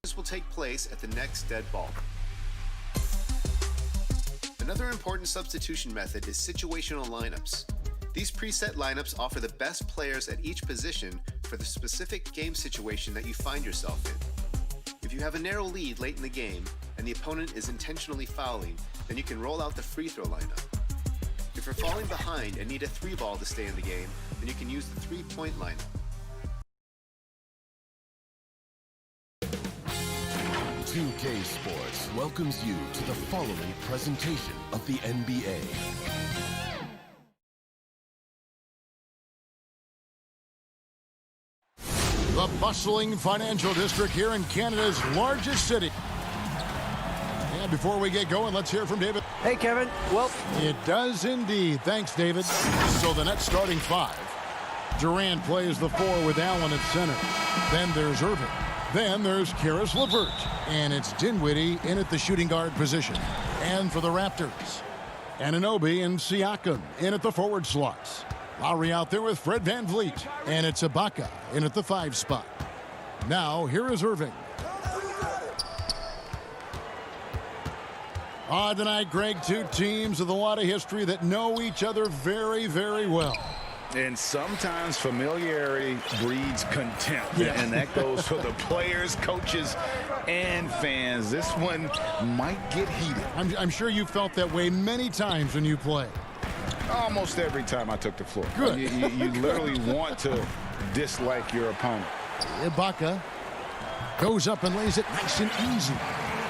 This will take place at the next dead ball. Another important substitution method is situational lineups. These preset lineups offer the best players at each position for the specific game situation that you find yourself in. If you have a narrow lead late in the game and the opponent is intentionally fouling, then you can roll out the free throw lineup. If you're falling behind and need a 3-ball to stay in the game, then you can use the 3-point lineup. $2K Sports welcomes you to the following presentation of the NBA. The bustling financial district here in Canada's largest city. And before we get going, let's hear from David. Hey, Kevin. Well, it does indeed. Thanks, David. So the Nets starting 5. Durant plays the 4 with Allen at center. Then there's Irving. Then there's Karis LeVert. And it's Dinwiddie in at the shooting guard position. And for the Raptors, Anunoby and Siakam in at the forward slots. Lowry out there with Fred VanVleet. And it's Ibaka in at the 5 spot. Now, here is Irving. Tonight, Greg, two teams with a lot of history that know each other very, very well. And sometimes familiarity breeds contempt. Yeah. And that goes for the players, coaches, and fans. This one might get heated. I'm sure you felt that way many times when you play. Almost every time I took the floor. Good. You literally want to dislike your opponent. Ibaka goes up and lays it nice and easy.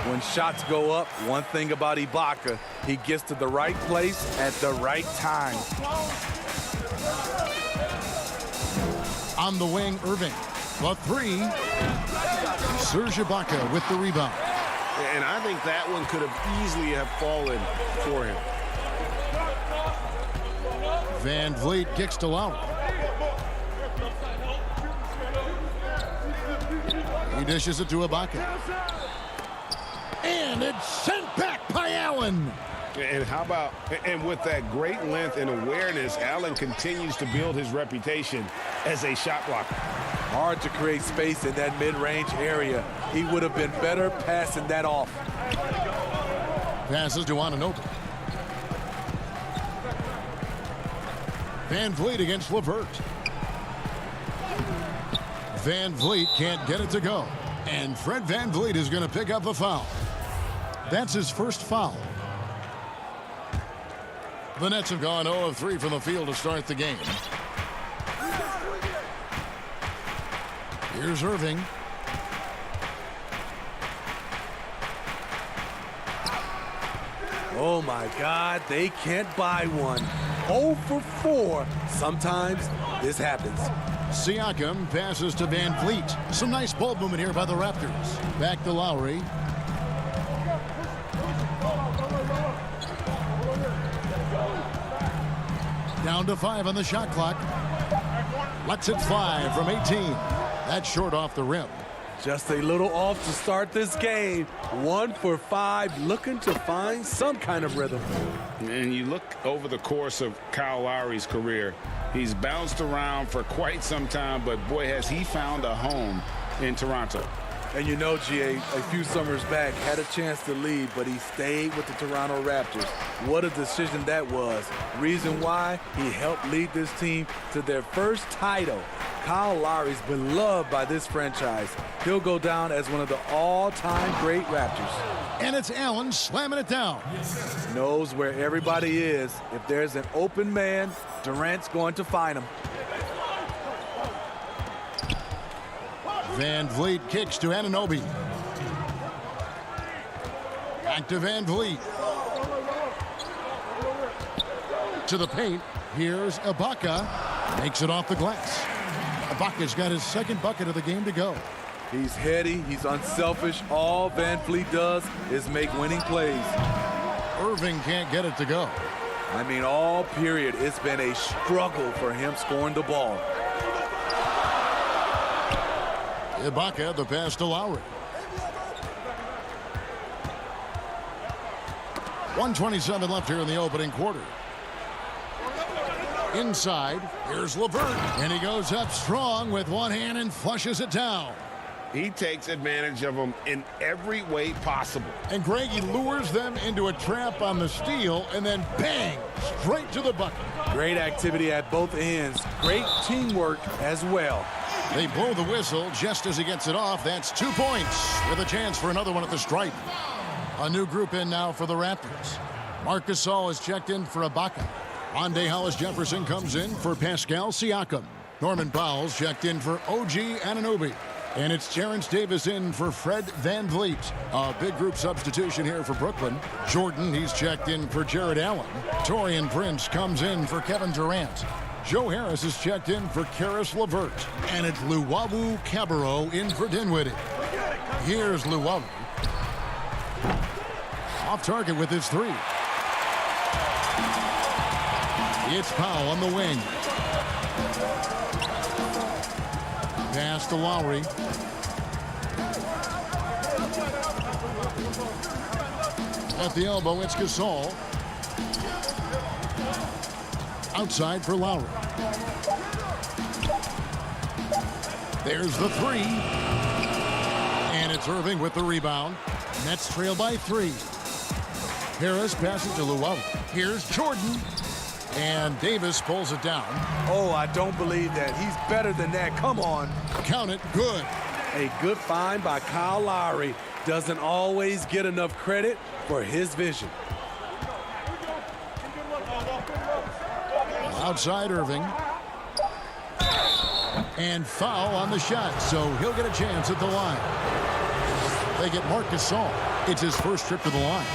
When shots go up, one thing about Ibaka, he gets to the right place at the right time. On the wing, Irving. The 3. Serge Ibaka with the rebound. And I think that one could have easily have fallen for him. VanVleet kicks to Lowry. He dishes it to Ibaka. And it's sent back by Allen. And how about, and with that great length and awareness, Allen continues to build his reputation as a shot blocker. Hard to create space in that mid-range area. He would have been better passing that off. Passes to Anunoby. VanVleet against LeVert. VanVleet can't get it to go. And Fred VanVleet is going to pick up the foul. That's his first foul. The Nets have gone 0 of 3 from the field to start the game. Here's Irving. Oh my God, they can't buy one. 0 for 4. Sometimes this happens. Siakam passes to VanVleet. Some nice ball movement here by the Raptors. Back to Lowry. Down to 5 on the shot clock. Lets it fly from 18. That's short off the rim. Just a little off to start this game. 1 for 5, looking to find some kind of rhythm. And you look over the course of Kyle Lowry's career, he's bounced around for quite some time, but boy, has he found a home in Toronto. And you know, GA, a few summers back, had a chance to leave, but he stayed with the Toronto Raptors. What a decision that was. Reason why, he helped lead this team to their first title. Kyle Lowry's beloved by this franchise. He'll go down as one of the all-time great Raptors. And it's Allen slamming it down. Knows where everybody is. If there's an open man, Durant's going to find him. VanVleet kicks to Anunoby. Back to VanVleet. To the paint. Here's Ibaka. Makes it off the glass. Ibaka's got his second bucket of the game to go. He's heady. He's unselfish. All VanVleet does is make winning plays. Irving can't get it to go. I mean, all period, it's been a struggle for him scoring the ball. Ibaka, the pass to Lowry. 1:27 left here in the opening quarter. Inside, here's LeVert, and he goes up strong with one hand and flushes it down. He takes advantage of them in every way possible. And Greg, he lures them into a trap on the steal, and then bang, straight to the bucket. Great activity at both ends. Great teamwork as well. They blow the whistle just as he gets it off. That's 2 points with a chance for another one at the stripe. A new group in now for the Raptors. Marc Gasol is checked in for Ibaka. Rondae Hollis-Jefferson comes in for Pascal Siakam. Norman Powell's checked in for OG Anunoby. And it's Terrence Davis in for Fred VanVleet. A big group substitution here for Brooklyn. Jordan, he's checked in for Jared Allen. Taurean Prince comes in for Kevin Durant. Joe Harris is checked in for Karis LeVert. And it's Luwawu Cabarrot in for Dinwiddie. Here's Luwawu. Off target with his three. It's Powell on the wing. Pass to Lowry. At the elbow, it's Gasol. Outside for Lowry. There's the three. And it's Irving with the rebound. Nets trail by 3. Harris passes to Luwawu. Here's Jordan. And Davis pulls it down. Oh, I don't believe that. He's better than that. Come on. Count it. Good. A good find by Kyle Lowry. Doesn't always get enough credit for his vision. Outside Irving. And foul on the shot, so he'll get a chance at the line. They get Marc Gasol. It's his first trip to the line.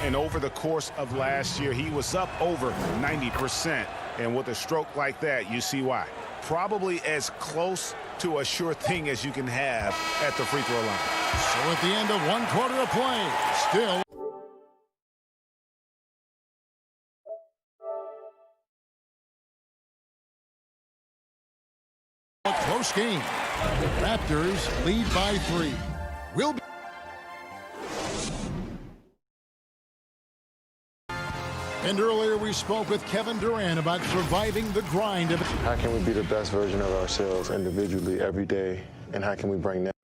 And over the course of last year, he was up over 90%. And with a stroke like that, you see why. Probably as close to a sure thing as you can have at the free throw line. So at the end of 1 quarter of play, still a close game. Raptors lead by 3. Will be. And earlier we spoke with Kevin Durant about surviving the grind of it. How can we be the best version of ourselves individually every day, and how can we bring that?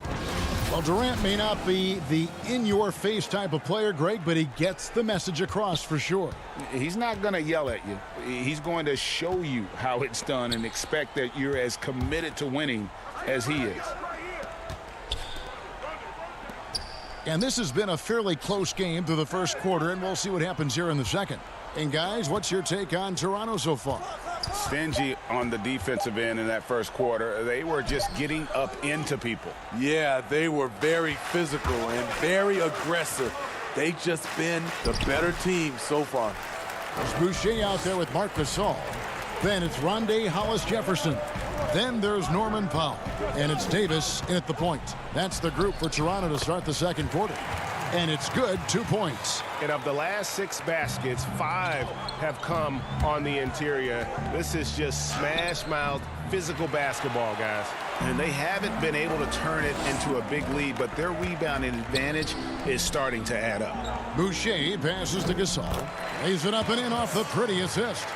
Well, Durant may not be the in-your-face type of player, Greg, but he gets the message across for sure. He's not going to yell at you. He's going to show you how it's done and expect that you're as committed to winning as he is. And this has been a fairly close game through the first quarter, and we'll see what happens here in the second. And guys, what's your take on Toronto so far? Stingy on the defensive end in that first quarter. They were just getting up into people. Yeah, they were very physical and very aggressive. They've just been the better team so far. There's Boucher out there with Marc Gasol. Then it's Rondae Hollis-Jefferson. Then there's Norman Powell. And it's Davis in at the point. That's the group for Toronto to start the second quarter. And it's good, 2 points. And of the last 6 baskets, 5 have come on the interior. This is just smash-mouth, physical basketball, guys. And they haven't been able to turn it into a big lead, but their rebounding advantage is starting to add up. Boucher passes to Gasol. Lays it up and in off the pretty assist.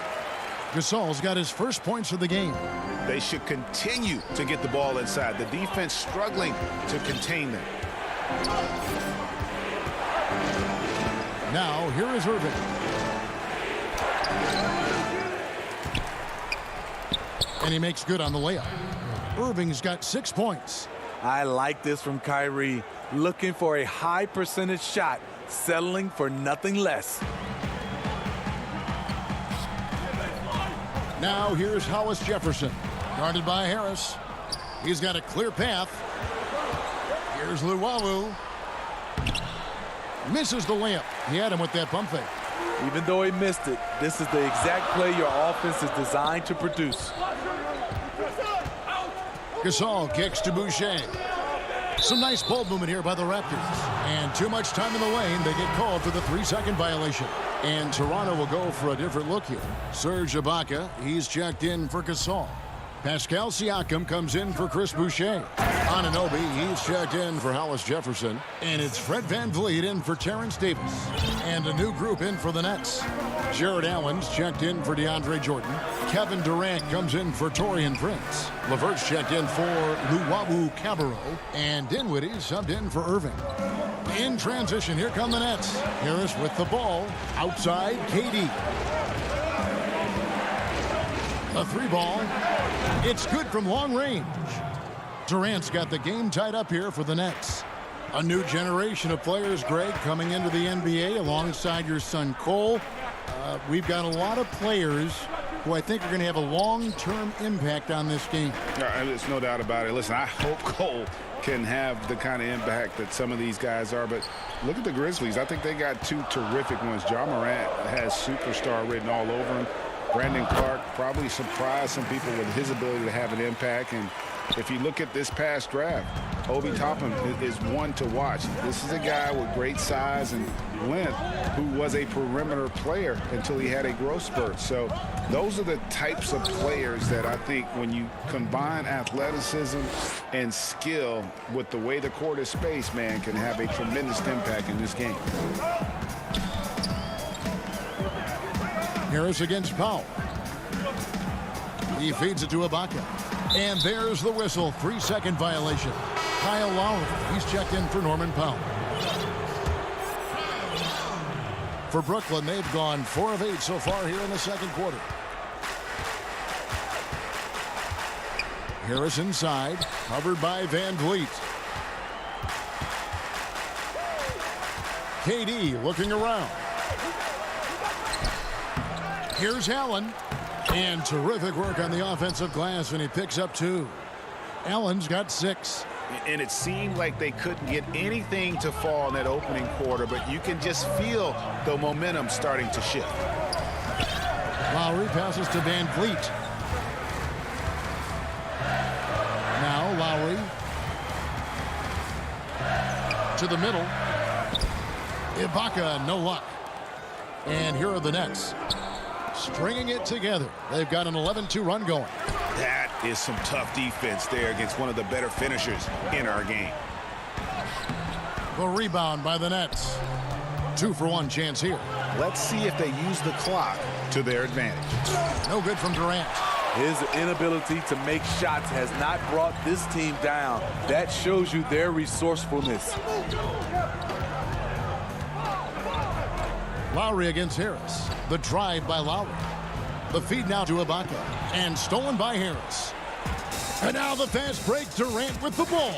Gasol's got his first points of the game. They should continue to get the ball inside. The defense struggling to contain them. Now, here is Irving. And he makes good on the layup. Irving's got 6 points. I like this from Kyrie. Looking for a high percentage shot, settling for nothing less. Now, here's Hollis-Jefferson. Guarded by Harris. He's got a clear path. Here's Luwawu. Misses the layup. He had him with that pump fake. Even though he missed it, this is the exact play your offense is designed to produce. Gasol kicks to Boucher. Some nice ball movement here by the Raptors. And too much time in the lane. They get called for the 3-second violation. And Toronto will go for a different look here. Serge Ibaka, he's checked in for Gasol. Pascal Siakam comes in for Chris Boucher. Anunoby, he's checked in for Hollis-Jefferson. And it's Fred VanVleet in for Terrence Davis. And a new group in for the Nets. Jared Allen's checked in for DeAndre Jordan. Kevin Durant comes in for Taurean Prince. LeVert's checked in for Luwawu Cabarro. And Dinwiddie subbed in for Irving. In transition, here come the Nets. Harris with the ball. Outside, KD. A 3-ball. It's good from long range. Durant's got the game tied up here for the Nets. A new generation of players, Greg, coming into the NBA alongside your son Cole. We've got a lot of players who I think are going to have a long-term impact on this game. There's no doubt about it. Listen, I hope Cole can have the kind of impact that some of these guys are, but look at the Grizzlies. I think they got two terrific ones. Ja Morant has superstar written all over him. Brandon Clark probably surprised some people with his ability to have an impact. And if you look at this past draft, Obi Toppin is one to watch. This is a guy with great size and length who was a perimeter player until he had a growth spurt. So those are the types of players that I think when you combine athleticism and skill with the way the court is spaced, man, can have a tremendous impact in this game. Harris against Powell. He feeds it to Ibaka. And there's the whistle. 3-second violation. Kyle Lowry. He's checked in for Norman Powell. For Brooklyn, they've gone 4 of 8 so far here in the second quarter. Harris inside. Covered by Van Vliet. KD looking around. Here's Allen. And terrific work on the offensive glass, and he picks up 2. Allen's got 6. And it seemed like they couldn't get anything to fall in that opening quarter, but you can just feel the momentum starting to shift. Lowry passes to Van Vliet. Now Lowry to the middle. Ibaka, no luck. And here are the Nets. Stringing it together. They've got an 11-2 run going. That is some tough defense there against one of the better finishers in our game. The rebound by the Nets. 2-for-1 chance here. Let's see if they use the clock to their advantage. No good from Durant. His inability to make shots has not brought this team down. That shows you their resourcefulness. Lowry against Harris. The drive by Lowry. The feed now to Ibaka. And stolen by Harris. And now the fast break. Durant with the ball.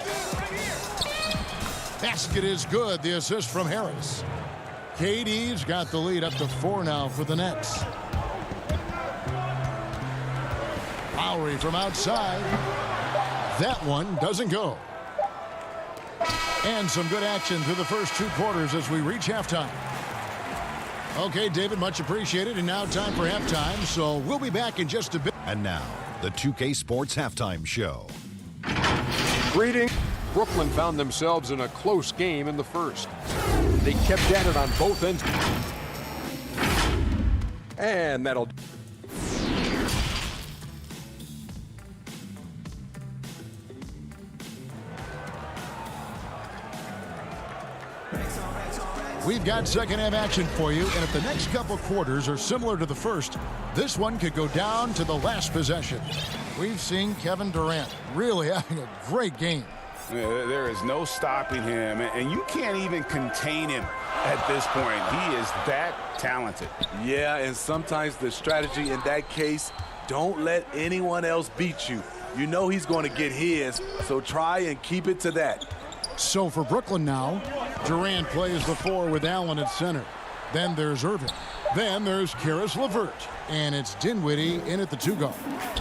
Basket is good. The assist from Harris. KD's got the lead up to 4 now for the Nets. Lowry from outside. That one doesn't go. And some good action through the first 2 quarters as we reach halftime. Okay, David, much appreciated. And now time for halftime, so we'll be back in just a bit. And now, the 2K Sports Halftime Show. Greetings. Brooklyn found themselves in a close game in the first. They kept at it on both ends. And that'll... We've got second half action for you, and if the next couple quarters are similar to the first, this one could go down to the last possession. We've seen Kevin Durant really having a great game. There is no stopping him, and you can't even contain him at this point. He is that talented. Yeah, and sometimes the strategy in that case, don't let anyone else beat you. You know he's going to get his, so try and keep it to that. So for Brooklyn now, Durant plays the 4 with Allen at center. Then there's Irving. Then there's Caris LeVert. And it's Dinwiddie in at the 2-guard.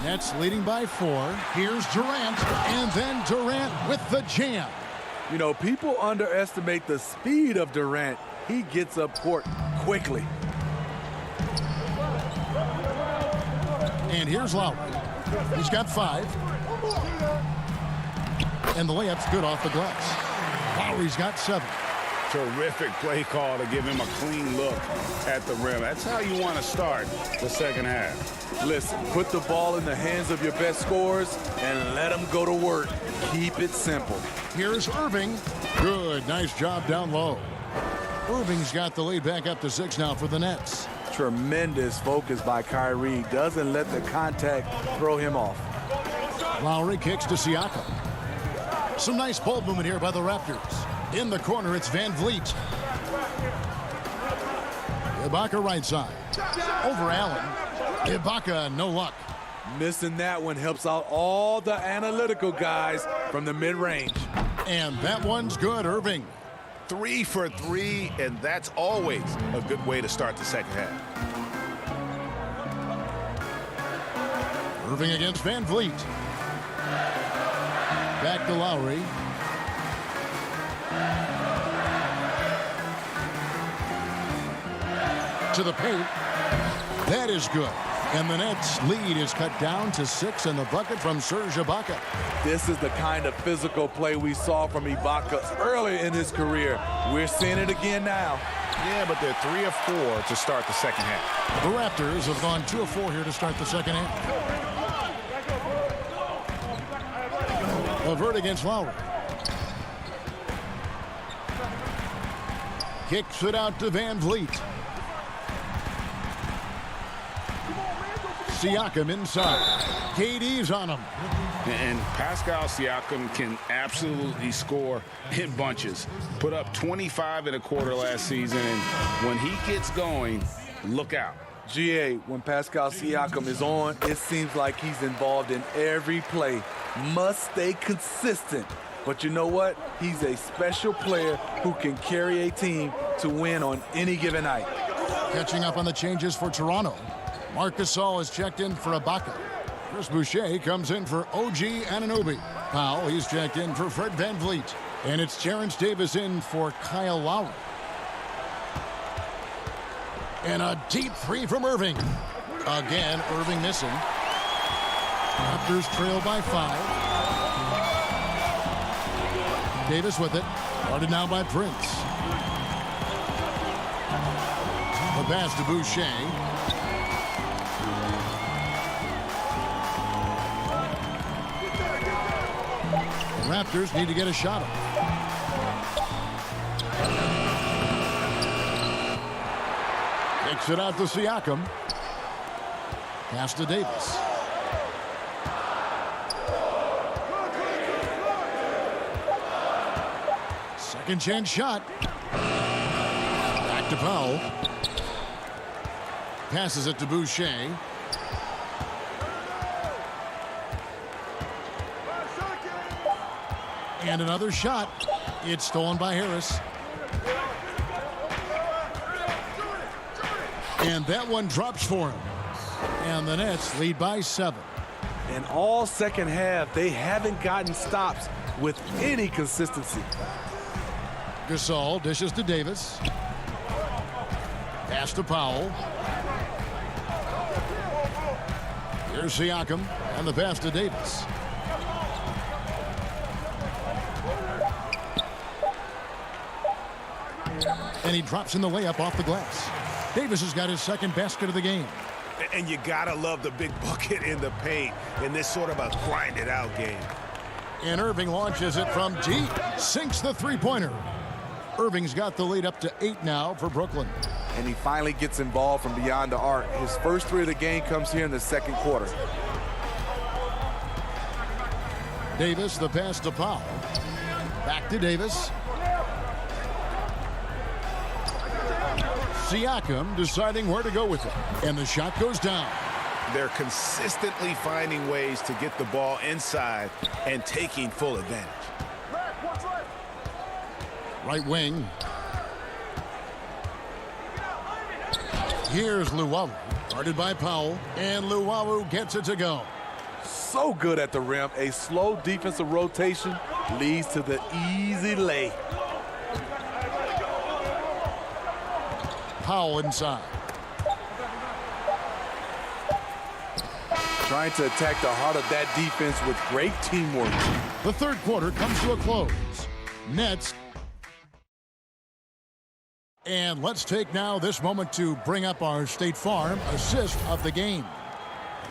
Nets leading by 4. Here's Durant. And then Durant with the jam. You know, people underestimate the speed of Durant. He gets up court quickly. And here's Lowry. He's got 5. And the layup's good off the glass. Lowry's got 7. Terrific play call to give him a clean look at the rim. That's how you want to start the second half. Listen, put the ball in the hands of your best scorers and let them go to work. Keep it simple. Here's Irving. Good. Nice job down low. Irving's got the lead back up to 6 now for the Nets. Tremendous focus by Kyrie. Doesn't let the contact throw him off. Lowry kicks to Siakam. Some nice ball movement here by the Raptors. In the corner, it's Van Vliet. Ibaka right side. Over Allen. Ibaka, no luck. Missing that one helps out all the analytical guys from the mid-range. And that one's good, Irving. 3 for 3, and that's always a good way to start the second half. Irving against Van Vliet. Back to Lowry. To the paint. That is good. And the Nets' lead is cut down to 6 in the bucket from Serge Ibaka. This is the kind of physical play we saw from Ibaka early in his career. We're seeing it again now. Yeah, but they're 3 of 4 to start the second half. The Raptors have gone 2 of 4 here to start the second half. Levert against Lowry. Kicks it out to Van Vliet. Siakam inside. KD's on him. And Pascal Siakam can absolutely score in bunches. Put up 25 in a quarter last season, and when he gets going, look out. GA, when Pascal Siakam is on, it seems like he's involved in every play. Must stay consistent. But you know what? He's a special player who can carry a team to win on any given night. Catching up on the changes for Toronto. Marc Gasol is checked in for Ibaka. Chris Boucher comes in for OG Anunoby. Powell, he's checked in for Fred Van Vliet. And it's Terrence Davis in for Kyle Lowry. And a deep 3 from Irving. Again, Irving missing. Raptors trail by 5. Davis with it. Guarded now by Prince. The pass to Boucher. The Raptors need to get a shot up. Takes it out to Siakam. Pass to Davis. Second chance shot. Back to Powell. Passes it to Boucher. And another shot. It's stolen by Harris. And that one drops for him. And the Nets lead by 7. And all second half, they haven't gotten stops with any consistency. Gasol dishes to Davis. Pass to Powell. Here's Siakam, and the pass to Davis. And he drops in the layup off the glass. Davis has got his second basket of the game. And you gotta love the big bucket in the paint in this sort of a grind-it-out game. And Irving launches it from deep. Sinks the three-pointer. Irving's got the lead up to 8 now for Brooklyn. And he finally gets involved from beyond the arc. His first 3 of the game comes here in the second quarter. Davis, the pass to Powell. Back to Davis. Siakam deciding where to go with it. And the shot goes down. They're consistently finding ways to get the ball inside and taking full advantage. Right wing. Here's Luwawu. Guarded by Powell. And Luwawu gets it to go. So good at the rim. A slow defensive rotation leads to the easy lay. Powell inside. Trying to attack the heart of that defense with great teamwork. The third quarter comes to a close. Nets. And let's take now this moment to bring up our State Farm assist of the game.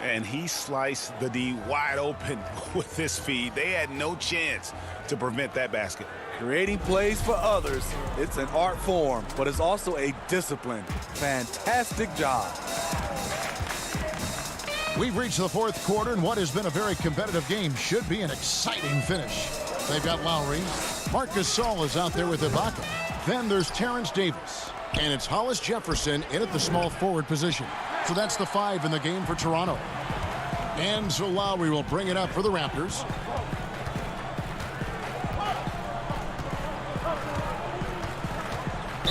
And he sliced the D wide open with this feed. They had no chance to prevent that basket. Creating plays for others, it's an art form, but it's also a discipline. Fantastic job. We've reached the fourth quarter, and what has been a very competitive game should be an exciting finish. They've got Lowry. Marcus Gasol is out there with Ibaka. Then there's Terrence Davis. And it's Hollis Jefferson in at the small forward position. So that's the 5 in the game for Toronto. And so Lowry will bring it up for the Raptors.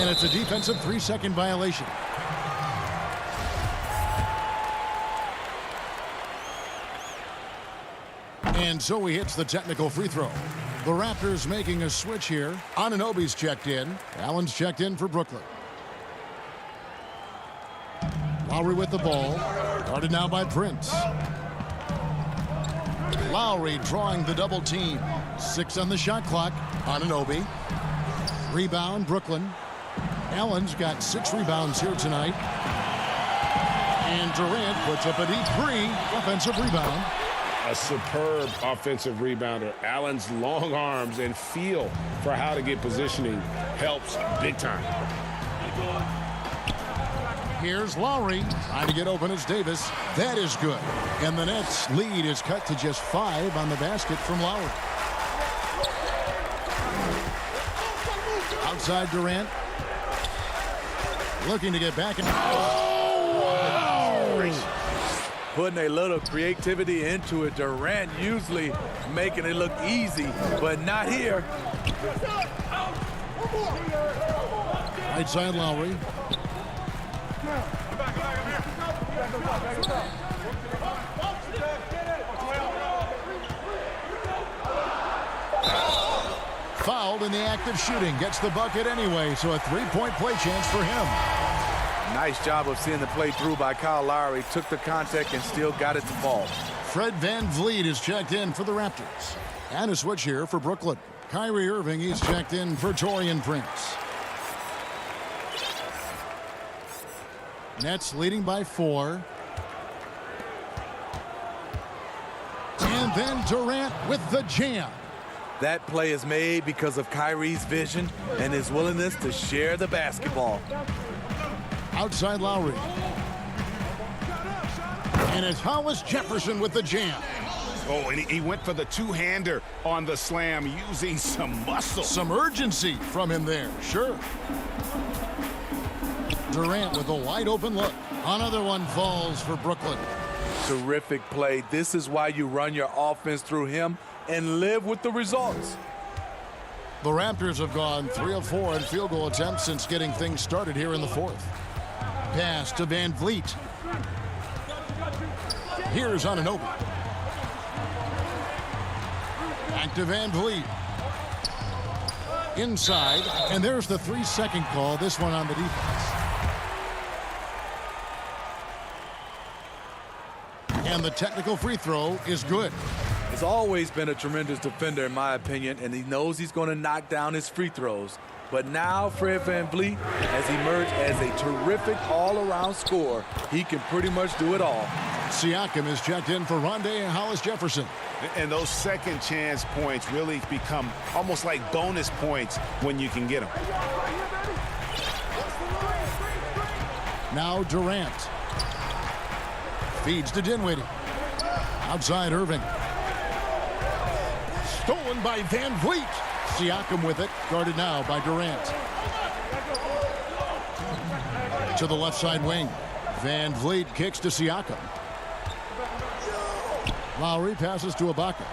And it's a defensive 3-second violation. And so he hits the technical free throw. The Raptors making a switch here. Anunoby's checked in. Allen's checked in for Brooklyn. Lowry with the ball. Guarded now by Prince. Lowry drawing the double team. 6 on the shot clock. Anunoby. Rebound, Brooklyn. Allen's got 6 rebounds here tonight. And Durant puts up a deep 3. Offensive rebound. A superb offensive rebounder. Allen's long arms and feel for how to get positioning helps big time. Here's Lowry trying to get open as Davis. That is good. And the Nets lead is cut to just 5 on the basket from Lowry. Outside Durant. Looking to get back. Putting a little creativity into it. Durant usually making it look easy, but not here. Right side Lowry. Fouled in the act of shooting. Gets the bucket anyway, so a 3-point play chance for him. Nice job of seeing the play through by Kyle Lowry. Took the contact and still got it to fall. Fred VanVleet is checked in for the Raptors. And a switch here for Brooklyn. Kyrie Irving, he's checked in for Taurean Prince. Nets leading by 4. And then Durant with the jam. That play is made because of Kyrie's vision and his willingness to share the basketball. Outside Lowry. And it's Hollis Jefferson with the jam. Oh, and he went for the two-hander on the slam using some muscle. Some urgency from him there, sure. Durant with a wide open look. Another one falls for Brooklyn. Terrific play. This is why you run your offense through him and live with the results. The Raptors have gone 3 of 4 in field goal attempts since getting things started here in the 4th. Pass to VanVleet. Here's Anunoby. Back to VanVleet. Inside, and there's the 3-second call, this one on the defense. And the technical free throw is good. He's always been a tremendous defender, in my opinion, and he knows he's going to knock down his free throws. But now Fred VanVleet has emerged as a terrific all-around scorer. He can pretty much do it all. Siakam is checked in for Rondé and Hollis Jefferson. And those second chance points really become almost like bonus points when you can get them. Now Durant. Feeds to Dinwiddie. Outside Irving. Stolen by VanVleet. Siakam with it. Guarded now by Durant. To the left side wing. VanVleet kicks to Siakam. Lowry passes to Ibaka.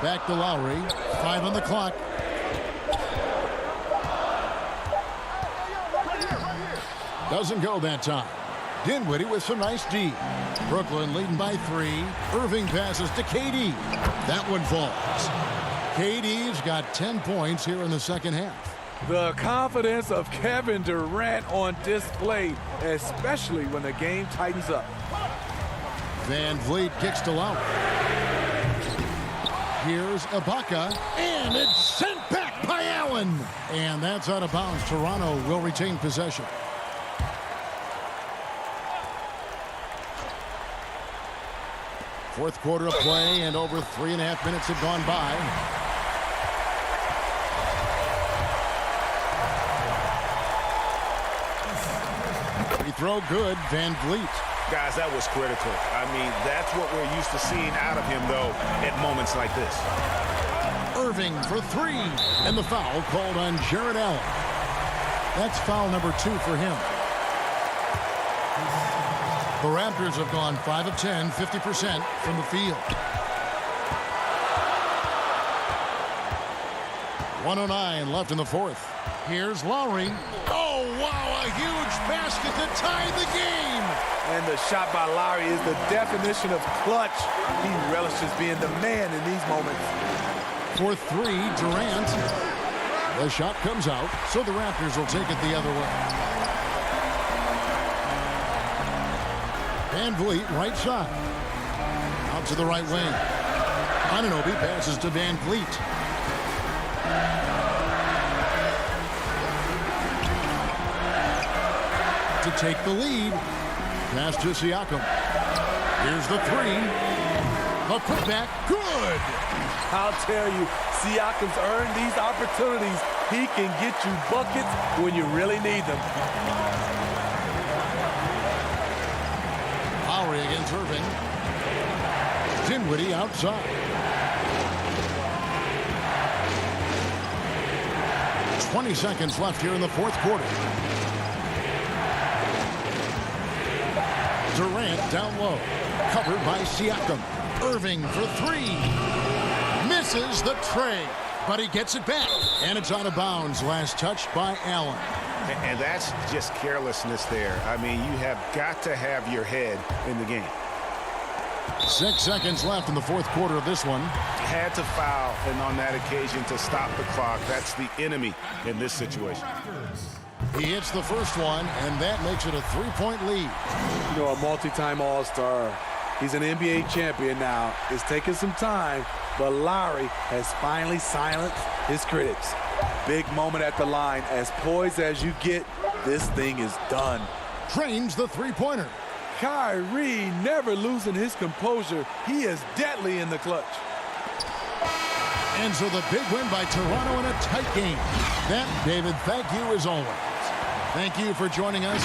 Back to Lowry. 5 on the clock. Doesn't go that time. Dinwiddie with some nice D. Brooklyn leading by 3. Irving passes to KD. That one falls. KD's got 10 points here in the second half. The confidence of Kevin Durant on display, especially when the game tightens up. VanVleet kicks to Lowry. Here's Ibaka, and it's sent back by Allen. And that's out of bounds. Toronto will retain possession. Fourth quarter of play, and over 3.5 minutes have gone by. Free throw good, Van Vliet. Guys, that was critical. I mean, that's what we're used to seeing out of him, though, at moments like this. Irving for three, and the foul called on Jared Allen. That's foul number 2 for him. The Raptors have gone 5 of 10, 50% from the field. 1:09 left in the fourth. Here's Lowry. Oh, wow, a huge basket to tie the game. And the shot by Lowry is the definition of clutch. He relishes being the man in these moments. For three, Durant. The shot comes out, so the Raptors will take it the other way. Van Vliet, right side. Out to the right wing. Anunoby passes to Van Vliet. To take the lead. Pass to Siakam. Here's the three. A putback. Good. I'll tell you, Siakam's earned these opportunities. He can get you buckets when you really need them. Lowry against Irving. Dinwiddie outside. 20 seconds left here in the fourth quarter. Durant down low. Covered by Siakam. Irving for three. Misses the tray, but he gets it back. And it's out of bounds. Last touch by Allen. And that's just carelessness there. I mean, you have got to have your head in the game. 6 seconds left in the fourth quarter of this one. Had to foul, and on that occasion to stop the clock. That's the enemy in this situation. He hits the first one, and that makes it a 3-point lead. You know, a multi-time All-Star. He's an NBA champion now. It's taking some time, but Lowry has finally silenced his critics. Big moment at the line. As poised as you get, this thing is done. Drains the three-pointer. Kyrie never losing his composure. He is deadly in the clutch. And so the big win by Toronto in a tight game. That, David, thank you as always. Thank you for joining us.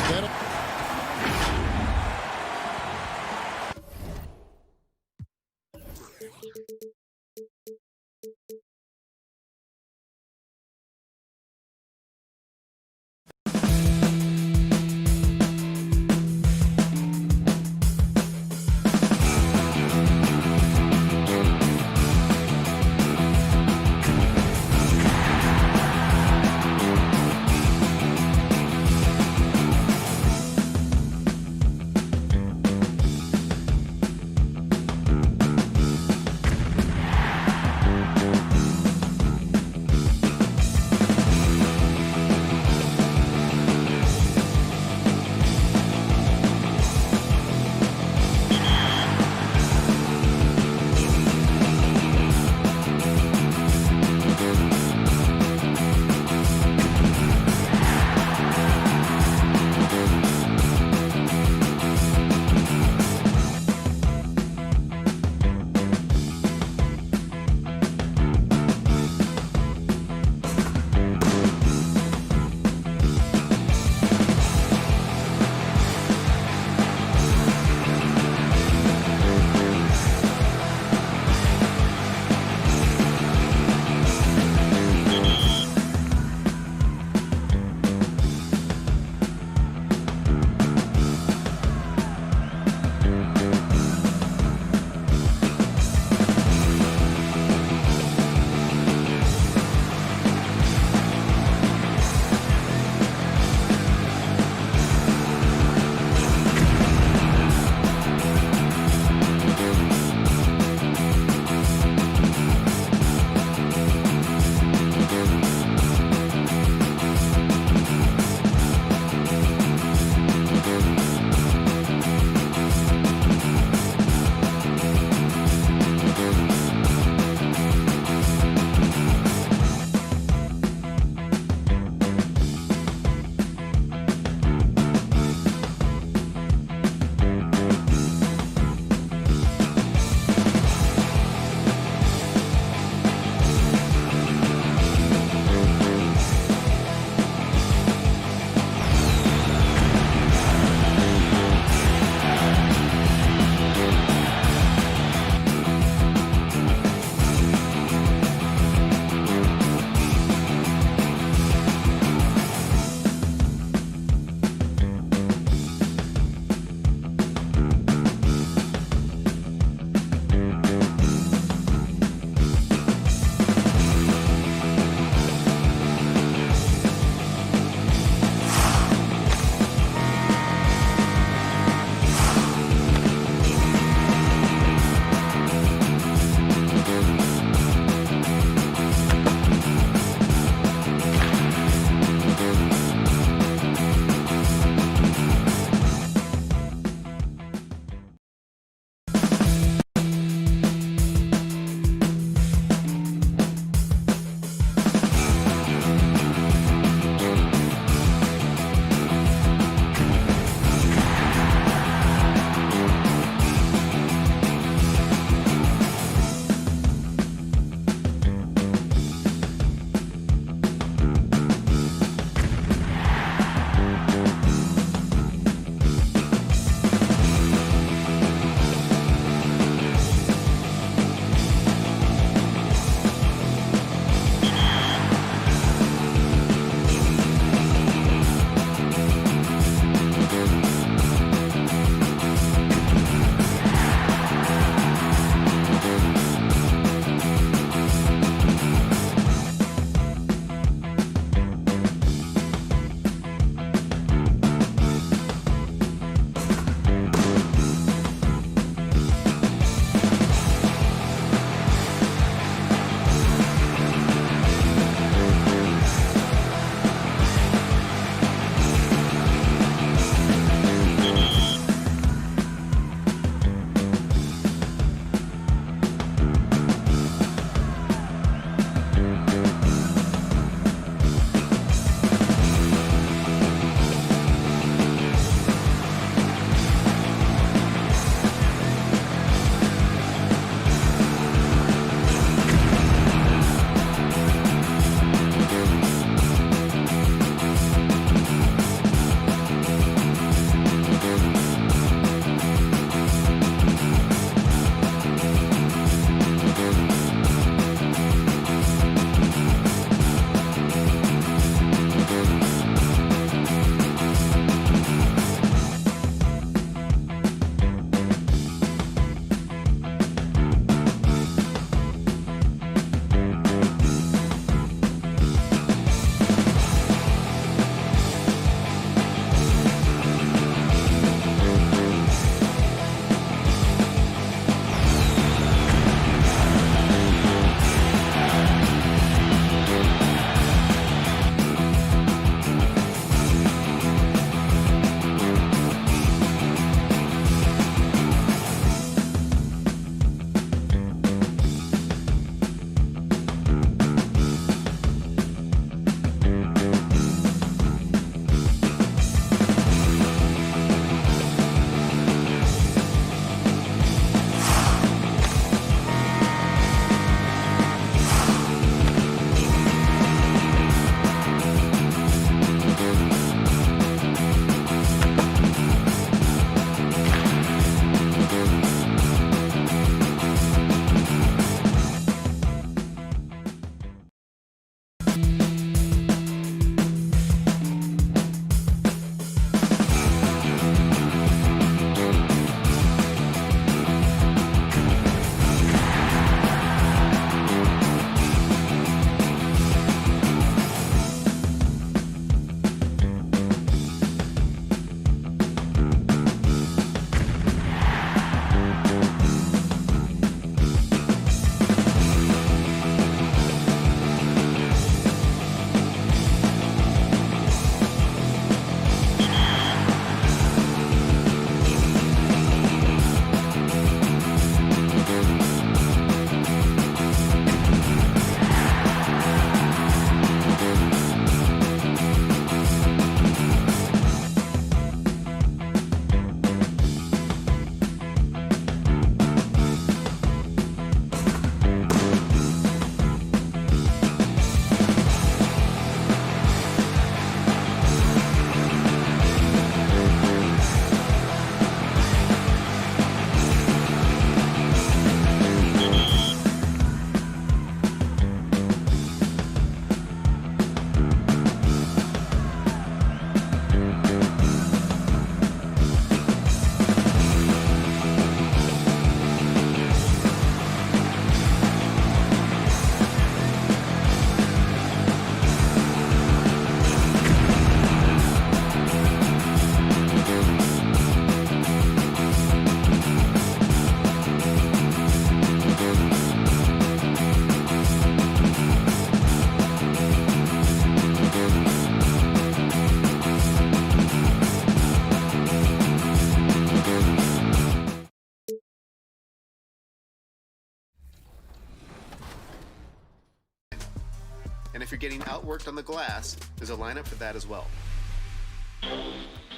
And if you're getting outworked on the glass, there's a lineup for that as well.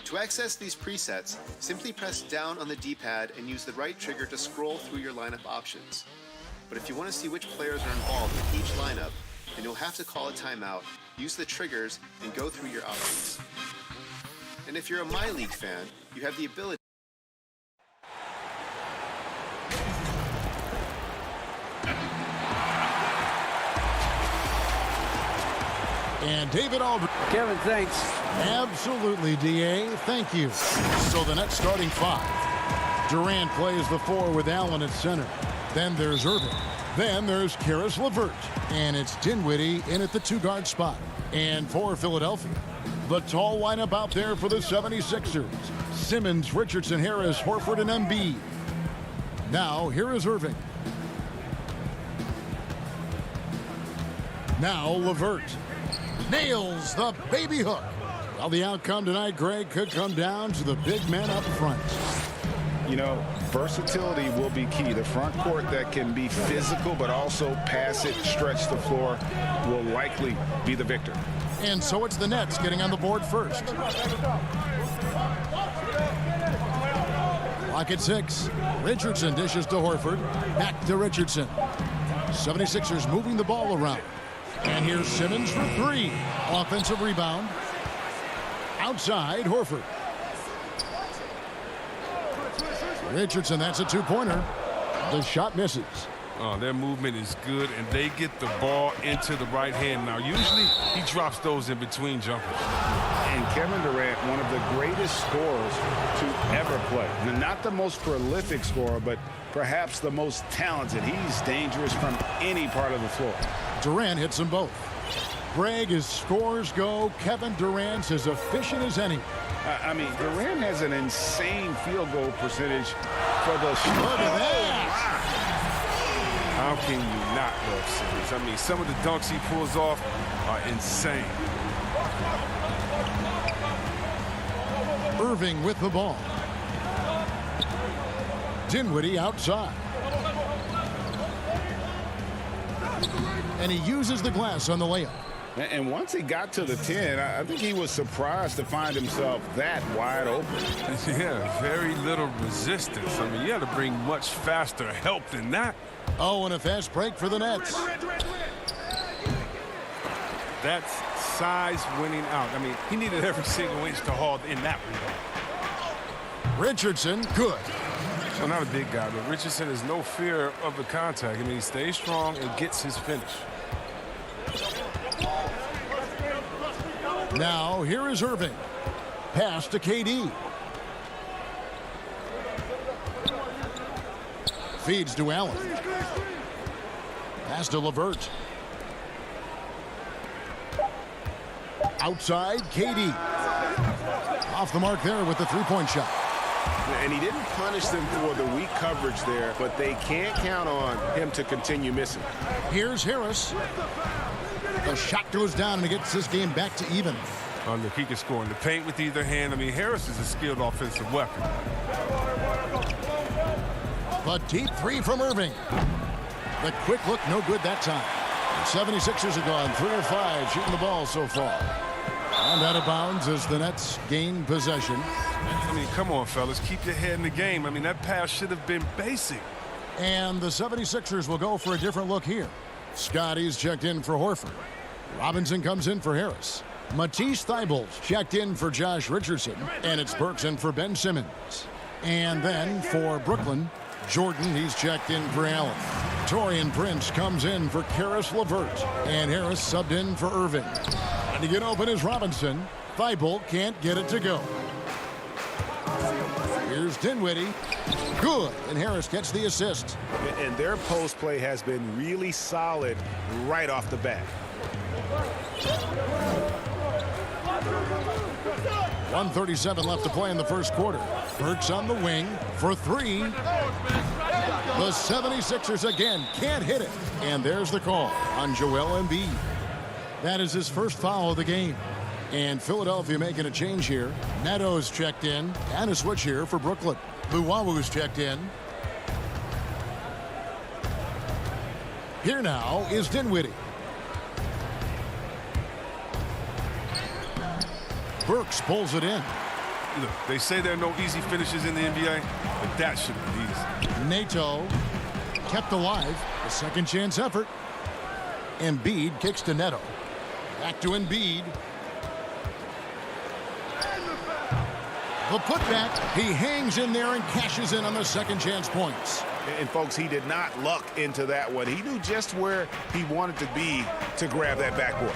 To access these presets, simply press down on the D-pad and use the right trigger to scroll through your lineup options. But if you want to see which players are involved in each lineup, then you'll have to call a timeout, use the triggers, and go through your options. And if you're a My League fan, you have the ability And David Aldridge. Kevin, thanks. Absolutely, DA. Thank you. So the Nets starting 5. Durant plays the 4 with Allen at center. Then there's Irving. Then there's Karis LeVert. And it's Dinwiddie in at the 2-guard spot. And for Philadelphia, the tall lineup out there for the 76ers. Simmons, Richardson, Harris, Horford, and Embiid. Now, here is Irving. Now, LeVert. Nails the baby hook. Well, the outcome tonight, Greg, could come down to the big man up front. You know, versatility will be key. The front court that can be physical but also pass it, stretch the floor, will likely be the victor. And so it's the Nets getting on the board first. Clock at 6. Richardson dishes to Horford. Back to Richardson. 76ers moving the ball around. And here's Simmons for 3. Offensive rebound. Outside, Horford. Richardson, that's a 2-pointer. The shot misses. Oh, their movement is good, and they get the ball into the right hand. Now, usually he drops those in between jumpers. And Kevin Durant, one of the greatest scorers to ever play. Not the most prolific scorer, but perhaps the most talented. He's dangerous from any part of the floor. Durant hits them both. Greg, as scores go, Kevin Durant's as efficient as any. I mean, Durant has an insane field goal percentage for the Look at that. How can you not love Simmons? I mean, some of the dunks he pulls off are insane. Irving with the ball. Dinwiddie outside. And he uses the glass on the layup. And once he got to the 10, I think he was surprised to find himself that wide open. Yeah, very little resistance. I mean, you had to bring much faster help than that. Oh, and a fast break for the Nets. That's size winning out. I mean, he needed every single inch to haul in that one. Richardson, good. So not a big guy, but Richardson has no fear of the contact. I mean, he stays strong and gets his finish. Now, here is Irving. Pass to KD. Feeds to Allen. Pass to LeVert. Outside, KD. Off the mark there with the 3-point shot. And he didn't punish them for the weak coverage there, but they can't count on him to continue missing. Here's Harris. The shot goes down and it gets this game back to even. Look, he can score in the paint with either hand. I mean, Harris is a skilled offensive weapon. The deep 3 from Irving. The quick look, no good that time. The 76ers are gone 3 of 5 shooting the ball so far. And out of bounds as the Nets gain possession. I mean, come on, fellas. Keep your head in the game. I mean, that pass should have been basic. And the 76ers will go for a different look here. Scotty's checked in for Horford. Robinson comes in for Harris. Matisse Thybulle's checked in for Josh Richardson. And it's Burks in for Ben Simmons. And then for Brooklyn, Jordan, he's checked in for Allen. Taurean Prince comes in for Karis LeVert. And Harris subbed in for Irving. And to get open is Robinson. Thybulle can't get it to go. Here's Dinwiddie. Good. And Harris gets the assist. And their post play has been really solid right off the bat. 1:37 left to play in the first quarter. Burks on the wing for 3. The 76ers again can't hit it. And there's the call on Joel Embiid. That is his first foul of the game. And Philadelphia making a change here. Neto's checked in. And a switch here for Brooklyn. Luwawu's checked in. Here now is Dinwiddie. Burks pulls it in. Look, they say there are no easy finishes in the NBA, but that should have been easy. Nato kept alive. A second chance effort. Embiid kicks to Neto. Back to Embiid. The putback. He hangs in there and cashes in on the second chance points. And folks, he did not luck into that one. He knew just where he wanted to be to grab that backboard.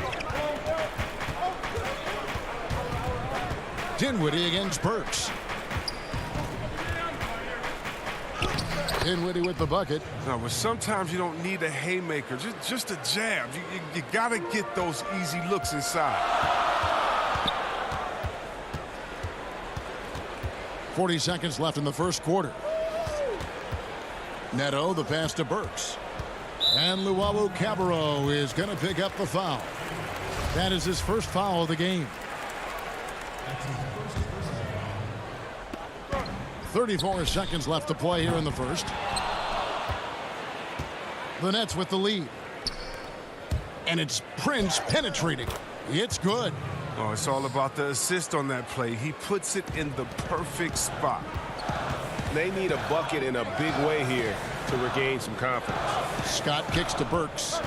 Dinwiddie against Burks. Dinwiddie with the bucket. No, but sometimes you don't need a haymaker, just a jab. You got to get those easy looks inside. 40 seconds left in the first quarter. Neto, the pass to Burks. And Luau Cabarro is going to pick up the foul. That is his first foul of the game. 34 seconds left to play here in the first. The Nets with the lead. And it's Prince penetrating. It's good. Oh, it's all about the assist on that play. He puts it in the perfect spot. They need a bucket in a big way here to regain some confidence. Scott kicks to Burks.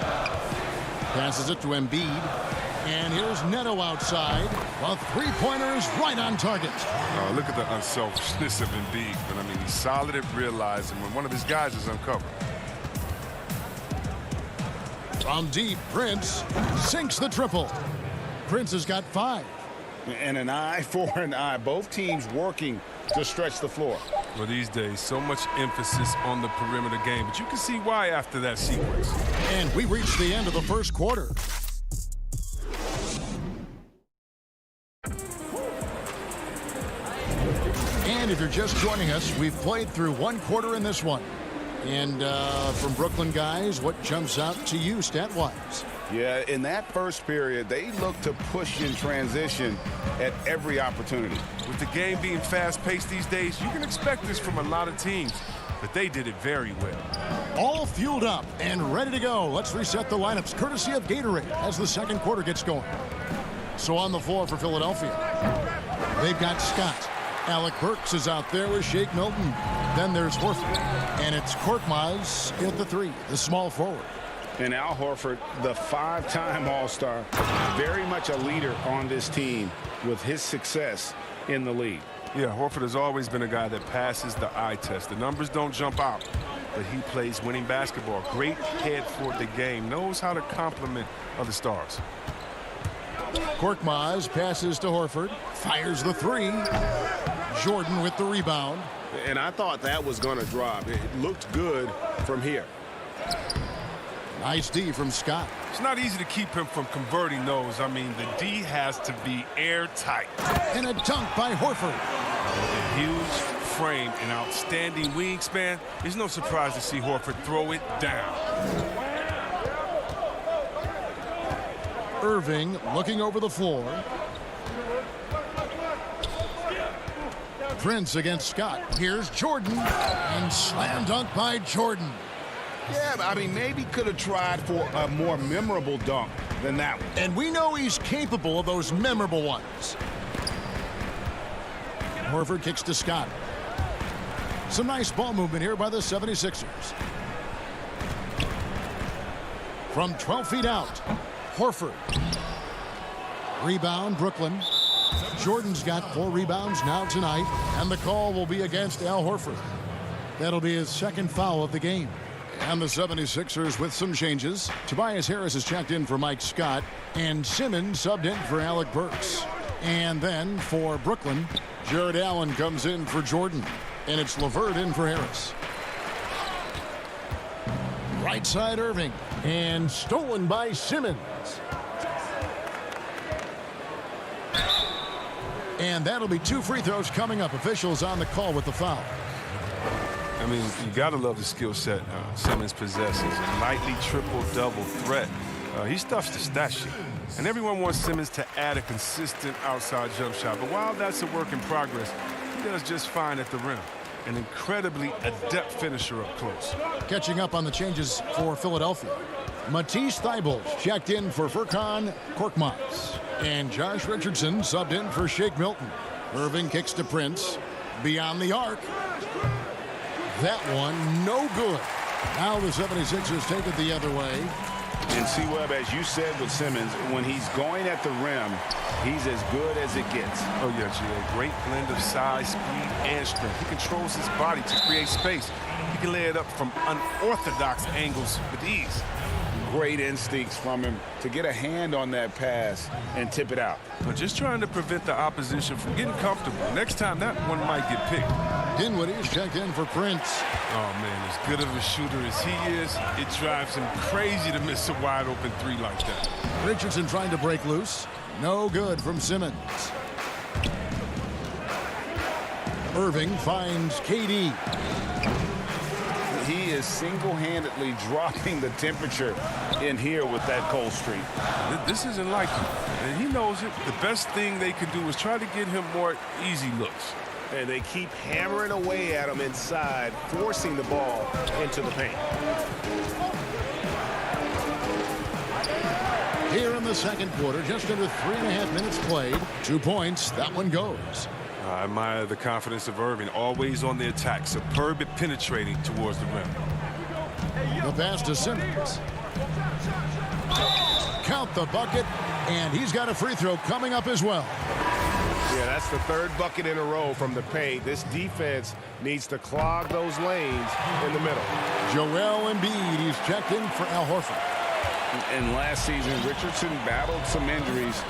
Passes it to Embiid. And here's Neto outside. A three-pointer is right on target. Look at the unselfishness of Embiid. But, I mean, he's solid at realizing when one of his guys is uncovered. From deep, Prince sinks the triple. Prince has got 5. And an eye for an eye. Both teams working to stretch the floor. Well, these days, so much emphasis on the perimeter game. But you can see why after that sequence. And we reach the end of the first quarter. And if you're just joining us, we've played through one quarter in this one. And from Brooklyn guys, what jumps out to you stat-wise? Yeah, in that first period, they looked to push in transition at every opportunity. With the game being fast-paced these days, you can expect this from a lot of teams, but they did it very well. All fueled up and ready to go. Let's reset the lineups, courtesy of Gatorade, as the second quarter gets going. So on the floor for Philadelphia, they've got Scott. Alec Burks is out there with Shake Milton. Then there's Horford. And it's Korkmaz at the 3, the small forward. And Al Horford, the 5-time All-Star, very much a leader on this team with his success in the league. Yeah, Horford has always been a guy that passes the eye test. The numbers don't jump out, but he plays winning basketball. Great head for the game. Knows how to complement other stars. Korkmaz passes to Horford. Fires the 3. Jordan with the rebound. And I thought that was going to drop. It looked good from here. Nice D from Scott. It's not easy to keep him from converting those. I mean, the D has to be airtight. And a dunk by Horford. A huge frame and outstanding wingspan. It's no surprise to see Horford throw it down. Irving looking over the floor. Prince against Scott. Here's Jordan. And slam dunk by Jordan. Yeah, I mean, maybe could have tried for a more memorable dunk than that one. And we know he's capable of those memorable ones. Horford kicks to Scott. Some nice ball movement here by the 76ers. From 12 feet out, Horford. Rebound, Brooklyn. Jordan's got 4 rebounds now tonight, and the call will be against Al Horford. That'll be his second foul of the game. And the 76ers with some changes. Tobias Harris has checked in for Mike Scott, and Simmons subbed in for Alec Burks. And then for Brooklyn, Jared Allen comes in for Jordan, and it's LeVert in for Harris. Right side Irving, and stolen by Simmons. And that'll be 2 free throws coming up. Officials on the call with the foul. I mean, you got to love the skill set Simmons possesses. A nightly triple-double threat. He stuffs the stat sheet. And everyone wants Simmons to add a consistent outside jump shot. But while that's a work in progress, he does just fine at the rim. an incredibly adept finisher up close. Catching up on the changes for Philadelphia. Matisse Thybulle checked in for Furkan Korkmaz. And Josh Richardson subbed in for Shake Milton. Irving kicks to Prince. Beyond the arc. That one, no good. Now the 76ers take it the other way. And C-Web, as you said with Simmons, when he's going at the rim, he's as good as it gets. Oh, yeah, G.A. Great blend of size, speed, and strength. He controls his body to create space. He can lay it up from unorthodox angles with ease. Great instincts from him to get a hand on that pass and tip it out. But just trying to prevent the opposition from getting comfortable. Next time, that one might get picked. Dinwiddie's checked in for Prince. Oh, man, as good of a shooter as he is, it drives him crazy to miss a wide-open three like that. Richardson trying to break loose. No good from Simmons. Irving finds KD. He is single-handedly dropping the temperature in here with that cold streak. This isn't like him, and he knows it. The best thing they can do is try to get him more easy looks. And they keep hammering away at him inside, forcing the ball into the paint. Here in the second quarter, just under 3.5 minutes played. 2 points, that one goes. I admire the confidence of Irving, always on the attack, superb at penetrating towards the rim. The pass to Simmons. Count the bucket, and he's got a free throw coming up as well. Yeah, that's the third bucket in a row from the paint. This defense needs to clog those lanes in the middle. Joel Embiid, he's checked in for Al Horford. And last season, Richardson battled some injuries.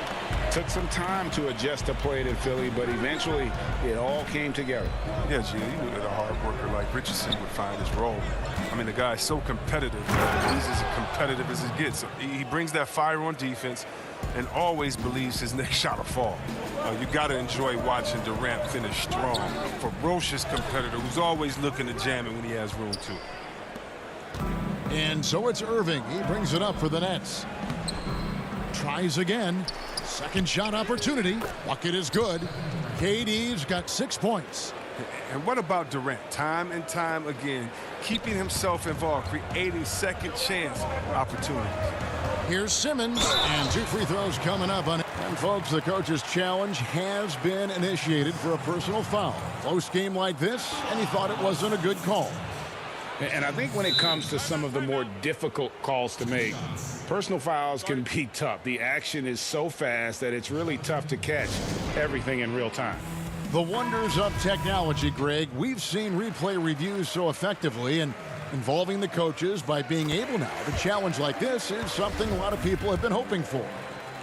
Took some time to adjust to playing in Philly, but eventually it all came together. Yeah, G, you knew that a hard worker like Richardson would find his role. I mean, the guy is so competitive. He's as competitive as it gets. He brings that fire on defense and always believes his next shot will fall. You got to enjoy watching Durant finish strong. Ferocious competitor who's always looking to jam it when he has room to. And so it's Irving. He brings it up for the Nets. Tries again. Second shot opportunity. Bucket is good. KD's got 6 points. And what about Durant? Time and time again, keeping himself involved, creating second chance opportunities. Here's Simmons, and 2 free throws coming up on it. And folks, the coach's challenge has been initiated for a personal foul. Close game like this, and he thought it wasn't a good call. And I think when it comes to some of the more difficult calls to make, personal fouls can be tough. The action is so fast that it's really tough to catch everything in real time. The wonders of technology, Greg. We've seen replay reviews so effectively, and involving the coaches by being able now to challenge like this is something a lot of people have been hoping for.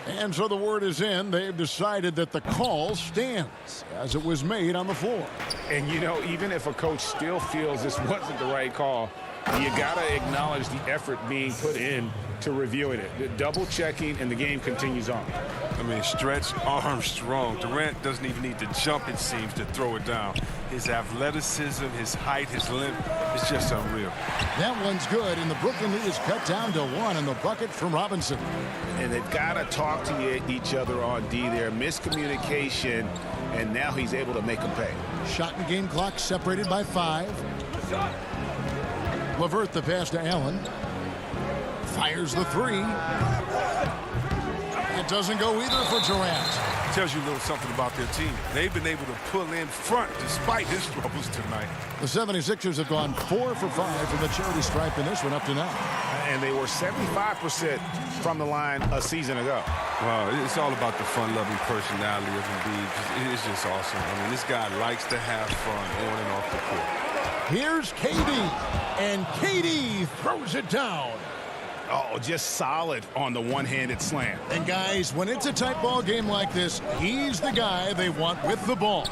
And so the word is in. They've decided that the call stands as it was made on the floor. And, you know, even if a coach still feels this wasn't the right call, you got to acknowledge the effort being put in to reviewing it. Double checking, and the game continues on. I mean, stretch Armstrong. Durant doesn't even need to jump, it seems, to throw it down. His athleticism, his height, his length is just unreal. That one's good, and the Brooklyn lead is cut down to 1 in the bucket from Robinson. And they've got to talk to each other on D there. Miscommunication, and now he's able to make them pay. Shot and game clock separated by 5. LeVert the pass to Allen. Fires the 3. That doesn't go either for Durant. Tells you a little something about their team. They've been able to pull in front despite his troubles tonight. The 76ers have gone 4 for 5 from the charity stripe in this one up to now. And they were 75% from the line a season ago. Wow, it's all about the fun-loving personality of Embiid. It's just awesome. I mean, this guy likes to have fun on and off the court. Here's KD, and KD throws it down. Oh, just solid on the one-handed slam. And guys, when it's a tight ball game like this, he's the guy they want with the ball.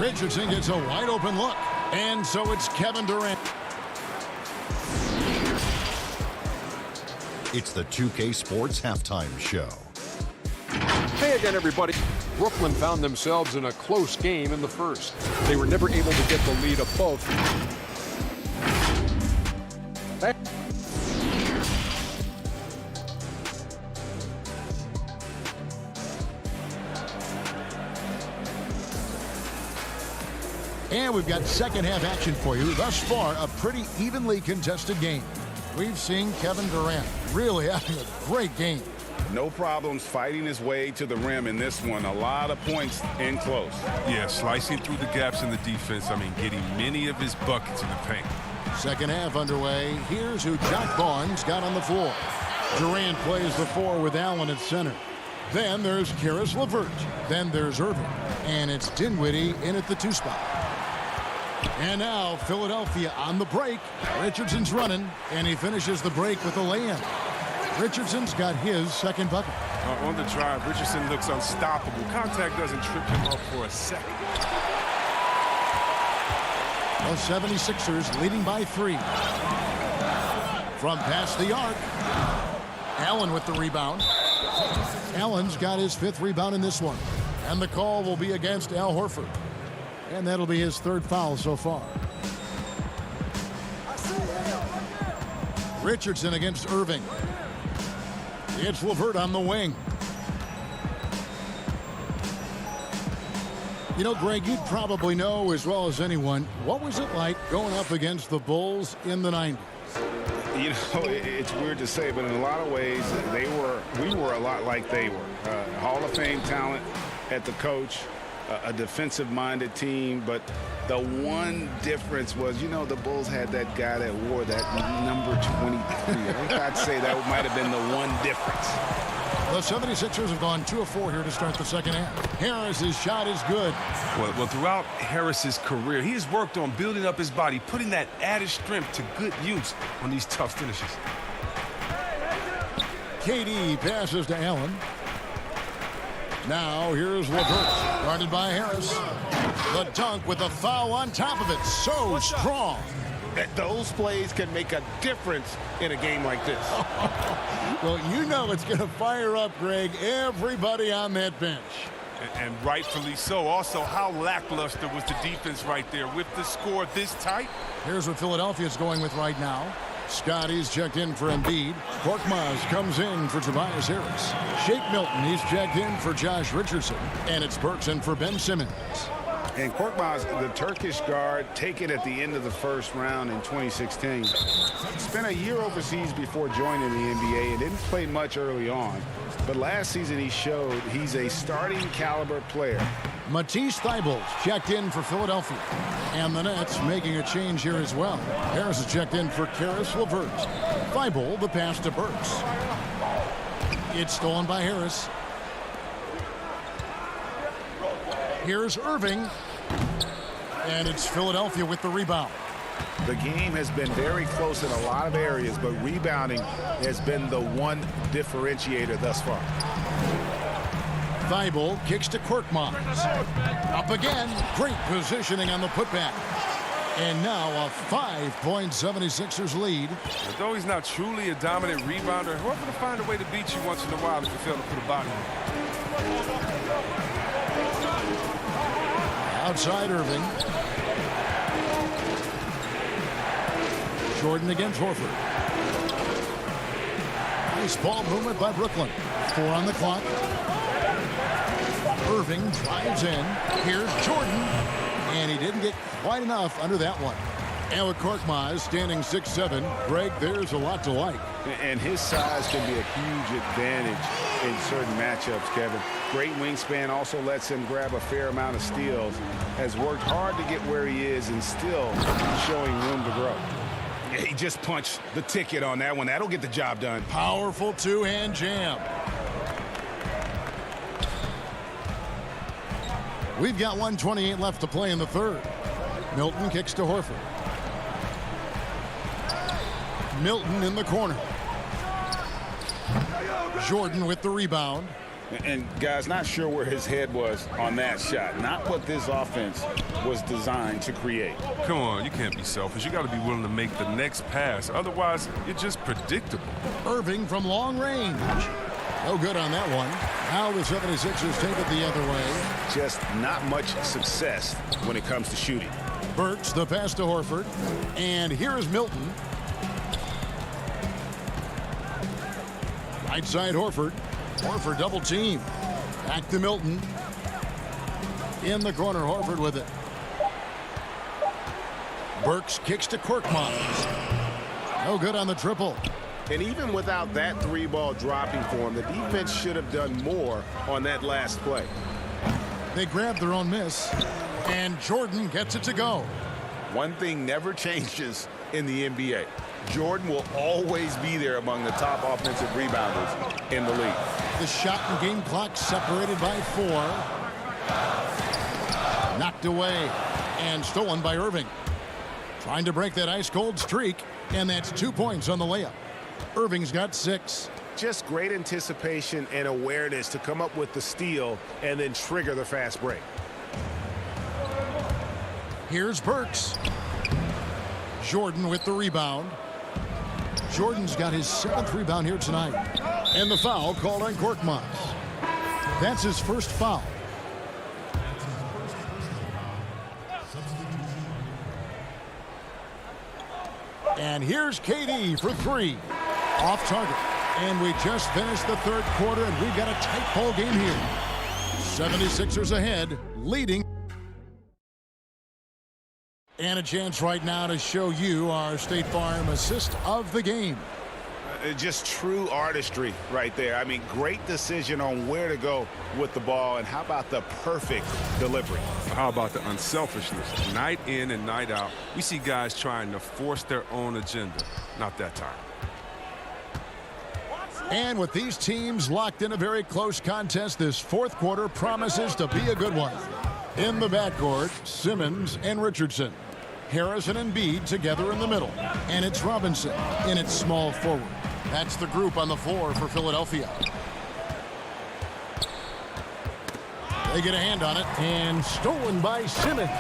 Richardson gets a wide open look. And so it's Kevin Durant. It's the 2K Sports Halftime Show. Hey again, everybody. Brooklyn found themselves in a close game in the first. They were never able to get the lead above. And we've got second half action for you. Thus far, a pretty evenly contested game. We've seen Kevin Durant really having a great game. No problems fighting his way to the rim in this one. A lot of points in close. Yeah, slicing through the gaps in the defense. I mean, getting many of his buckets in the paint. Second half underway. Here's who Jock Barnes got on the floor. Durant plays the 4 with Allen at center. Then there's Karis LeVert. Then there's Irving. And it's Dinwiddie in at the 2 spot. And now Philadelphia on the break. Richardson's running, and he finishes the break with a lay-in. Richardson's got his second bucket. On the drive, Richardson looks unstoppable. Contact doesn't trip him up for a second. The 76ers leading by 3. From past the arc, Allen with the rebound. Allen's got his 5th rebound in this one. And the call will be against Al Horford. And that'll be his 3rd foul so far. Richardson against Irving. It's LeVert on the wing. You know, Greg, you'd probably know as well as anyone, what was it like going up against the Bulls in the 90s? You know, it's weird to say, but in a lot of ways, we were a lot like they were. Hall of Fame talent at the coach, a defensive-minded team, but the one difference was, you know, the Bulls had that guy that wore that number 23. I think I'd say that might have been the one difference. The 76ers have gone 2 of 4 here to start the second half. Harris's shot is good. Well, throughout Harris's career, he has worked on building up his body, putting that added strength to good use on these tough finishes. KD passes to Allen. Now here's LeVert, guarded by Harris. The dunk with a foul on top of it. So strong. Those plays can make a difference in a game like this. Well, you know it's going to fire up, Greg, everybody on that bench. And rightfully so. Also, how lackluster was the defense right there with the score this tight? Here's what Philadelphia's going with right now. Scotty's checked in for Embiid. Korkmaz comes in for Tobias Harris. Shake Milton, he's checked in for Josh Richardson. And it's Burks in for Ben Simmons. And Korkmaz, the Turkish guard, taken at the end of the first round in 2016. Spent a year overseas before joining the NBA and didn't play much early on. But last season he showed he's a starting caliber player. Matisse Thybulle checked in for Philadelphia. And the Nets making a change here as well. Harris is checked in for Karis LeVert. Thybulle, the pass to Burks. It's stolen by Harris. Here's Irving. And it's Philadelphia with the rebound. The game has been very close in a lot of areas, but rebounding has been the one differentiator thus far. Thybulle kicks to Korkmaz. Up again. Great positioning on the putback. And now a 5-point 76ers lead. Although he's not truly a dominant rebounder, whoever to find a way to beat you once in a while if you fail to put a body on it. Outside Irving. Jordan against Horford. Nice ball movement by Brooklyn. 4 on the clock. Irving drives in. Here's Jordan. And he didn't get quite enough under that one. And with Korkmaz standing 6'7", Greg, there's a lot to like. And his size can be a huge advantage in certain matchups, Kevin. Great wingspan, also lets him grab a fair amount of steals. Has worked hard to get where he is and still showing room to grow. He just punched the ticket on that one. That'll get the job done. Powerful two-hand jam. We've got 1:28 left to play in the third. Milton kicks to Horford. Milton in the corner. Jordan with the rebound. And guys, not sure where his head was on that shot. Not what this offense was designed to create. Come on, you can't be selfish. You got to be willing to make the next pass. Otherwise, you're just predictable. Irving from long range. No good on that one. Now the 76ers take it the other way. Just not much success when it comes to shooting. Burks, the pass to Horford. And here is Milton. Right side Horford. Horford double team. Back to Milton. In the corner, Horford with it. Burks kicks to Korkmaz. No good on the triple. And even without that three-ball dropping for him, the defense should have done more on that last play. They grab their own miss, and Jordan gets it to go. One thing never changes in the NBA. Jordan will always be there among the top offensive rebounders in the league. The shot and game clock separated by 4. Knocked away and stolen by Irving. Trying to break that ice-cold streak, and that's 2 points on the layup. Irving's got 6. Just great anticipation and awareness to come up with the steal and then trigger the fast break. Here's Burks. Jordan with the rebound. Jordan's got his 7th rebound here tonight. And the foul called on Korkmaz. That's his first foul. And here's KD for 3. Off target. And we just finished the third quarter, and we've got a tight ball game here. 76ers ahead, leading. And a chance right now to show you our State Farm assist of the game. Just true artistry right there. I mean, great decision on where to go with the ball, and how about the perfect delivery? How about the unselfishness? Night in and night out, we see guys trying to force their own agenda. Not that time. And with these teams locked in a very close contest, this fourth quarter promises to be a good one. In the backcourt, Simmons and Richardson. Harrison and Embiid together in the middle. And it's Robinson in its small forward. That's the group on the floor for Philadelphia. They get a hand on it, and stolen by Simmons.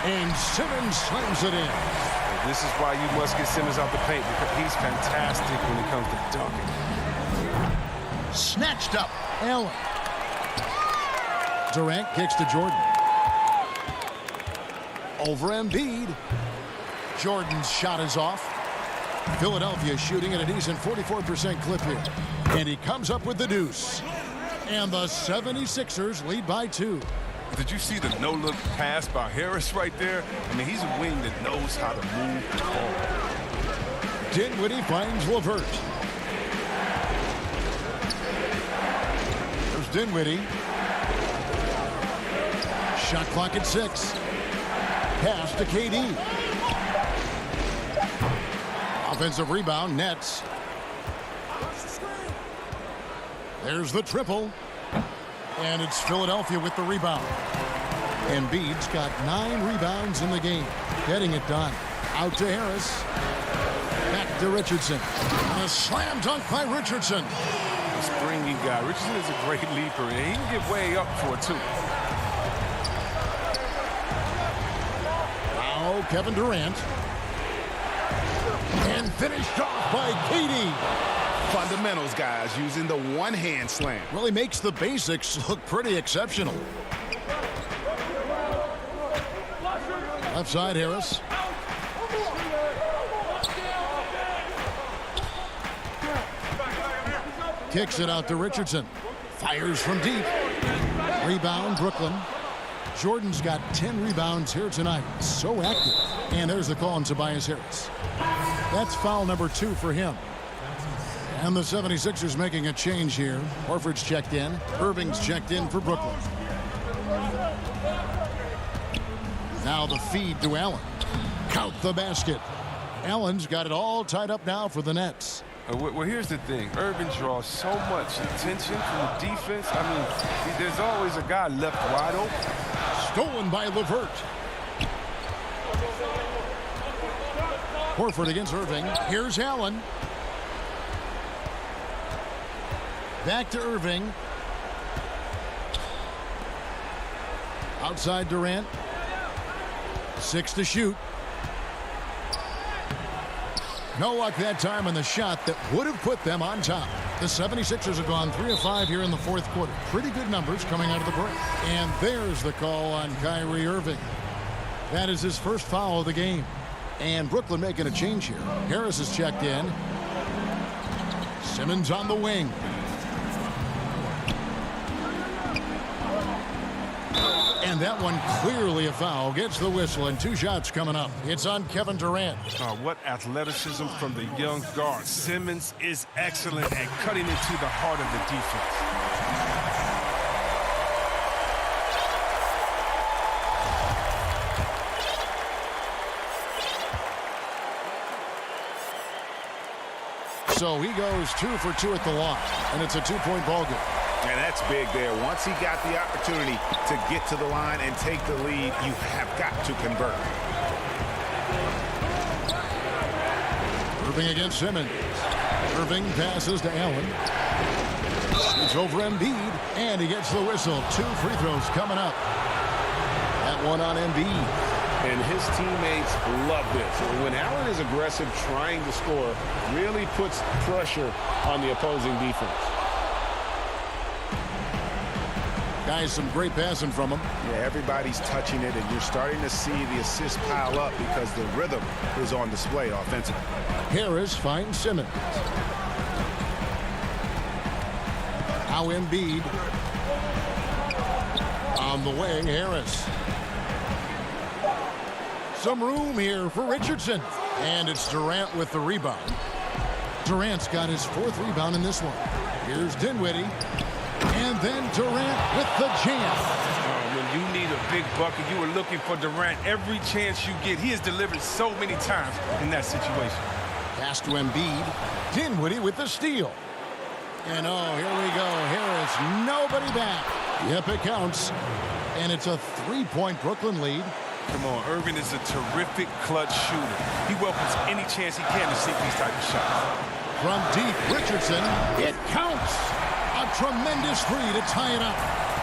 And Simmons slams it in. This is why you must get Simmons out the paint, because he's fantastic when it comes to dunking. Snatched up. Allen. Durant kicks to Jordan. Over Embiid. Jordan's shot is off. Philadelphia shooting at a decent 44% clip here. And he comes up with the deuce. And the 76ers lead by 2. Did you see the no-look pass by Harris right there? I mean, he's a wing that knows how to move the ball. Dinwiddie finds LeVert. There's Dinwiddie. Shot clock at 6. Pass to KD. Offensive rebound, Nets. There's the triple. And it's Philadelphia with the rebound. Embiid's got 9 rebounds in the game. Getting it done. Out to Harris. Back to Richardson. A slam dunk by Richardson. A springy guy. Richardson is a great leaper, and he can get way up for it, too. Now Kevin Durant. And finished off by KD. Fundamentals, guys, using the one-hand slam. Really makes the basics look pretty exceptional. Left side, Harris. Kicks it out to Richardson. Fires from deep. Rebound, Brooklyn. Jordan's got 10 rebounds here tonight. So active. And there's the call on Tobias Harris. That's foul number 2 for him. And the 76ers making a change here. Horford's checked in. Irving's checked in for Brooklyn. Now the feed to Allen. Count the basket. Allen's got it all tied up now for the Nets. Well, here's the thing. Irving draws so much attention from the defense. I mean, there's always a guy left wide open. Stolen by LeVert. Horford against Irving. Here's Allen. Back to Irving. Outside Durant. 6 to shoot. No luck that time on the shot that would have put them on top. The 76ers have gone 3 of 5 here in the fourth quarter. Pretty good numbers coming out of the break. And there's the call on Kyrie Irving. That is his first foul of the game. And Brooklyn making a change here. Harris is checked in. Simmons on the wing. And And that one clearly a foul. Gets the whistle, and 2 shots coming up. It's on Kevin Durant. What athleticism from the young guard. Simmons is excellent at cutting into the heart of the defense. So he goes 2 for 2 at the line, and it's a 2-point ball game. And that's big there. Once he got the opportunity to get to the line and take the lead, you have got to convert. Irving against Simmons. Irving passes to Allen. It's over Embiid, and he gets the whistle. 2 free throws coming up. That one on Embiid. And his teammates love this. When Allen is aggressive trying to score, really puts pressure on the opposing defense. Guys, some great passing from him. Yeah, everybody's touching it, and you're starting to see the assists pile up because the rhythm is on display offensively. Harris finds Simmons. Now Embiid. On the way, Harris. Some room here for Richardson. And it's Durant with the rebound. Durant's got his 4th rebound in this one. Here's Dinwiddie. And then Durant with the jam. When you need a big bucket, you were looking for Durant every chance you get. He has delivered so many times in that situation. Pass to Embiid. Dinwiddie with the steal. And oh, here we go. Harris, nobody back. Yep, it counts. And it's a 3-point Brooklyn lead. Come on, Irving is a terrific clutch shooter. He welcomes any chance he can to sink these type of shots. From deep, Richardson. It counts. A tremendous three to tie it up.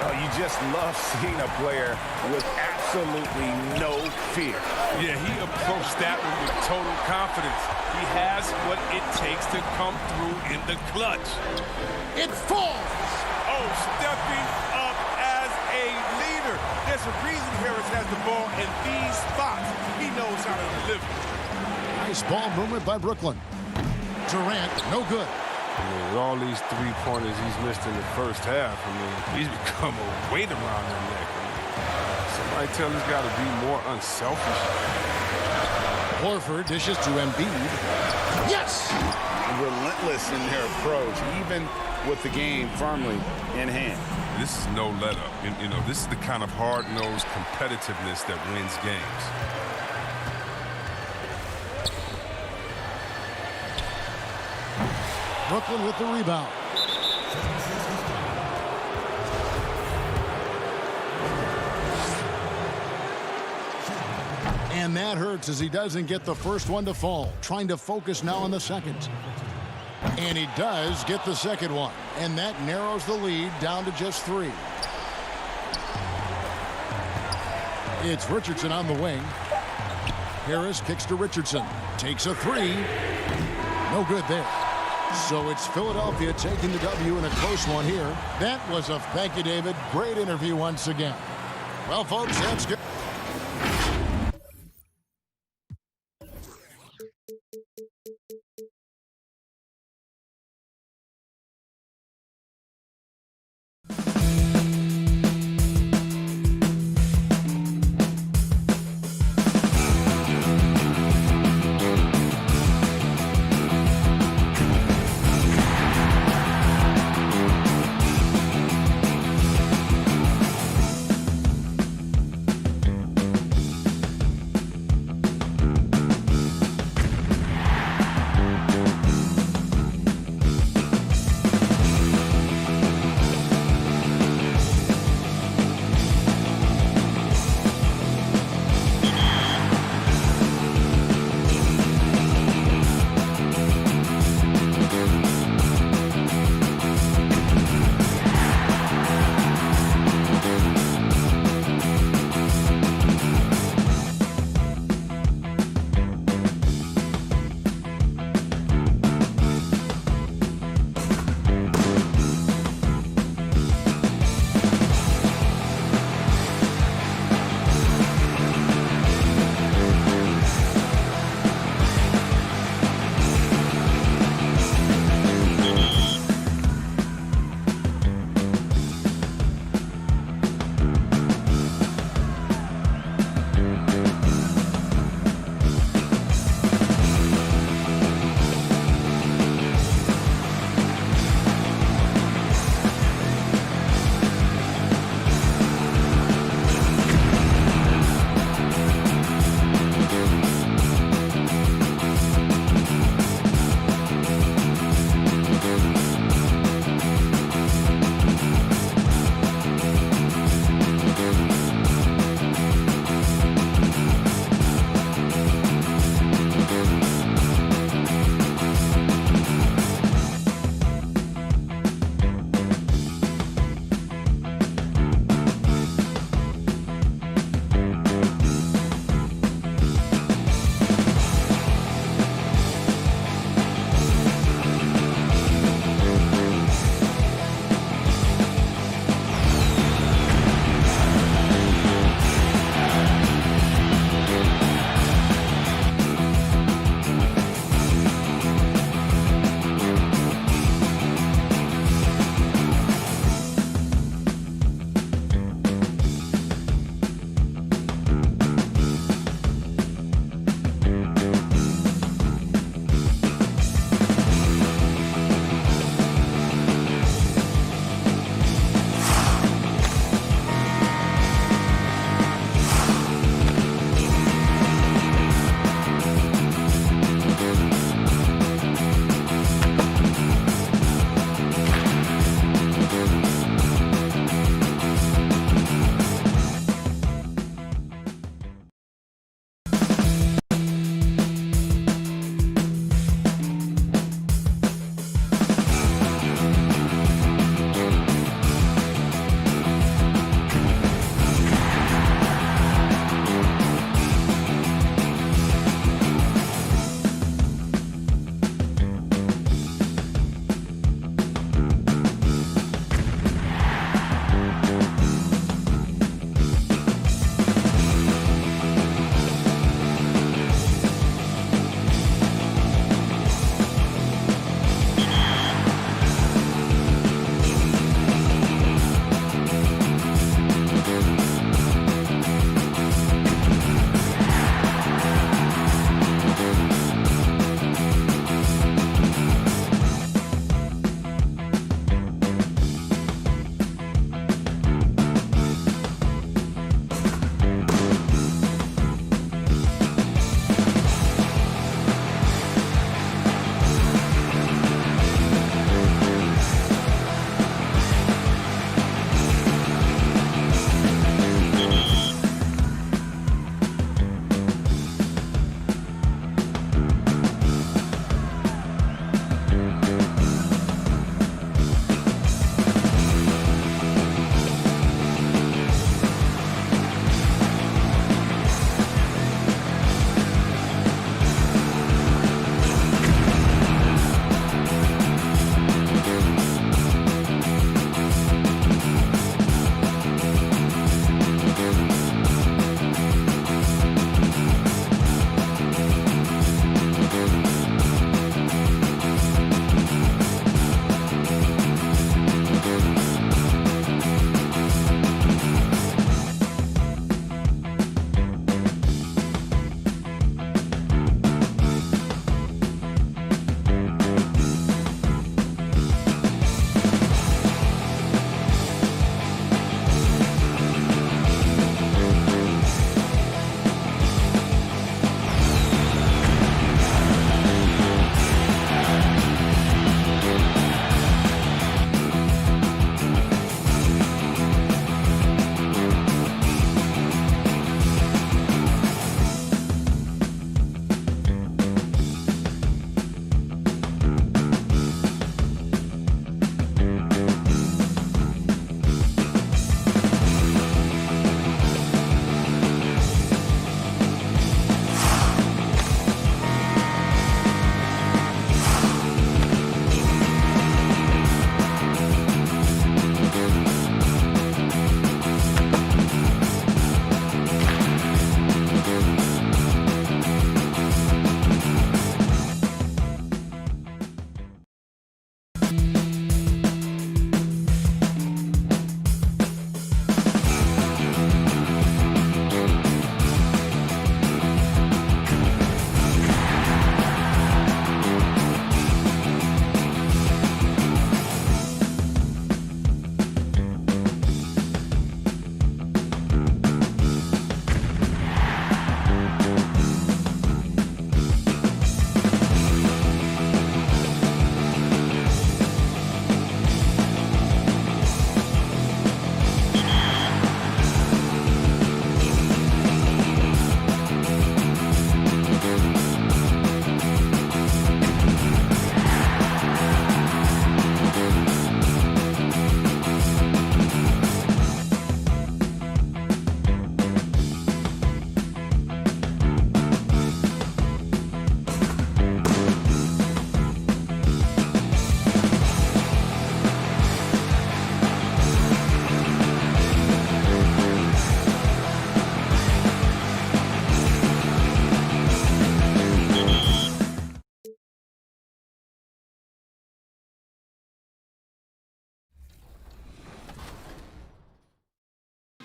Oh, you just love seeing a player with absolutely no fear. Yeah, he approached that one with total confidence. He has what it takes to come through in the clutch. It falls. Oh, stepping up as a leader. There's a reason Harris has the ball in these spots. He knows how to deliver. Nice ball movement by Brooklyn. Durant, no good. With all these 3-pointers he's missed in the first half, he's become a weight around their neck. Somebody tell this guy to be more unselfish. Horford dishes to Embiid. Yes! Relentless in their approach, even with the game firmly in hand. This is no let-up. You know, this is the kind of hard-nosed competitiveness that wins games. Brooklyn with the rebound. And that hurts as he doesn't get the first one to fall. Trying to focus now on the second. And he does get the second one. And that narrows the lead down to just 3. It's Richardson on the wing. Harris kicks to Richardson. Takes a 3. No good there. So it's Philadelphia taking the W in a close one here. That was a thank you, David. Great interview once again. Well, folks, that's good.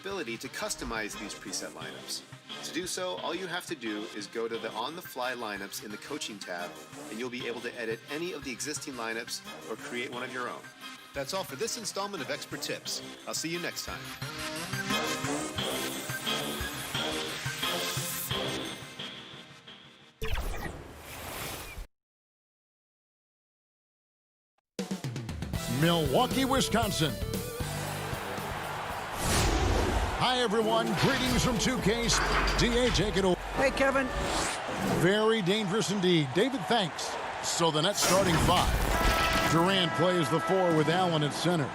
ability to customize these preset lineups. To do so, all you have to do is go to the On-the-Fly lineups in the Coaching tab, and you'll be able to edit any of the existing lineups or create one of your own. That's all for this installment of Expert Tips. I'll see you next time. Milwaukee, Wisconsin. Hi, everyone. Greetings from 2K. DA, take it away. Hey, Kevin. Very dangerous indeed. David, thanks. So the Nets starting 5. Durant plays the 4 with Allen at center.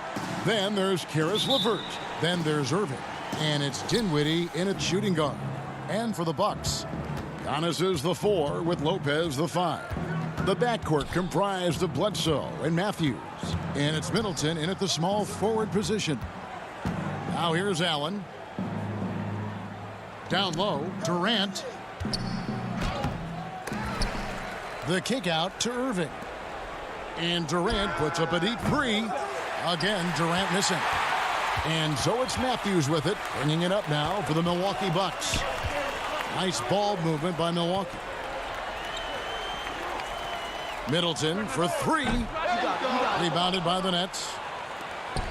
Then there's Karis LeVert. Then there's Irving. And it's Dinwiddie in at shooting guard. And for the Bucks, Giannis is the 4 with Lopez the 5. The backcourt comprised of Bledsoe and Matthews. And it's Middleton in at the small forward position. Now here's Allen. Down low, Durant. The kick out to Irving. And Durant puts up a deep 3. Again, Durant missing. And so it's Matthews with it, bringing it up now for the Milwaukee Bucks. Nice ball movement by Milwaukee. Middleton for 3. Rebounded by the Nets.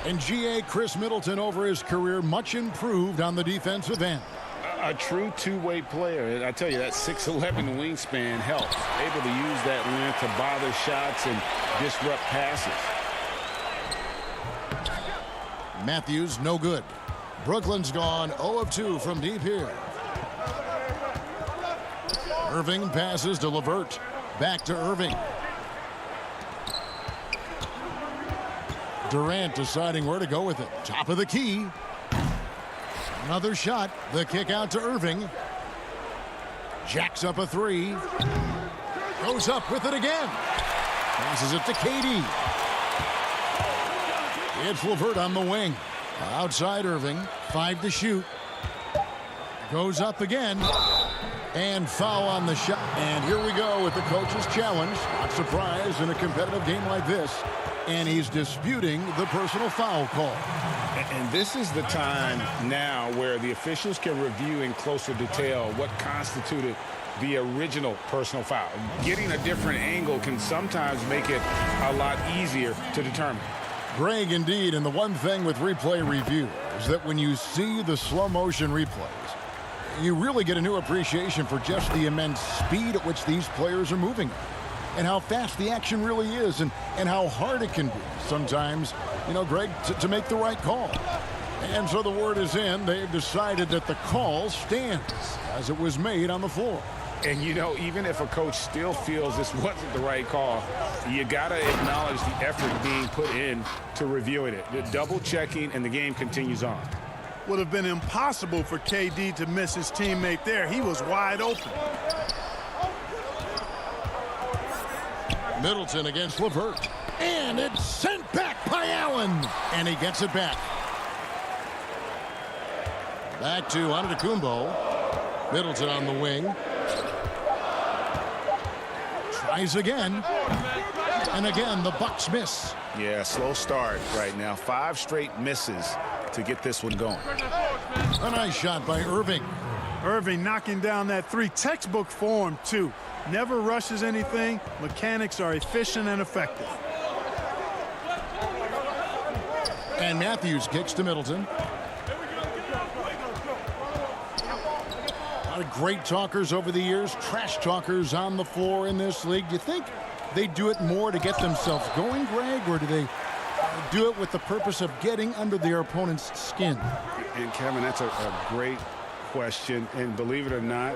And G.A. Chris Middleton over his career, much improved on the defensive end. A true two-way player. I tell you, that 6'11" wingspan helps. Able to use that length to bother shots and disrupt passes. Matthews, no good. Brooklyn's gone 0 of 2 from deep here. Irving passes to LeVert. Back to Irving. Durant deciding where to go with it. Top of the key. Another shot. The kick out to Irving. Jacks up a 3. Goes up with it again. Passes it to KD. It's LeVert on the wing. Outside Irving. 5 to shoot. Goes up again. And foul on the shot. And here we go with the coach's challenge. Not surprised in a competitive game like this. And he's disputing the personal foul call. And this is the time now where the officials can review in closer detail what constituted the original personal foul. Getting a different angle can sometimes make it a lot easier to determine. Greg, indeed, and the one thing with replay review is that when you see the slow motion replays, you really get a new appreciation for just the immense speed at which these players are moving and how fast the action really is and how hard it can be sometimes, you know, Greg, to make the right call. And so the word is in. They've decided that the call stands as it was made on the floor. And, you know, even if a coach still feels this wasn't the right call, you got to acknowledge the effort being put in to reviewing it. The double checking, and the game continues on. Would have been impossible for KD to miss his teammate there. He was wide open. Middleton against LeVert. And it's sent back by Allen. And he gets it back. Back to Antetokounmpo. Middleton on the wing. Tries again. And again, the Bucks miss. Yeah, slow start right now. 5 straight misses to get this one going. A nice shot by Irving. Irving knocking down that 3. Textbook form, too. Never rushes anything. Mechanics are efficient and effective. And Matthews kicks to Middleton. A lot of great talkers over the years. Trash talkers on the floor in this league. Do you think they do it more to get themselves going, Greg, or do they do it with the purpose of getting under their opponent's skin? And, Kevin, that's a great question. And believe it or not,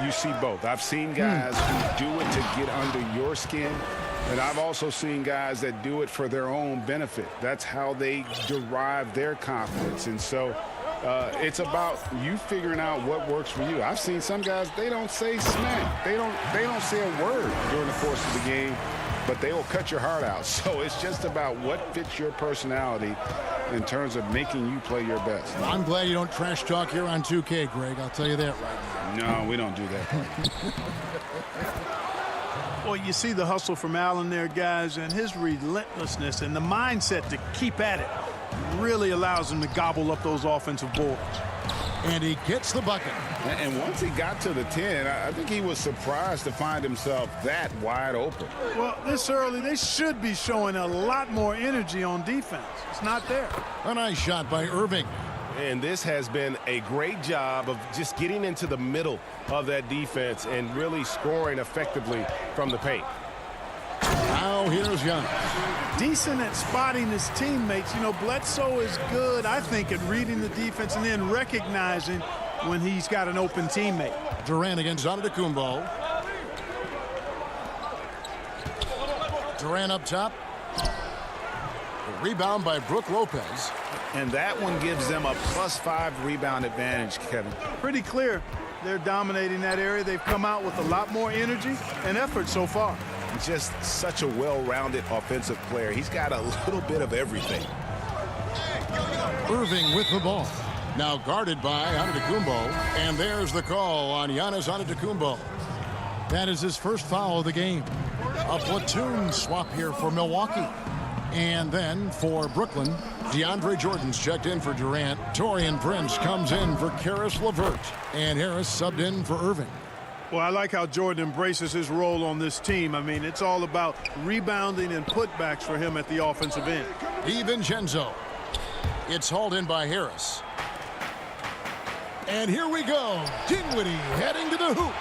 you see both. I've seen guys who do it to get under your skin, and I've also seen guys that do it for their own benefit. That's how they derive their confidence. And so it's about you figuring out what works for you. I've seen some guys, they don't say smack. They don't say a word during the course of the game, but they will cut your heart out. So it's just about what fits your personality in terms of making you play your best. I'm glad you don't trash talk here on 2K, Greg. I'll tell you that right now. No, we don't do that. Well, you see the hustle from Allen there, guys, and his relentlessness and the mindset to keep at it. really allows him to gobble up those offensive boards. And he gets the bucket. And once he got to the 10, I think he was surprised to find himself that wide open. Well, this early, they should be showing a lot more energy on defense. It's not there. A nice shot by Irving. And this has been a great job of just getting into the middle of that defense and really scoring effectively from the paint. Now here's Giannis. Decent at spotting his teammates. You know, Bledsoe is good, I think, at reading the defense and then recognizing when he's got an open teammate. Durant against Antetokounmpo. Durant up top. A rebound by Brook Lopez. And that one gives them a +5 rebound advantage, Kevin. Pretty clear. They're dominating that area. They've come out with a lot more energy and effort so far. Just such a well-rounded offensive player. He's got a little bit of everything. Irving with the ball. Now guarded by Antetokounmpo. And there's the call on Giannis Antetokounmpo. That is his first foul of the game. A platoon swap here for Milwaukee. And then for Brooklyn, DeAndre Jordan's checked in for Durant. Taurean Prince comes in for Caris LeVert. And Harris subbed in for Irving. Well, I like how Jordan embraces his role on this team. I mean, it's all about rebounding and putbacks for him at the offensive end. DiVincenzo. It's hauled in by Harris. And here we go. Dinwiddie heading to the hoop.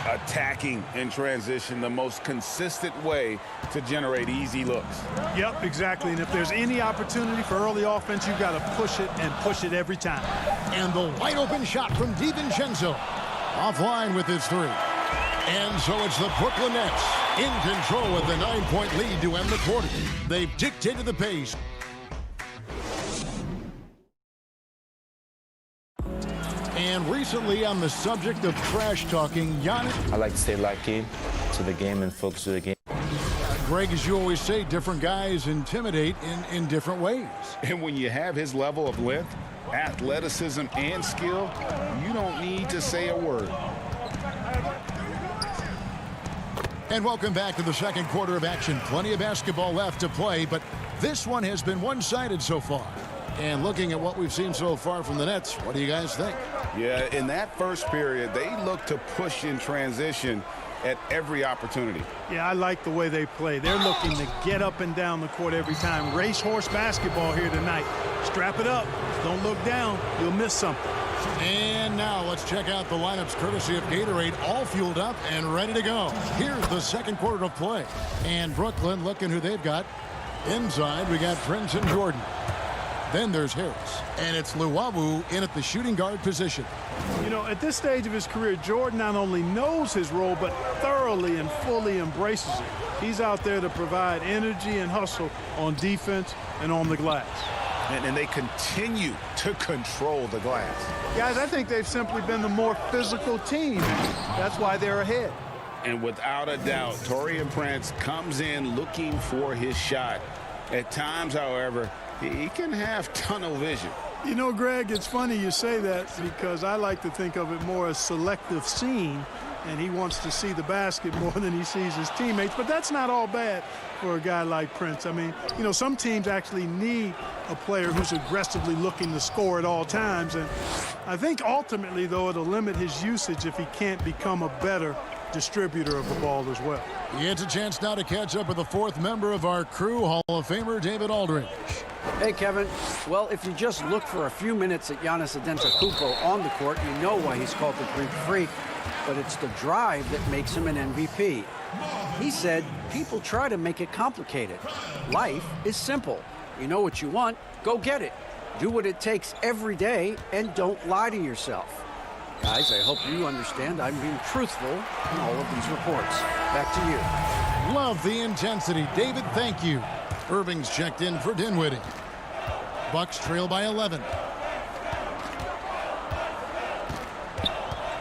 Attacking in transition, the most consistent way to generate easy looks. Yep, exactly. And if there's any opportunity for early offense, you've got to push it and push it every time. And the wide open shot from DiVincenzo. Offline with his three. And so it's the Brooklyn Nets in control with the 9-point lead to end the quarter. They've dictated the pace. And recently, on the subject of trash talking, Giannis. I like to stay locked in to the game and focus to the game. Greg, as you always say, different guys intimidate in different ways. And when you have his level of length, athleticism, and skill, you don't need to say a word. And welcome back to the second quarter of action. Plenty of basketball left to play, but this one has been one-sided so far. And looking at what we've seen so far from the Nets, what do you guys think? Yeah, in that first period, they looked to push in transition at every opportunity. Yeah, I like the way they play. They're looking to get up and down the court every time. Racehorse basketball here tonight. Strap it up. Don't look down. You'll miss something. And now let's check out the lineups courtesy of Gatorade, all fueled up and ready to go. Here's the second quarter of play. And Brooklyn looking who they've got. Inside, we got Prince and Jordan. Then there's Harris. And it's Luwawu in at the shooting guard position. You know, at this stage of his career, Jordan not only knows his role, but thoroughly and fully embraces it. He's out there to provide energy and hustle on defense and on the glass. And they continue to control the glass. Guys, I think they've simply been the more physical team. That's why they're ahead. And without a doubt, Taurean Prince comes in looking for his shot. At times, however, he can have tunnel vision. You know, Greg, it's funny you say that because I like to think of it more as selective seeing, and he wants to see the basket more than he sees his teammates. But that's not all bad for a guy like Prince. I mean, you know, some teams actually need a player who's aggressively looking to score at all times. And I think ultimately, though, it'll limit his usage if he can't become a better distributor of the ball as well. It's a chance now to catch up with the fourth member of our crew, Hall of Famer David Aldridge. Hey, Kevin. Well, if you just look for a few minutes at Giannis Antetokounmpo on the court, you know why he's called the Greek Freak. But it's the drive that makes him an MVP. He said, people try to make it complicated. Life is simple. You know what you want, go get it. Do what it takes every day, and don't lie to yourself. Guys, I hope you understand I'm being truthful in all of these reports. Back to you. Love the intensity. David, thank you. Irving's checked in for Dinwiddie. Bucks trail by 11.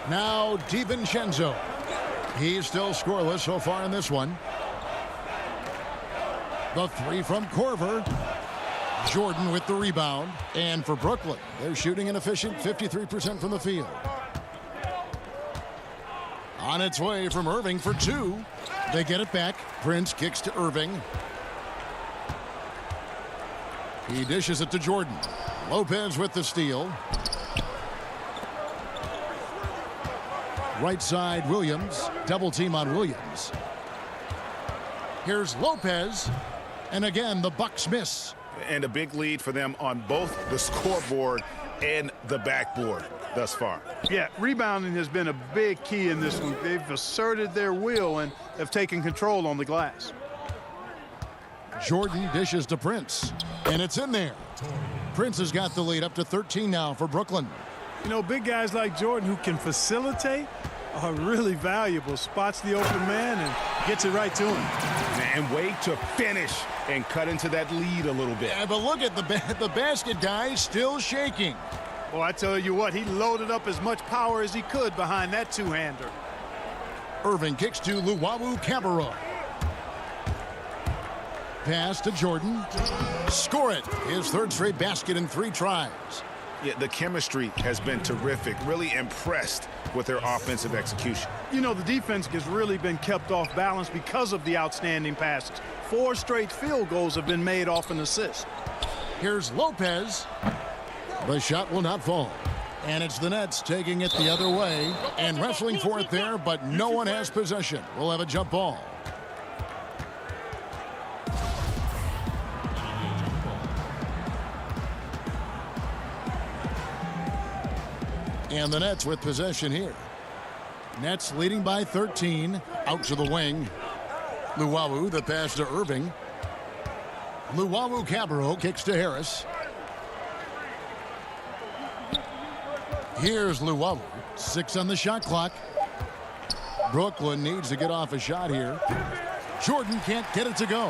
Now DiVincenzo. He's still scoreless so far in this one. The three from Korver. Jordan with the rebound. And for Brooklyn, they're shooting an efficient 53% from the field. On its way from Irving for two. They get it back. Prince kicks to Irving. He dishes it to Jordan. Lopez with the steal. Right side, Williams. Double team on Williams. Here's Lopez. And again, the Bucks miss. And a big lead for them on both the scoreboard and the backboard thus far. Yeah, rebounding has been a big key in this one. They've asserted their will and have taken control on the glass. Jordan dishes to Prince, and it's in there. Prince has got the lead up to 13 now for Brooklyn. You know, big guys like Jordan who can facilitate are really valuable. Spots the open man and gets it right to him. And wait to finish and cut into that lead a little bit. Yeah, but look at the basket guy still shaking. Well, I tell you what, he loaded up as much power as he could behind that two-hander. Irving kicks to Luwawu-Cabarrot. Pass to Jordan. Score it. His third straight basket in 3 tries. Yeah, the chemistry has been terrific. Really impressed with their offensive execution. You know, the defense has really been kept off balance because of the outstanding passes. 4 straight field goals have been made off an assist. Here's Lopez. The shot will not fall. And it's the Nets taking it the other way and wrestling for it there, but no one has possession. We'll have a jump ball. And the Nets with possession here. Nets leading by 13. Out to the wing. Luwawu, the pass to Irving. Luwawu-Cabarrot kicks to Harris. Here's Luwawu. 6 on the shot clock. Brooklyn needs to get off a shot here. Jordan can't get it to go.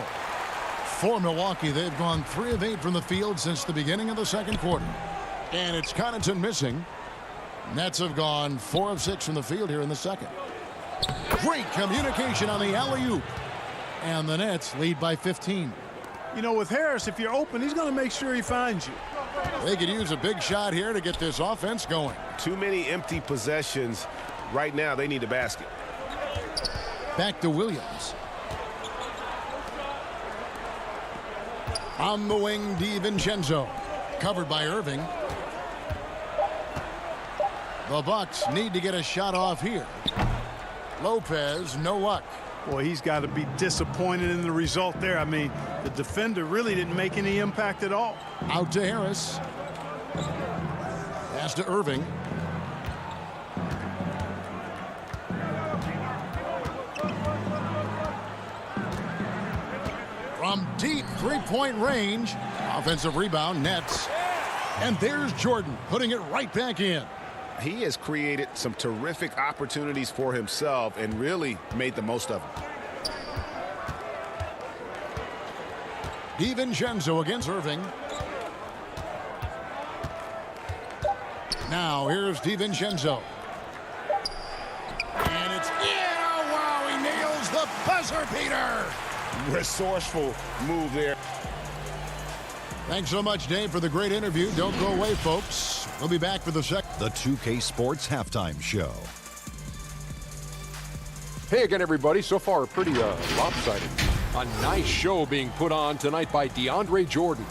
For Milwaukee, they've gone 3 of 8 from the field since the beginning of the second quarter. And it's Connaughton missing. Nets have gone 4 of 6 from the field here in the second. Great communication on the alley-oop. And the Nets lead by 15. You know, with Harris, if you're open, he's going to make sure he finds you. They could use a big shot here to get this offense going. Too many empty possessions. Right now, they need a basket. Back to Williams. On the wing, DiVincenzo. Covered by Irving. The Bucks need to get a shot off here. Lopez, no luck. Boy, he's got to be disappointed in the result there. I mean, the defender really didn't make any impact at all. Out to Harris. Pass to Irving. From deep three-point range. Offensive rebound, Nets. And there's Jordan putting it right back in. He has created some terrific opportunities for himself and really made the most of them. DiVincenzo against Irving. Now here's DiVincenzo. And it's in. Oh, wow, he nails the buzzer beater. Resourceful move there. Thanks so much, Dave, for the great interview. Don't go away, folks. We'll be back for the The 2K Sports Halftime Show. Hey again, everybody. So far, pretty lopsided. A nice show being put on tonight by DeAndre Jordan.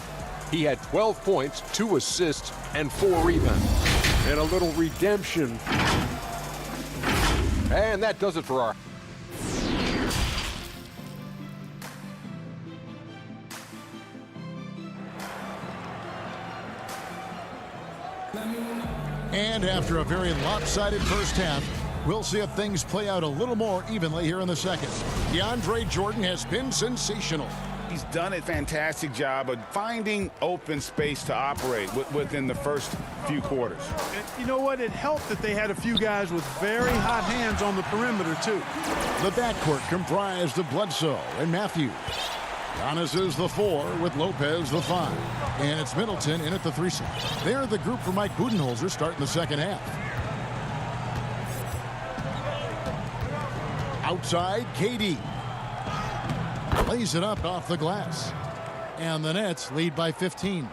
He had 12 points, 2 assists, and 4 rebounds. And a little redemption. And that does it for our... And after a very lopsided first half, we'll see if things play out a little more evenly here in the second. DeAndre Jordan has been sensational. He's done a fantastic job of finding open space to operate within the first few quarters. You know what? It helped that they had a few guys with very hot hands on the perimeter, too. The backcourt comprised of Bledsoe and Matthews. Giannis is the 4 with Lopez the 5. And it's Middleton in at the 3 slot. They're the group for Mike Budenholzer starting the second half. Outside, KD. Lays it up off the glass. And the Nets lead by 15.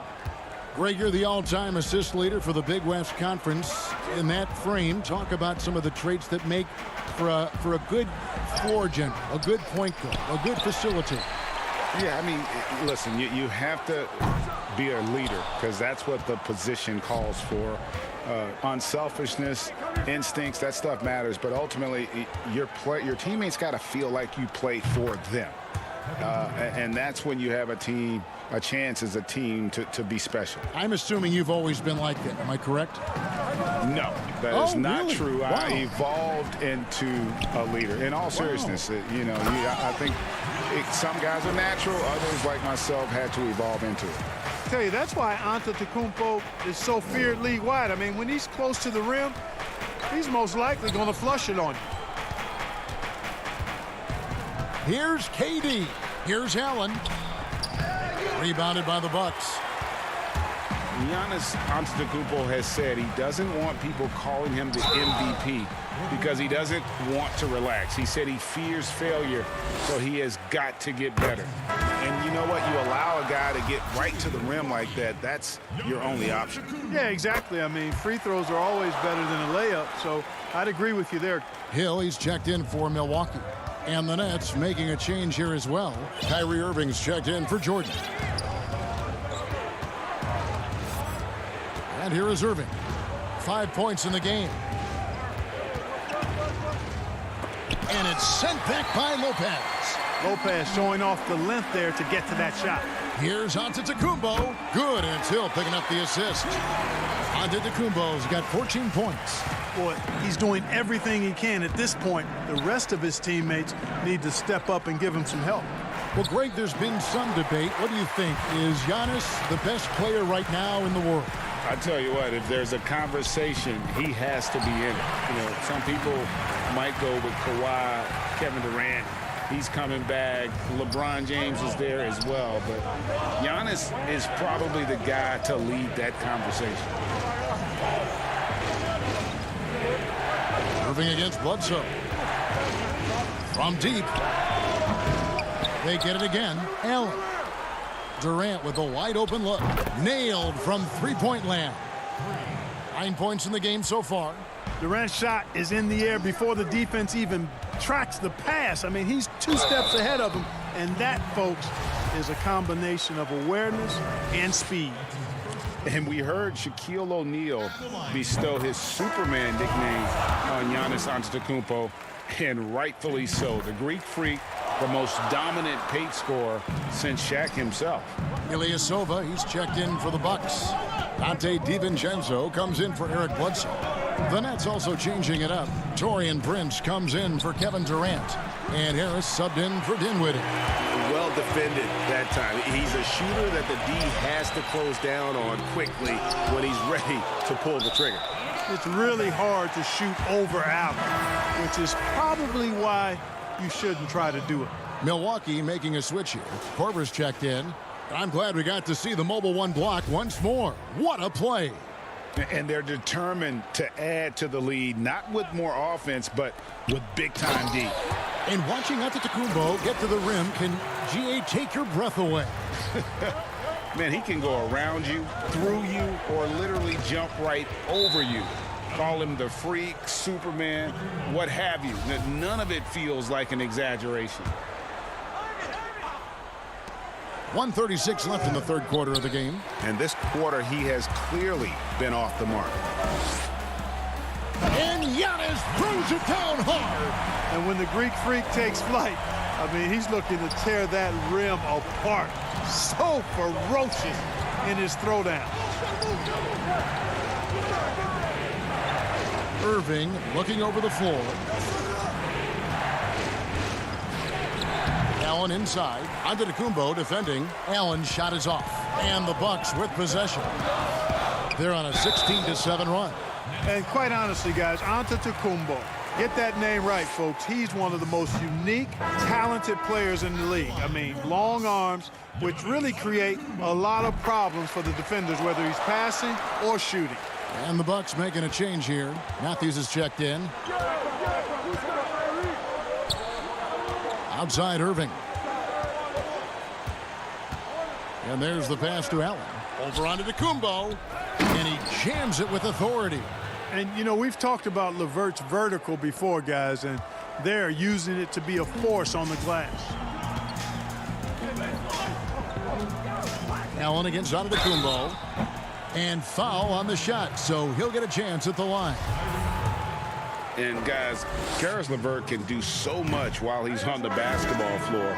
Greg, you're the all-time assist leader for the Big West Conference. In that frame, talk about some of the traits that make for a good floor general, a good point guard, a good facilitator. Yeah, I mean, listen, you have to be a leader, because that's what the position calls for. Unselfishness, instincts, that stuff matters, but ultimately your teammates got to feel like you play for them. And that's when you have a chance as a team to be special. I'm assuming you've always been like that. Am I correct? No, that is not really? true. Wow. I evolved into a leader. In all seriousness, I think some guys are natural. Others, like myself, had to evolve into it. I tell you, that's why Antetokounmpo is so feared league-wide. I mean, when he's close to the rim, he's most likely going to flush it on you. Here's KD. Here's Allen. Rebounded by the Bucks. Giannis Antetokounmpo has said he doesn't want people calling him the MVP because he doesn't want to relax. He said he fears failure, so he has got to get better. And you know what? You allow a guy to get right to the rim like that, that's your only option. Yeah, exactly. I mean, free throws are always better than a layup, so I'd agree with you there. Hill, he's checked in for Milwaukee. And the Nets making a change here as well. Kyrie Irving's checked in for Jordan. And here is Irving. 5 points in the game. And it's sent back by Lopez. Lopez showing off the length there to get to that shot. Here's Antetokounmpo. Good, and it's Hill picking up the assist. Antetokounmpo's got 14 points. Boy, he's doing everything he can at this point. The rest of his teammates need to step up and give him some help. Well, Greg, there's been some debate. What do you think? Is Giannis the best player right now in the world? I tell you what, if there's a conversation, he has to be in it. You know, some people might go with Kawhi, Kevin Durant. He's coming back. LeBron James is there as well. But Giannis is probably the guy to lead that conversation. Irving against Bledsoe. From deep. They get it again. Allen. Durant with a wide open look. Nailed from three-point land. 9 points in the game so far. Durant's shot is in the air before the defense even tracks the pass. I mean, he's 2 steps ahead of him. And that, folks, is a combination of awareness and speed. And we heard Shaquille O'Neal bestow his Superman nickname on Giannis Antetokounmpo, and rightfully so. The Greek Freak, the most dominant paint scorer since Shaq himself. Ilyasova, he's checked in for the Bucks. Dante DiVincenzo comes in for Eric Bledsoe. The Nets also changing it up. Taurean Prince comes in for Kevin Durant. And Harris subbed in for Dinwiddie. Well defended that time. He's a shooter that the D has to close down on quickly when he's ready to pull the trigger. It's really hard to shoot over Allen, which is probably why you shouldn't try to do it. Milwaukee making a switch here. Korver's checked in. I'm glad we got to see the mobile one block once more. What a play. And they're determined to add to the lead, not with more offense, but with big-time D. And watching Antetokounmpo get to the rim, can GA take your breath away? Man, he can go around you, through you, or literally jump right over you. Call him the freak, Superman, what have you. None of it feels like an exaggeration. 1:36 left in the third quarter of the game. And this quarter, he has clearly been off the mark. And Giannis throws it down hard. And when the Greek Freak takes flight, I mean, he's looking to tear that rim apart. So ferocious in his throwdown. Irving looking over the floor. Allen inside. Antetokounmpo defending. Allen's shot is off. And the Bucks with possession. They're on a 16-7 run. And quite honestly, guys, Antetokounmpo, get that name right, folks. He's one of the most unique, talented players in the league. I mean, long arms, which really create a lot of problems for the defenders, whether he's passing or shooting. And the Bucks making a change here. Matthews is checked in. Outside Irving. And there's the pass to Allen. Over onto Antetokounmpo. And he jams it with authority. And, you know, we've talked about LeVert's vertical before, guys, and they're using it to be a force on the glass. Allen against Antetokounmpo. And foul on the shot, so he'll get a chance at the line. And guys, Caris LeVert can do so much while he's on the basketball floor.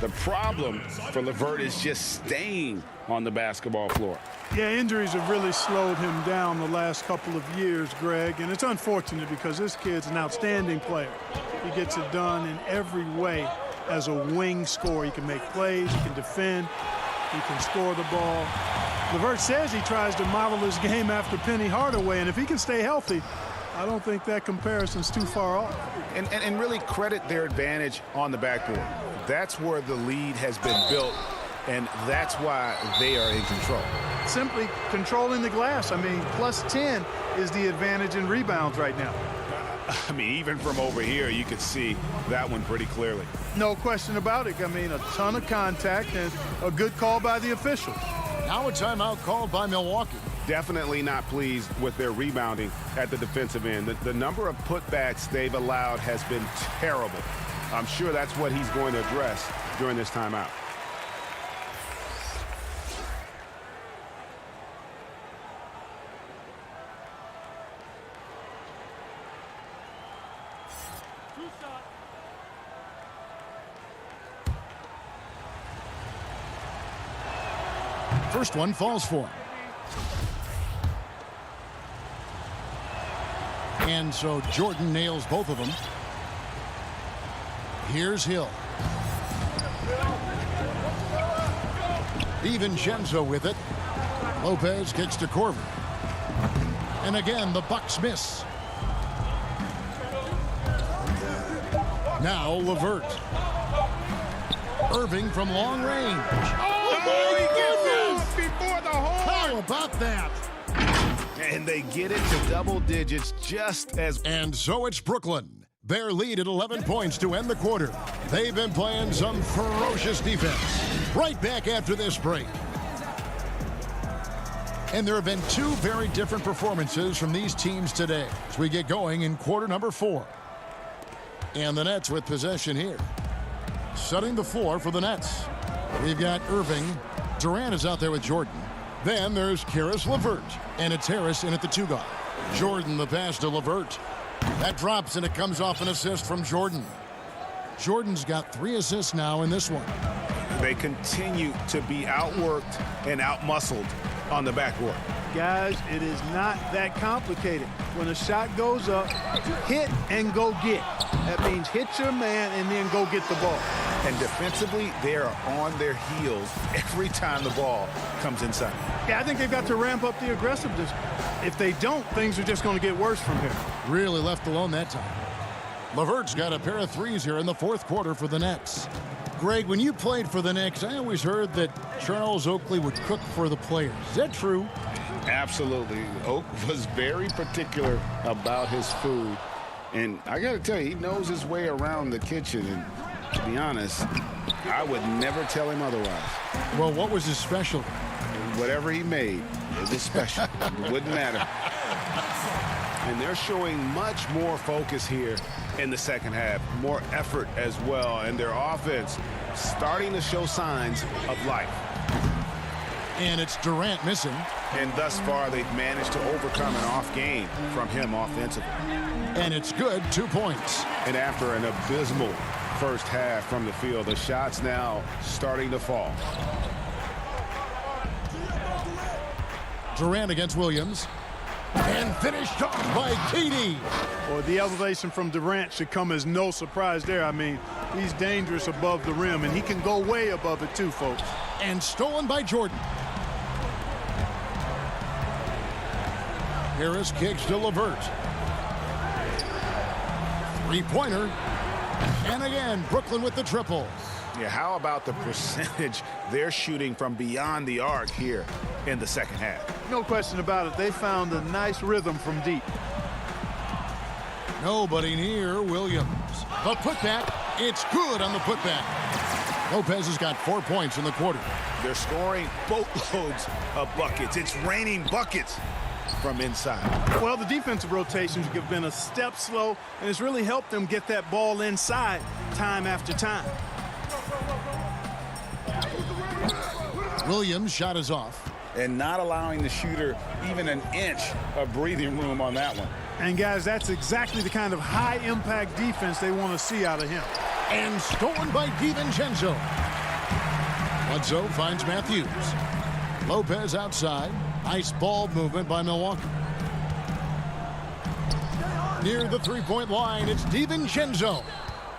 The problem for LeVert is just staying on the basketball floor. Yeah, injuries have really slowed him down the last couple of years, Greg, and it's unfortunate because this kid's an outstanding player. He gets it done in every way as a wing scorer. He can make plays, he can defend, he can score the ball. LeVert says he tries to model his game after Penny Hardaway, and if he can stay healthy, I don't think that comparison's too far off. And really credit their advantage on the backboard. That's where the lead has been built, and that's why they are in control. Simply controlling the glass. I mean, plus 10 is the advantage in rebounds right now. I mean, even from over here, you could see that one pretty clearly. No question about it. I mean, a ton of contact and a good call by the officials. Now a timeout called by Milwaukee. Definitely not pleased with their rebounding at the defensive end. The number of putbacks they've allowed has been terrible. I'm sure that's what he's going to address during this timeout. First one falls for him. And so Jordan nails both of them. Here's Hill. DiVincenzo with it. Lopez kicks to Corver. And again, the Bucks miss. Now LeVert. Irving from long range. Oh, my goodness! Before the horn! How about that? And they get it to double digits just as... And so it's Brooklyn. Their lead at 11 points to end the quarter. They've been playing some ferocious defense. Right back after this break. And there have been two very different performances from these teams today as we get going in quarter number 4. And the Nets with possession here. Setting the floor for the Nets. We've got Irving. Durant is out there with Jordan. Then there's Caris LeVert. And it's Harris in at the 2-guard. Jordan the pass to LeVert. That drops and it comes off an assist from Jordan. Jordan's got 3 assists now in this one. They continue to be outworked and outmuscled on the backboard. Guys, it is not that complicated. When a shot goes up, hit and go get. That means hit your man and then go get the ball. And defensively, they are on their heels every time the ball comes inside. Yeah, I think they've got to ramp up the aggressiveness. If they don't, things are just going to get worse from here. Really left alone that time. LeVert's got a pair of threes here in the fourth quarter for the Nets. Greg, when you played for the Knicks, I always heard that Charles Oakley would cook for the players. Is that true? Absolutely. Oak was very particular about his food. And I got to tell you, he knows his way around the kitchen. And to be honest, I would never tell him otherwise. Well, what was his specialty? Whatever he made, it was special. It wouldn't matter. And they're showing much more focus here in the second half. More effort as well. And their offense starting to show signs of life. And it's Durant missing. And thus far, they've managed to overcome an off game from him offensively. And it's good, 2 points. And after an abysmal first half from the field, the shots now starting to fall. Durant against Williams. And finished off by KD. Well, the elevation from Durant should come as no surprise there. I mean, he's dangerous above the rim, and he can go way above it too, folks. And stolen by Jordan. Harris kicks to LeVert. Three-pointer. And again, Brooklyn with the triple. Yeah, how about the percentage they're shooting from beyond the arc here in the second half? No question about it. They found a nice rhythm from deep. Nobody near Williams. The putback. It's good on the putback. Lopez has got 4 points in the quarter. They're scoring boatloads of buckets. It's raining buckets from inside. Well, the defensive rotations have been a step slow, and it's really helped them get that ball inside time after time. Williams' shot is off. And not allowing the shooter even an inch of breathing room on that one. And, guys, that's exactly the kind of high-impact defense they want to see out of him. And stolen by DiVincenzo. Bledsoe finds Matthews. Lopez outside. Nice ball movement by Milwaukee. Near the three-point line, it's DiVincenzo.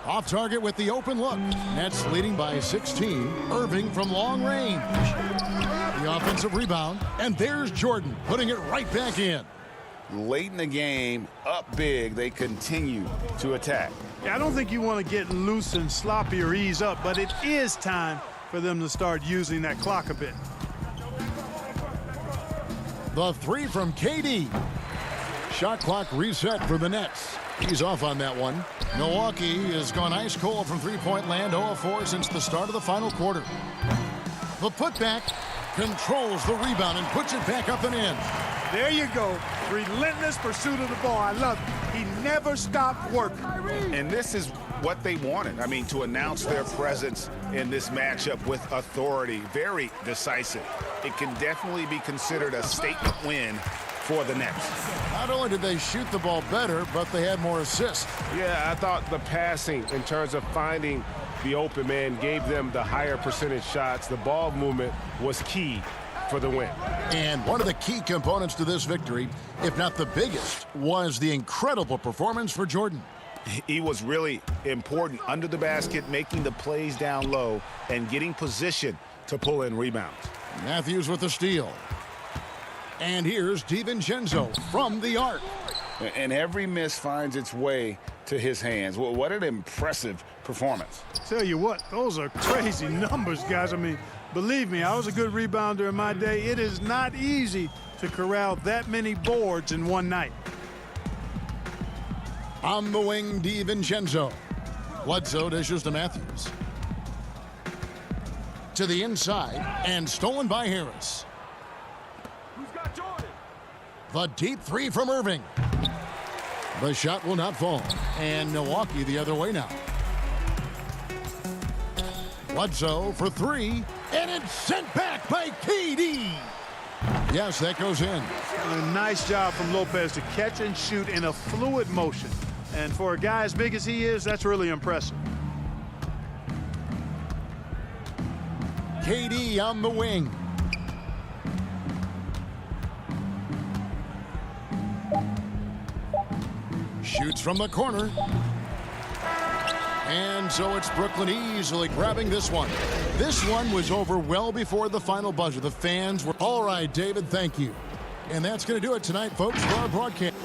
Off target with the open look. Nets leading by 16. Irving from long range. The offensive rebound. And there's Jordan putting it right back in. Late in the game, up big, they continue to attack. Yeah, I don't think you want to get loose and sloppy or ease up, but it is time for them to start using that clock a bit. The three from KD. Shot clock reset for the Nets. He's off on that one. Milwaukee has gone ice cold from three-point land, 0 of 4 since the start of the final quarter. The putback controls the rebound and puts it back up and in. There you go. Relentless pursuit of the ball. I love it. He never stopped working. And this is what they wanted. I mean, to announce their presence in this matchup with authority. Very decisive. It can definitely be considered a statement win for the Nets. Not only did they shoot the ball better, but they had more assists. Yeah, I thought the passing in terms of finding the open man gave them the higher percentage shots. The ball movement was key for the win. And one of the key components to this victory, if not the biggest, was the incredible performance for Jordan. He was really important under the basket, making the plays down low and getting position to pull in rebounds. Matthews with the steal. And here's DiVincenzo from the arc. And every miss finds its way to his hands. Well, what an impressive performance. Tell you what, those are crazy numbers, guys. I mean, believe me, I was a good rebounder in my day. It is not easy to corral that many boards in one night. On the wing, DiVincenzo. Bledsoe dishes to Matthews. To the inside, and stolen by Harris. The deep three from Irving. The shot will not fall. And Milwaukee the other way now. Bledsoe for three. And it's sent back by KD. Yes, that goes in. A nice job from Lopez to catch and shoot in a fluid motion. And for a guy as big as he is, that's really impressive. KD on the wing. Shoots from the corner. And so it's Brooklyn easily grabbing this one. This one was over well before the final buzzer. The fans were... All right, David, thank you. And that's going to do it tonight, folks, for our broadcast.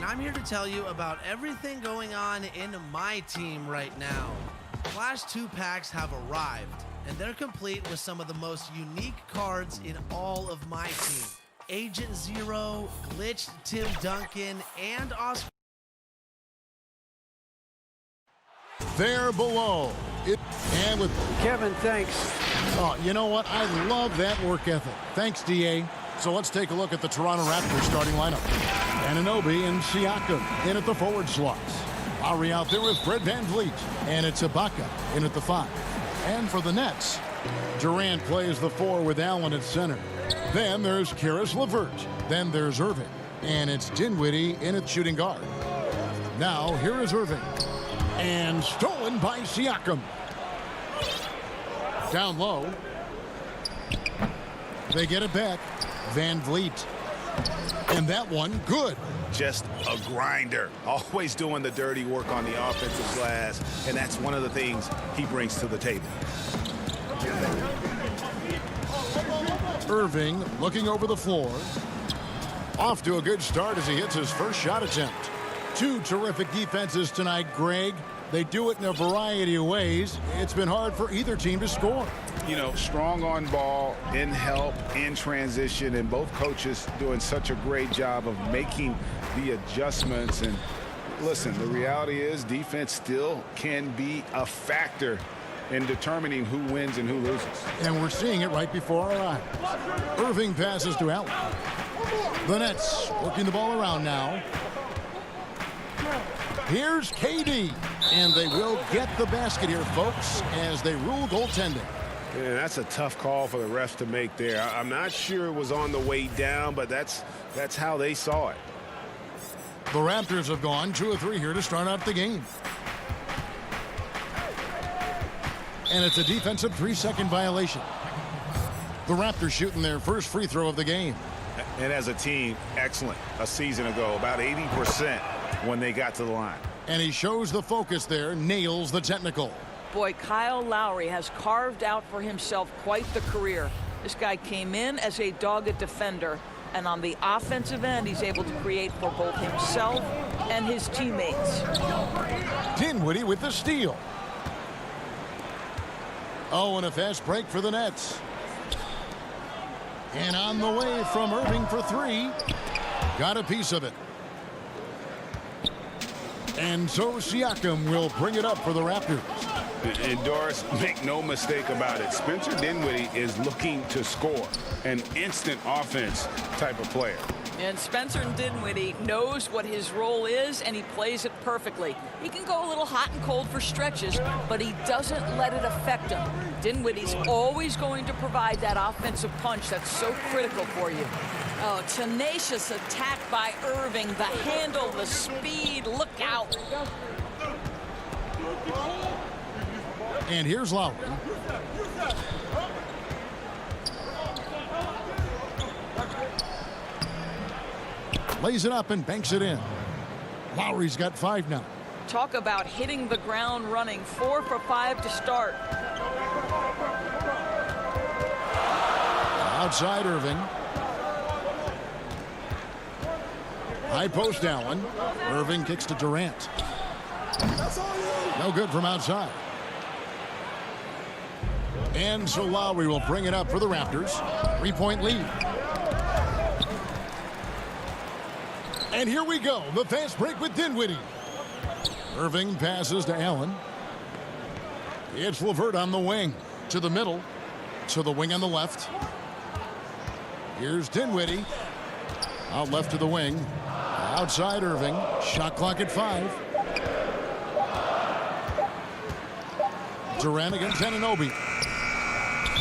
I'm here to tell you about everything going on in my team right now. Clash 2 packs have arrived, and they're complete with some of the most unique cards in all of my team. Agent Zero, Glitched Tim Duncan, and Oscar. There below. And with Kevin, thanks. Oh, you know what? I love that work ethic. Thanks, DA. So let's take a look at the Toronto Raptors starting lineup. Anunoby and Siakam in at the forward slots. Lowry out there with Fred VanVleet. And it's Ibaka in at the 5. And for the Nets, Durant plays the 4 with Allen at center. Then there's Karis LeVert. Then there's Irving. And it's Dinwiddie in at shooting guard. Now here is Irving. And stolen by Siakam. Down low. They get it back. VanVleet. And that one, good. Just a grinder. Always doing the dirty work on the offensive glass. And that's one of the things he brings to the table. Irving looking over the floor. Off to a good start as he hits his first shot attempt. 2 terrific defenses tonight, Greg. They do it in a variety of ways. It's been hard for either team to score. You know, strong on ball, in help, in transition, and both coaches doing such a great job of making the adjustments. And listen, the reality is defense still can be a factor in determining who wins and who loses. And we're seeing it right before our eyes. Irving passes to Allen. The Nets working the ball around now. Here's KD. And they will get the basket here, folks, as they rule goaltending. Yeah, that's a tough call for the refs to make there. I'm not sure it was on the way down, but that's how they saw it. The Raptors have gone 2 of 3 here to start out the game. And it's a defensive 3-second violation. The Raptors shooting their first free throw of the game. And as a team, excellent. A season ago, about 80% when they got to the line. And he shows the focus there, nails the technical. Boy, Kyle Lowry has carved out for himself quite the career. This guy came in as a dogged defender, and on the offensive end, he's able to create for both himself and his teammates. Dinwiddie with the steal. Oh, and a fast break for the Nets. And on the way from Irving for 3. Got a piece of it. And so Siakam will bring it up for the Raptors. And Doris, make no mistake about it. Spencer Dinwiddie is looking to score. An instant offense type of player. And Spencer Dinwiddie knows what his role is, and he plays it perfectly. He can go a little hot and cold for stretches, but he doesn't let it affect him. Dinwiddie's always going to provide that offensive punch that's so critical for you. Oh, tenacious attack by Irving. The handle, the speed, look out. And here's Lowry. Lays it up and banks it in. Lowry's got 5 now. Talk about hitting the ground running. 4 for 5 to start. Outside Irving. High post Allen. Irving kicks to Durant. No good from outside. And so Lowry will bring it up for the Raptors. 3-point lead. And here we go. The fast break with Dinwiddie. Irving passes to Allen. It's LeVert on the wing. To the middle. To the wing on the left. Here's Dinwiddie. Out left to the wing. Outside Irving. Shot clock at 5. Durant against Anunoby.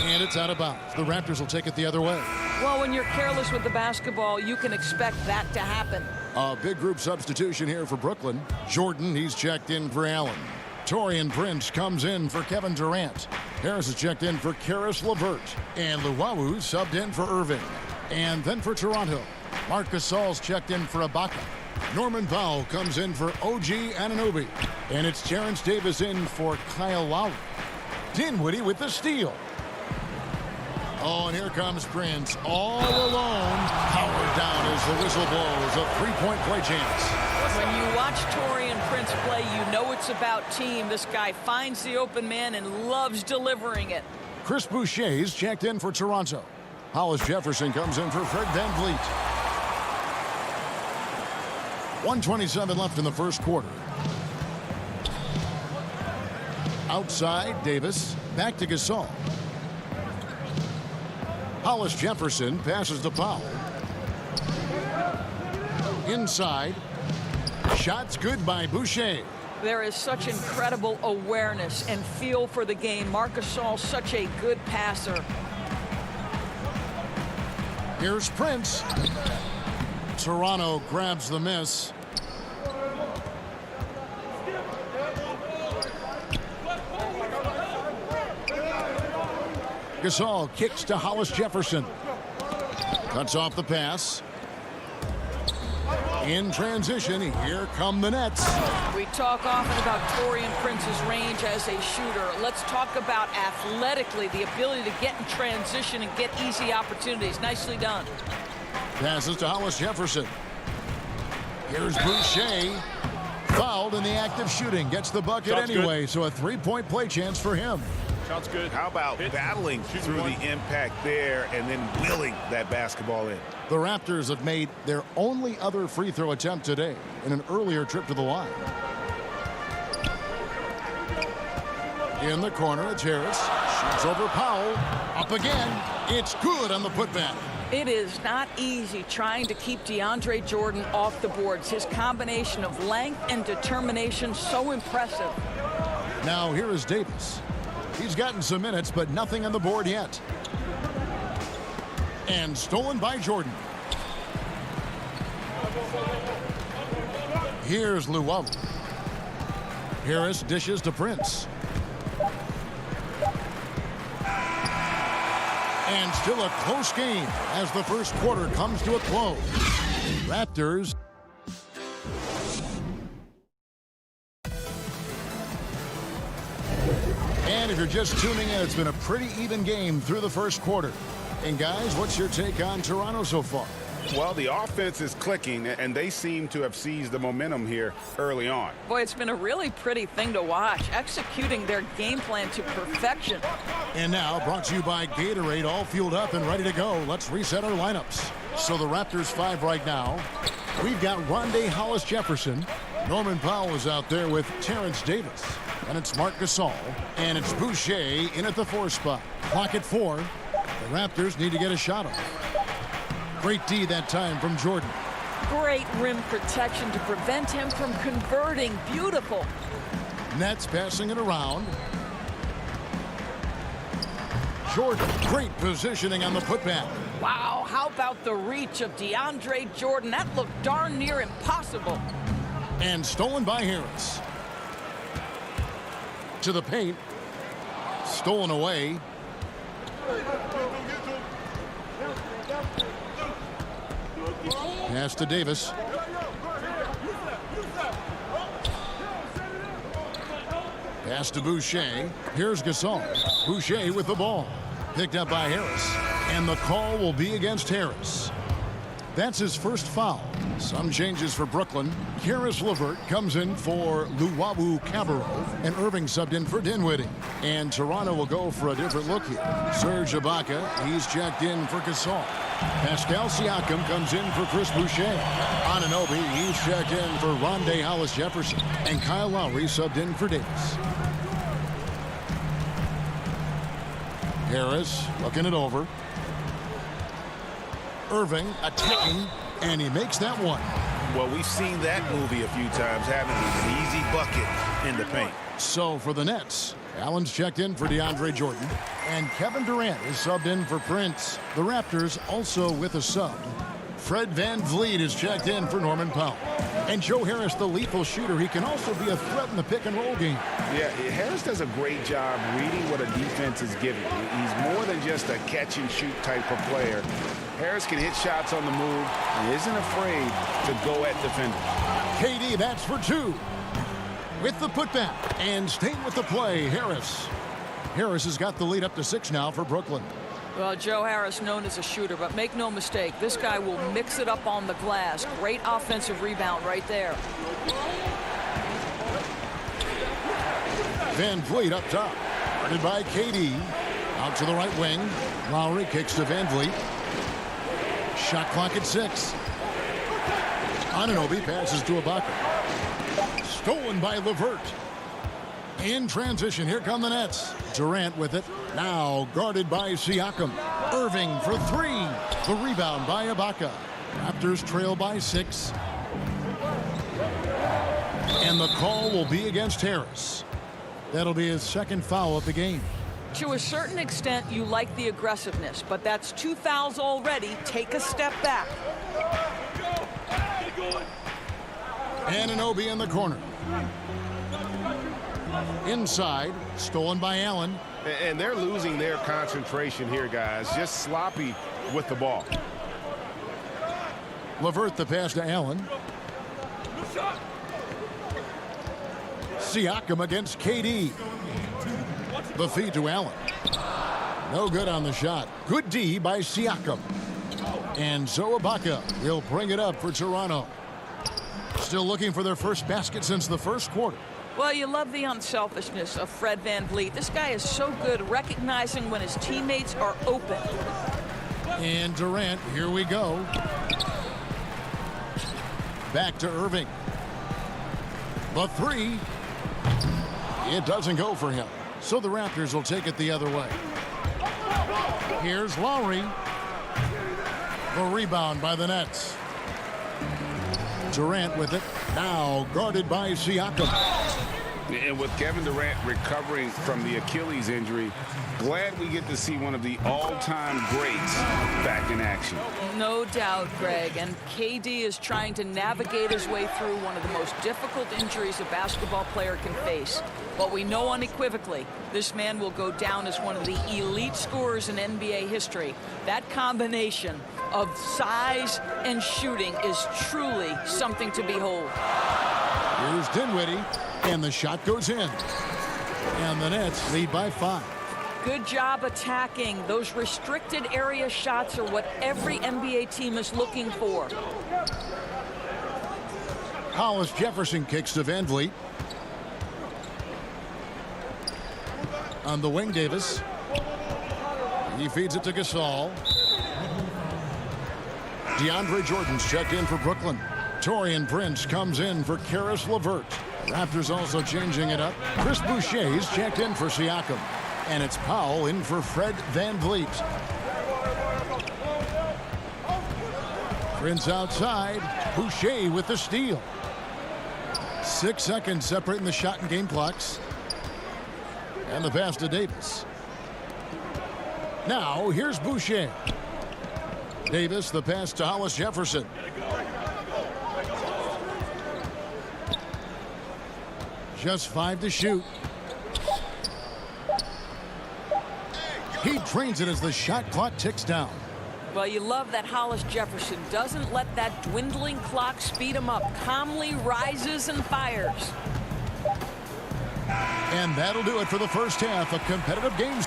And it's out of bounds. The Raptors will take it the other way. Well, when you're careless with the basketball, you can expect that to happen. A big group substitution here for Brooklyn. Jordan, he's checked in for Allen. Taurean Prince comes in for Kevin Durant. Harris is checked in for Karis LeVert. And Luwawu subbed in for Irving. And then for Toronto, Marc Gasol's checked in for Ibaka. Norman Powell comes in for OG Anunoby. And it's Terrence Davis in for Kyle Lowry. Dinwiddie with the steal. Oh, and here comes Prince all alone. Powered down as the whistle blows. A three-point play chance. When you watch Taurean Prince play, you know it's about team. This guy finds the open man and loves delivering it. Chris Boucher's checked in for Toronto. Hollis Jefferson comes in for Fred VanVleet. 1:27 left in the first quarter. Outside, Davis. Back to Gasol. Hollis Jefferson passes to Powell. Inside. Shots good by Boucher. There is such incredible awareness and feel for the game. Marc Gasol, such a good passer. Here's Prince. Toronto grabs the miss. Gasol kicks to Hollis Jefferson. Cuts off the pass. In transition, here come the Nets. We talk often about Taurean Prince's range as a shooter. Let's talk about athletically the ability to get in transition and get easy opportunities. Nicely done. Passes to Hollis Jefferson. Here's Boucher. Fouled in the act of shooting. Gets the bucket anyway, so a three-point play chance for him. Sounds good. How about battling through the impact there and then wheeling that basketball in? The Raptors have made their only other free throw attempt today in an earlier trip to the line. In the corner, it's Harris. Shoots over Powell. Up again. It's good on the putback. It is not easy trying to keep DeAndre Jordan off the boards. His combination of length and determination, so impressive. Now here is Davis. He's gotten some minutes, but nothing on the board yet. And stolen by Jordan. Here's Luwawu. Harris dishes to Prince. And still a close game as the first quarter comes to a close. Raptors. And if you're just tuning in, it's been a pretty even game through the first quarter. And guys, what's your take on Toronto so far? Well, the offense is clicking, and they seem to have seized the momentum here early on. Boy, it's been a really pretty thing to watch, executing their game plan to perfection. And now, brought to you by Gatorade, all fueled up and ready to go. Let's reset our lineups. So the Raptors 5 right now. We've got Rondé Hollis Jefferson. Norman Powell is out there with Terrence Davis. And it's Marc Gasol. And it's Boucher in at the 4 spot. Clock at 4. The Raptors need to get a shot off. Great D that time from Jordan. Great rim protection to prevent him from converting. Beautiful. Nets passing it around. Jordan, great positioning on the putback. Wow, how about the reach of DeAndre Jordan? That looked darn near impossible. And stolen by Harris. To the paint. Stolen away. Pass to Davis. Pass to Boucher. Here's Gasol. Boucher with the ball. Picked up by Harris. And the call will be against Harris. That's his first foul. Some changes for Brooklyn. Caris LeVert comes in for Luwawu Cabarrot, and Irving subbed in for Dinwiddie. And Toronto will go for a different look here. Serge Ibaka, he's checked in for Gasol. Pascal Siakam comes in for Chris Boucher. Anunoby, he's checked in for Rondé Hollis Jefferson. And Kyle Lowry subbed in for Davis. Harris looking it over. Irving attacking, and he makes that one. Well, we've seen that movie a few times, haven't we? An easy bucket in the paint. So for the Nets, Allen's checked in for DeAndre Jordan, and Kevin Durant is subbed in for Prince. The Raptors also with a sub. Fred VanVleet is checked in for Norman Powell. And Joe Harris, the lethal shooter, he can also be a threat in the pick-and-roll game. Yeah, Harris does a great job reading what a defense is giving. He's more than just a catch-and-shoot type of player. Harris can hit shots on the move and isn't afraid to go at defenders. KD, that's for 2. With the putback and staying with the play, Harris. Harris has got the lead up to 6 now for Brooklyn. Well, Joe Harris known as a shooter, but make no mistake, this guy will mix it up on the glass. Great offensive rebound right there. Van Vliet up top. Guarded by KD. Out to the right wing. Lowry kicks to Van Vliet. Shot clock at 6. Anunoby passes to Ibaka. Stolen by LeVert. In transition, here come the Nets. Durant with it. Now guarded by Siakam. Irving for 3. The rebound by Ibaka. Raptors trail by 6. And the call will be against Harris. That'll be his second foul of the game. To a certain extent, you like the aggressiveness, but that's 2 fouls already. Take a step back. Anunoby in the corner. Inside, stolen by Allen. And they're losing their concentration here, guys. Just sloppy with the ball. LeVert the pass to Allen. Siakam against KD. The feed to Allen. No good on the shot. Good D by Siakam. And so Ibaka will bring it up for Toronto. Still looking for their first basket since the first quarter. Well, you love the unselfishness of Fred VanVleet. This guy is so good recognizing when his teammates are open. And Durant, here we go. Back to Irving. The 3. It doesn't go for him. So the Raptors will take it the other way. Here's Lowry. The rebound by the Nets. Durant with it. Now guarded by Siakam. And with Kevin Durant recovering from the Achilles injury, glad we get to see one of the all-time greats back in action. No doubt, Greg. And KD is trying to navigate his way through one of the most difficult injuries a basketball player can face. But we know unequivocally this man will go down as one of the elite scorers in NBA history. That combination of size and shooting is truly something to behold. Here's Dinwiddie, and the shot goes in. And the Nets lead by 5. Good job attacking. Those restricted area shots are what every NBA team is looking for. Hollis Jefferson kicks to Van Vliet. On the wing, Davis. He feeds it to Gasol. DeAndre Jordan's checked in for Brooklyn. Taurean Prince comes in for Karis LeVert. Raptors also changing it up. Chris Boucher's checked in for Siakam. And it's Powell in for Fred VanVleet. Prince outside. Boucher with the steal. 6 seconds separating the shot and game clocks. And the pass to Davis. Now here's Boucher. Davis the pass to Hollis Jefferson. Just 5 to shoot. He drains it as the shot clock ticks down. Well, you love that Hollis Jefferson doesn't let that dwindling clock speed him up. Calmly rises and fires. And that'll do it for the first half of competitive games.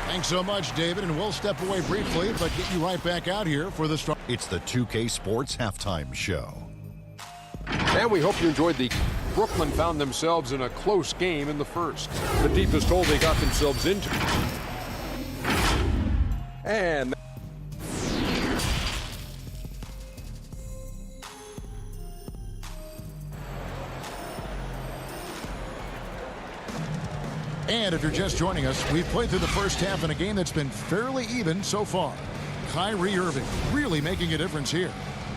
Thanks so much, David, and we'll step away briefly, but get you right back out here for the start. It's the 2K Sports Halftime Show. And we hope you enjoyed the Brooklyn found themselves in a close game in the first. The deepest hole they got themselves into. And if you're just joining us, we've played through the first half in a game that's been fairly even so far. Kyrie Irving really making a difference here.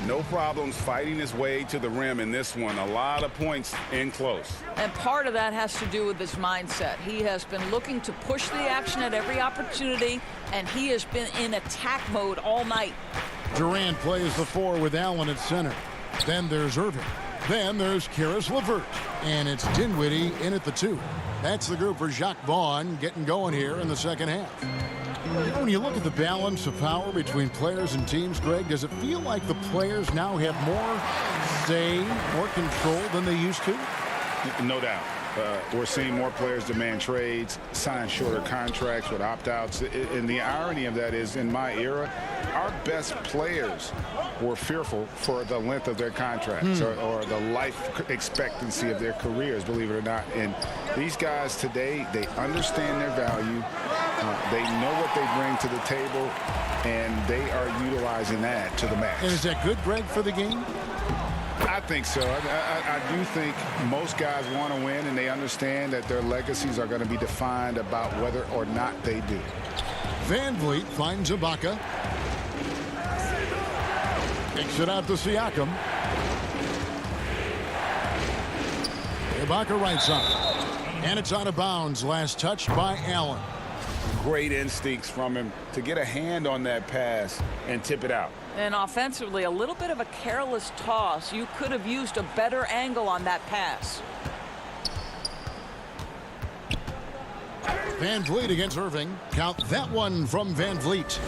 No problems fighting his way to the rim in this one. A lot of points in close. And part of that has to do with his mindset. He has been looking to push the action at every opportunity, and he has been in attack mode all night. Durant plays the 4 with Allen at center. Then there's Irving. Then there's Karis LeVert. And it's Dinwiddie in at the 2. That's the group for Jacques Vaughn getting going here in the second half. When you look at the balance of power between players and teams, Greg, does it feel like the players now have more say, more control than they used to? No doubt. We're seeing more players demand trades, sign shorter contracts with opt-outs. And the irony of that is, in my era, our best players were fearful for the length of their contracts or the life expectancy of their careers, believe it or not. And these guys today, they understand their value. They know what they bring to the table, and they are utilizing that to the max. And is that good, Greg, for the game? I think so. I do think most guys want to win, and they understand that their legacies are going to be defined about whether or not they do. Van Vliet finds Ibaka. Takes it out to Siakam. Ibaka right side. And it's out of bounds. Last touch by Allen. Great instincts from him to get a hand on that pass and tip it out. And offensively, a little bit of a careless toss. You could have used a better angle on that pass. Van Vliet against Irving. Count that one from Van Vliet.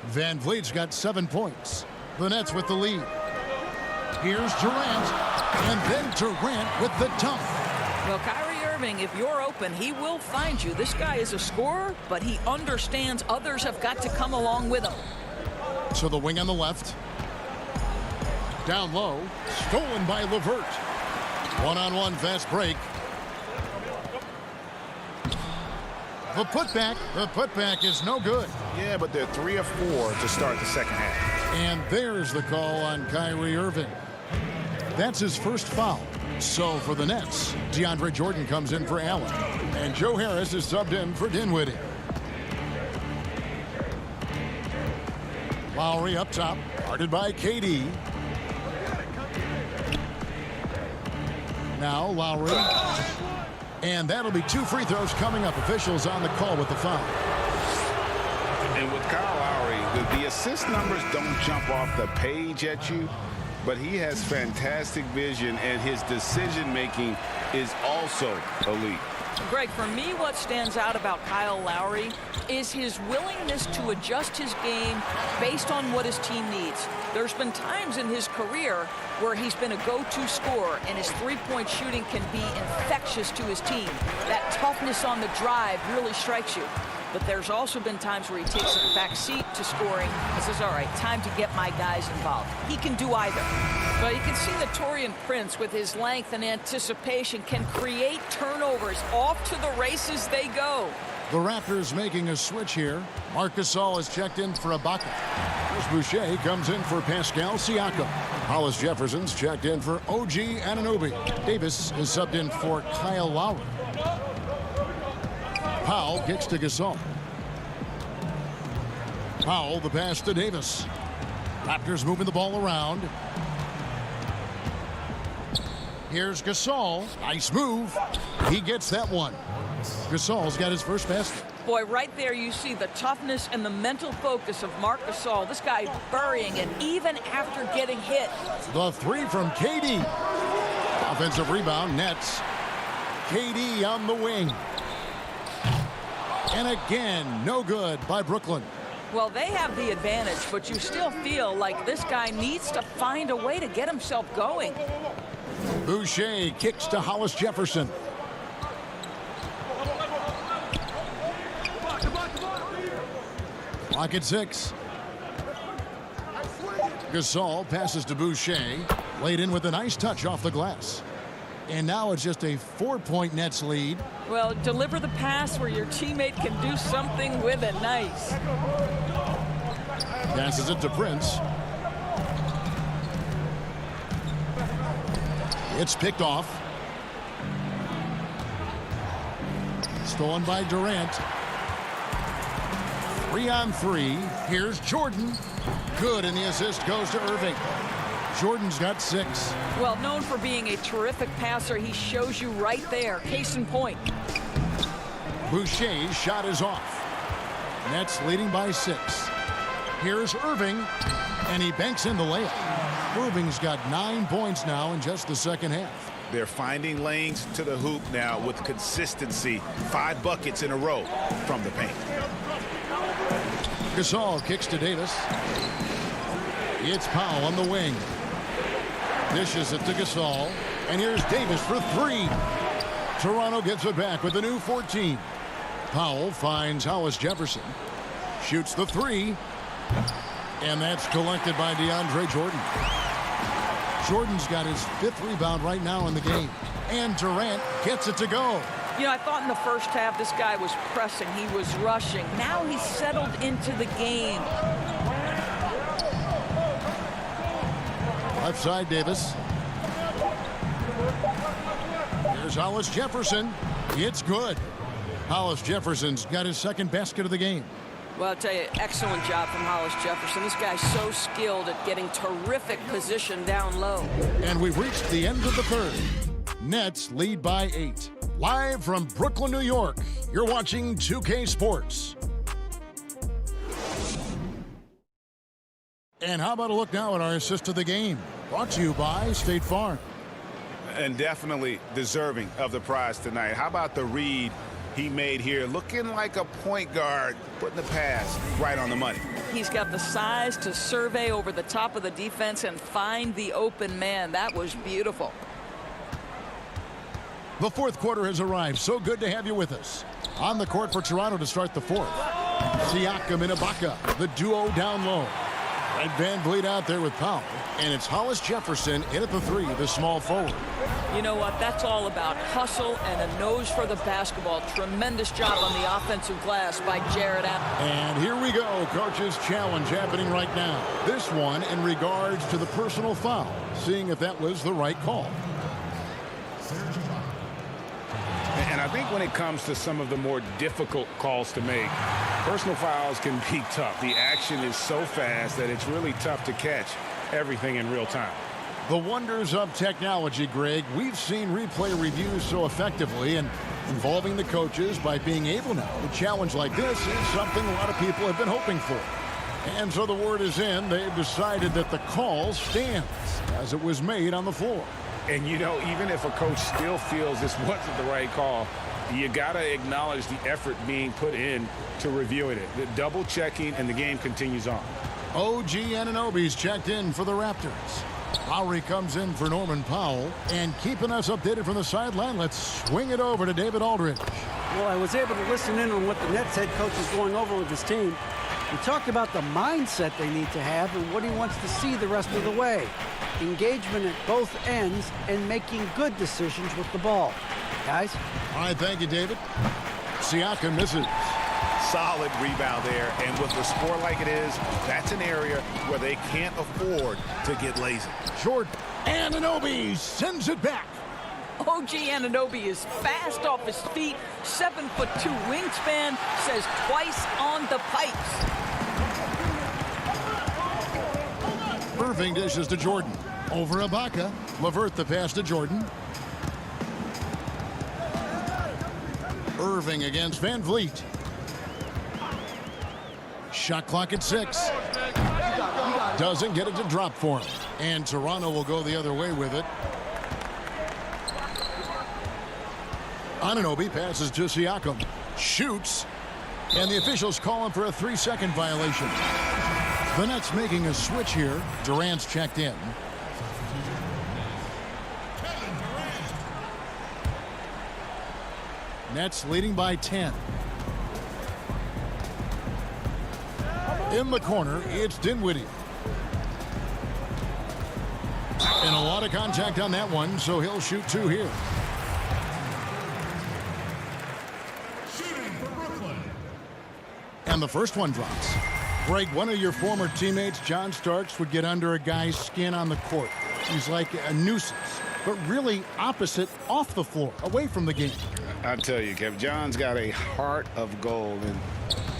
Van Vliet's got 7 points. The Nets with the lead. Here's Durant. And then Durant with the dunk. Well, Kyrie Irving, if you're open, he will find you. This guy is a scorer, but he understands others have got to come along with him. So the wing on the left. Down low. Stolen by LeVert. One-on-one fast break. The putback is no good. Yeah, but they're 3 of 4 to start the second half. And there's the call on Kyrie Irving. That's his first foul. So for the Nets, DeAndre Jordan comes in for Allen. And Joe Harris is subbed in for Dinwiddie. Lowry up top, guarded by KD. Now Lowry. And that'll be 2 free throws coming up. Officials on the call with the foul. And with Kyle Lowry, the assist numbers don't jump off the page at you, but he has fantastic vision, and his decision-making is also elite. Greg, for me, what stands out about Kyle Lowry is his willingness to adjust his game based on what his team needs. There's been times in his career where he's been a go-to scorer, and his three-point shooting can be infectious to his team. That toughness on the drive really strikes you. But there's also been times where he takes a back seat to scoring and says, all right, time to get my guys involved. He can do either. But you can see that Taurean Prince, with his length and anticipation, can create turnovers. Off to the races they go. The Raptors making a switch here. Marc Gasol is checked in for Ibaka. Chris Boucher comes in for Pascal Siakam. Hollis Jefferson's checked in for OG Anunoby. Davis is subbed in for Kyle Lowry. Powell kicks to Gasol. Powell, the pass to Davis. Raptors moving the ball around. Here's Gasol. Nice move. He gets that one. Gasol's got his first basket. Boy, right there you see the toughness and the mental focus of Marc Gasol. This guy burying it even after getting hit. The three from KD. Offensive rebound, Nets. KD on the wing. And again, no good by Brooklyn. Well, they have the advantage, but you still feel like this guy needs to find a way to get himself going. Boucher kicks to Hollis Jefferson. Clock at 6. Gasol passes to Boucher. Laid in with a nice touch off the glass. And now it's just a 4-point Nets lead. Well, deliver the pass where your teammate can do something with it. Nice. Passes it to Prince. It's picked off. Stolen by Durant. 3-on-3. Here's Jordan. Good, and the assist goes to Irving. Jordan's got 6. Well, known for being a terrific passer, he shows you right there. Case in point. Boucher's shot is off. Nets leading by 6. Here's Irving, and he banks in the layup. Irving's got 9 points now in just the second half. They're finding lanes to the hoop now with consistency. 5 buckets in a row from the paint. Gasol kicks to Davis. It's Powell on the wing. Dishes it to Gasol. And here's Davis for 3. Toronto gets it back with a new 14. Powell finds Hollis Jefferson. Shoots the three. And that's collected by DeAndre Jordan. Jordan's got his 5th rebound right now in the game. And Durant gets it to go. You know, I thought in the first half this guy was pressing. He was rushing. Now he's settled into the game. Left side, Davis. Here's Hollis Jefferson. It's good. Hollis Jefferson's got his 2nd basket of the game. Well, I'll tell you, excellent job from Hollis Jefferson. This guy's so skilled at getting terrific position down low. And we've reached the end of the 3rd. Nets lead by 8. Live from Brooklyn, New York, you're watching 2K Sports. And how about a look now at our assist of the game? Brought to you by State Farm. And definitely deserving of the prize tonight. How about the read he made here, looking like a point guard, putting the pass right on the money. He's got the size to survey over the top of the defense and find the open man. That was beautiful. The 4th quarter has arrived. So good to have you with us. On the court for Toronto to start the 4th. Siakam and Ibaka, the duo down low. Right, Van Vliet out there with Powell. And it's Hollis Jefferson in at the 3, the small forward. You know what? That's all about hustle and a nose for the basketball. Tremendous job on the offensive glass by Jared Allen. And here we go. Coach's challenge happening right now. This one in regards to the personal foul. Seeing if that was the right call. And I think when it comes to some of the more difficult calls to make, personal fouls can be tough. The action is so fast that it's really tough to catch everything in real time. The wonders of technology, Greg. We've seen replay reviews so effectively, and involving the coaches by being able now to challenge like this is something a lot of people have been hoping for. And so the word is in. They've decided that the call stands as it was made on the floor. And, you know, even if a coach still feels this wasn't the right call, you got to acknowledge the effort being put in to reviewing it. The double checking, and the game continues on. OG Anunoby's checked in for the Raptors. Lowry comes in for Norman Powell. And keeping us updated from the sideline, let's swing it over to David Aldridge. Well, I was able to listen in on what the Nets head coach is going over with his team. He talked about the mindset they need to have and what he wants to see the rest of the way. Engagement at both ends and making good decisions with the ball. Guys? All right, thank you, David. Siakam misses. Solid rebound there, and with the score like it is, that's an area where they can't afford to get lazy. Short. Anunoby sends it back. OG Anunoby is fast off his feet, 7'2" wingspan, says twice on the pipes. Irving dishes to Jordan. Over Ibaka. LeVert the pass to Jordan. Irving against Van Vliet. Shot clock at 6. Doesn't get it to drop for him. And Toronto will go the other way with it. Anunoby passes to Siakam. Shoots. And the officials call him for a 3-second violation. The Nets making a switch here. Durant's checked in. Nets leading by 10. In the corner, it's Dinwiddie. And a lot of contact on that one, so he'll shoot 2 here. And the first one drops. Greg, one of your former teammates, John Starks, would get under a guy's skin on the court. He's like a nuisance, but really opposite off the floor, away from the game. I tell you, Kev, John's got a heart of gold, and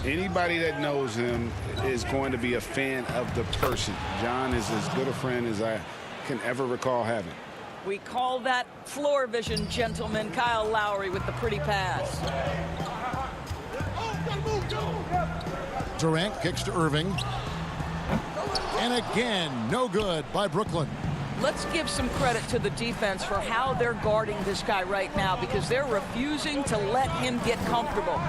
anybody that knows him is going to be a fan of the person. John is as good a friend as I can ever recall having. We call that floor vision, gentlemen. Kyle Lowry with the pretty pass. Durant kicks to Irving. And again, no good by Brooklyn. Let's give some credit to the defense for how they're guarding this guy right now, because they're refusing to let him get comfortable.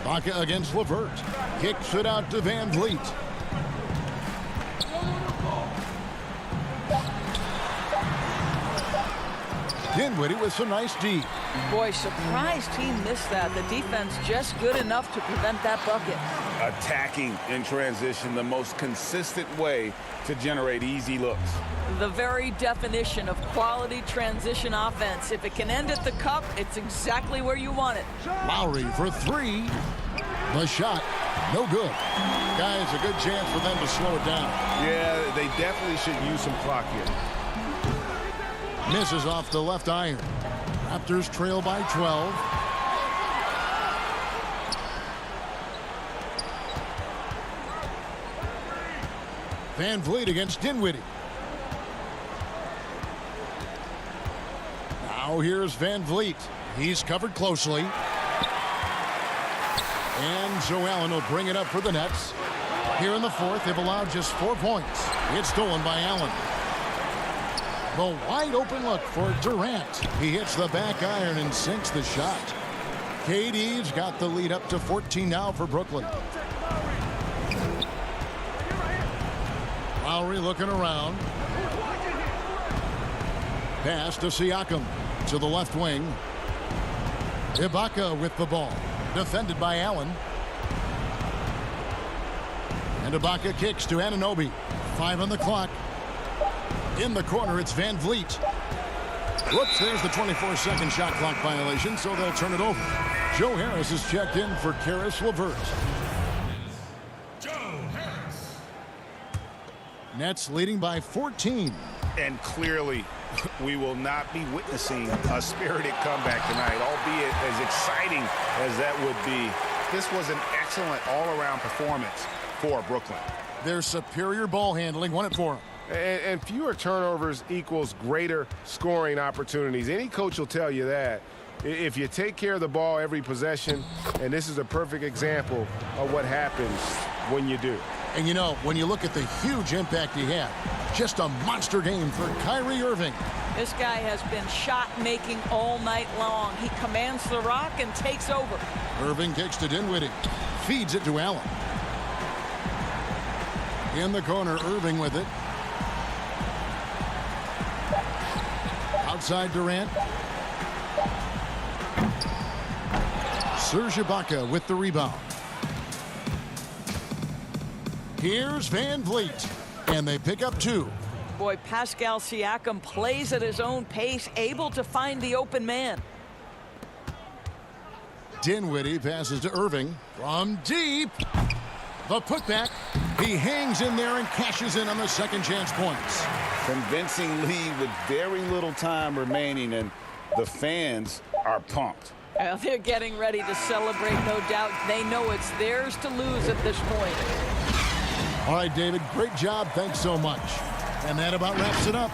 Baca against LeVert. Kicks it out to Van Vliet. Dinwiddie with some nice D. Boy, surprised he missed that. The defense just good enough to prevent that bucket. Attacking in transition, the most consistent way to generate easy looks. The very definition of quality transition offense. If it can end at the cup, it's exactly where you want it. Lowry for three. The shot, no good. Guys, a good chance for them to slow it down. Yeah, they definitely should use some clock here. Misses off the left iron. Raptors trail by 12. Van Vliet against Dinwiddie. Now here's Van Vliet. He's covered closely. And Joe Allen will bring it up for the Nets. Here in the fourth, they've allowed just 4 points. It's stolen by Allen. The wide open look for Durant. He hits the back iron and sinks the shot. KD's got the lead up to 14 now for Brooklyn. Lowry looking around. Pass to Siakam to the left wing. Ibaka with the ball. Defended by Allen. And Ibaka kicks to Anunoby. 5 on the clock. In the corner, it's Van Vliet. Whoops, there's the 24-second shot clock violation, so they'll turn it over. Joe Harris is checked in for Caris LeVert. Nets leading by 14. And clearly, we will not be witnessing a spirited comeback tonight, albeit as exciting as that would be. This was an excellent all-around performance for Brooklyn. Their superior ball handling won it for them. And fewer turnovers equals greater scoring opportunities. Any coach will tell you that. If you take care of the ball every possession, and this is a perfect example of what happens when you do. And you know, when you look at the huge impact he had, just a monster game for Kyrie Irving. This guy has been shot-making all night long. He commands the rock and takes over. Irving kicks to Dinwiddie. Feeds it to Allen. In the corner, Irving with it. Outside Durant. Serge Ibaka with the rebound. Here's Van Vliet. And they pick up 2. Boy, Pascal Siakam plays at his own pace, able to find the open man. Dinwiddie passes to Irving from deep. The putback. He hangs in there and cashes in on the second chance points. Convincing lead with very little time remaining, and the fans are pumped. Well, they're getting ready to celebrate, no doubt. They know it's theirs to lose at this point. All right, David, great job. Thanks so much. And that about wraps it up.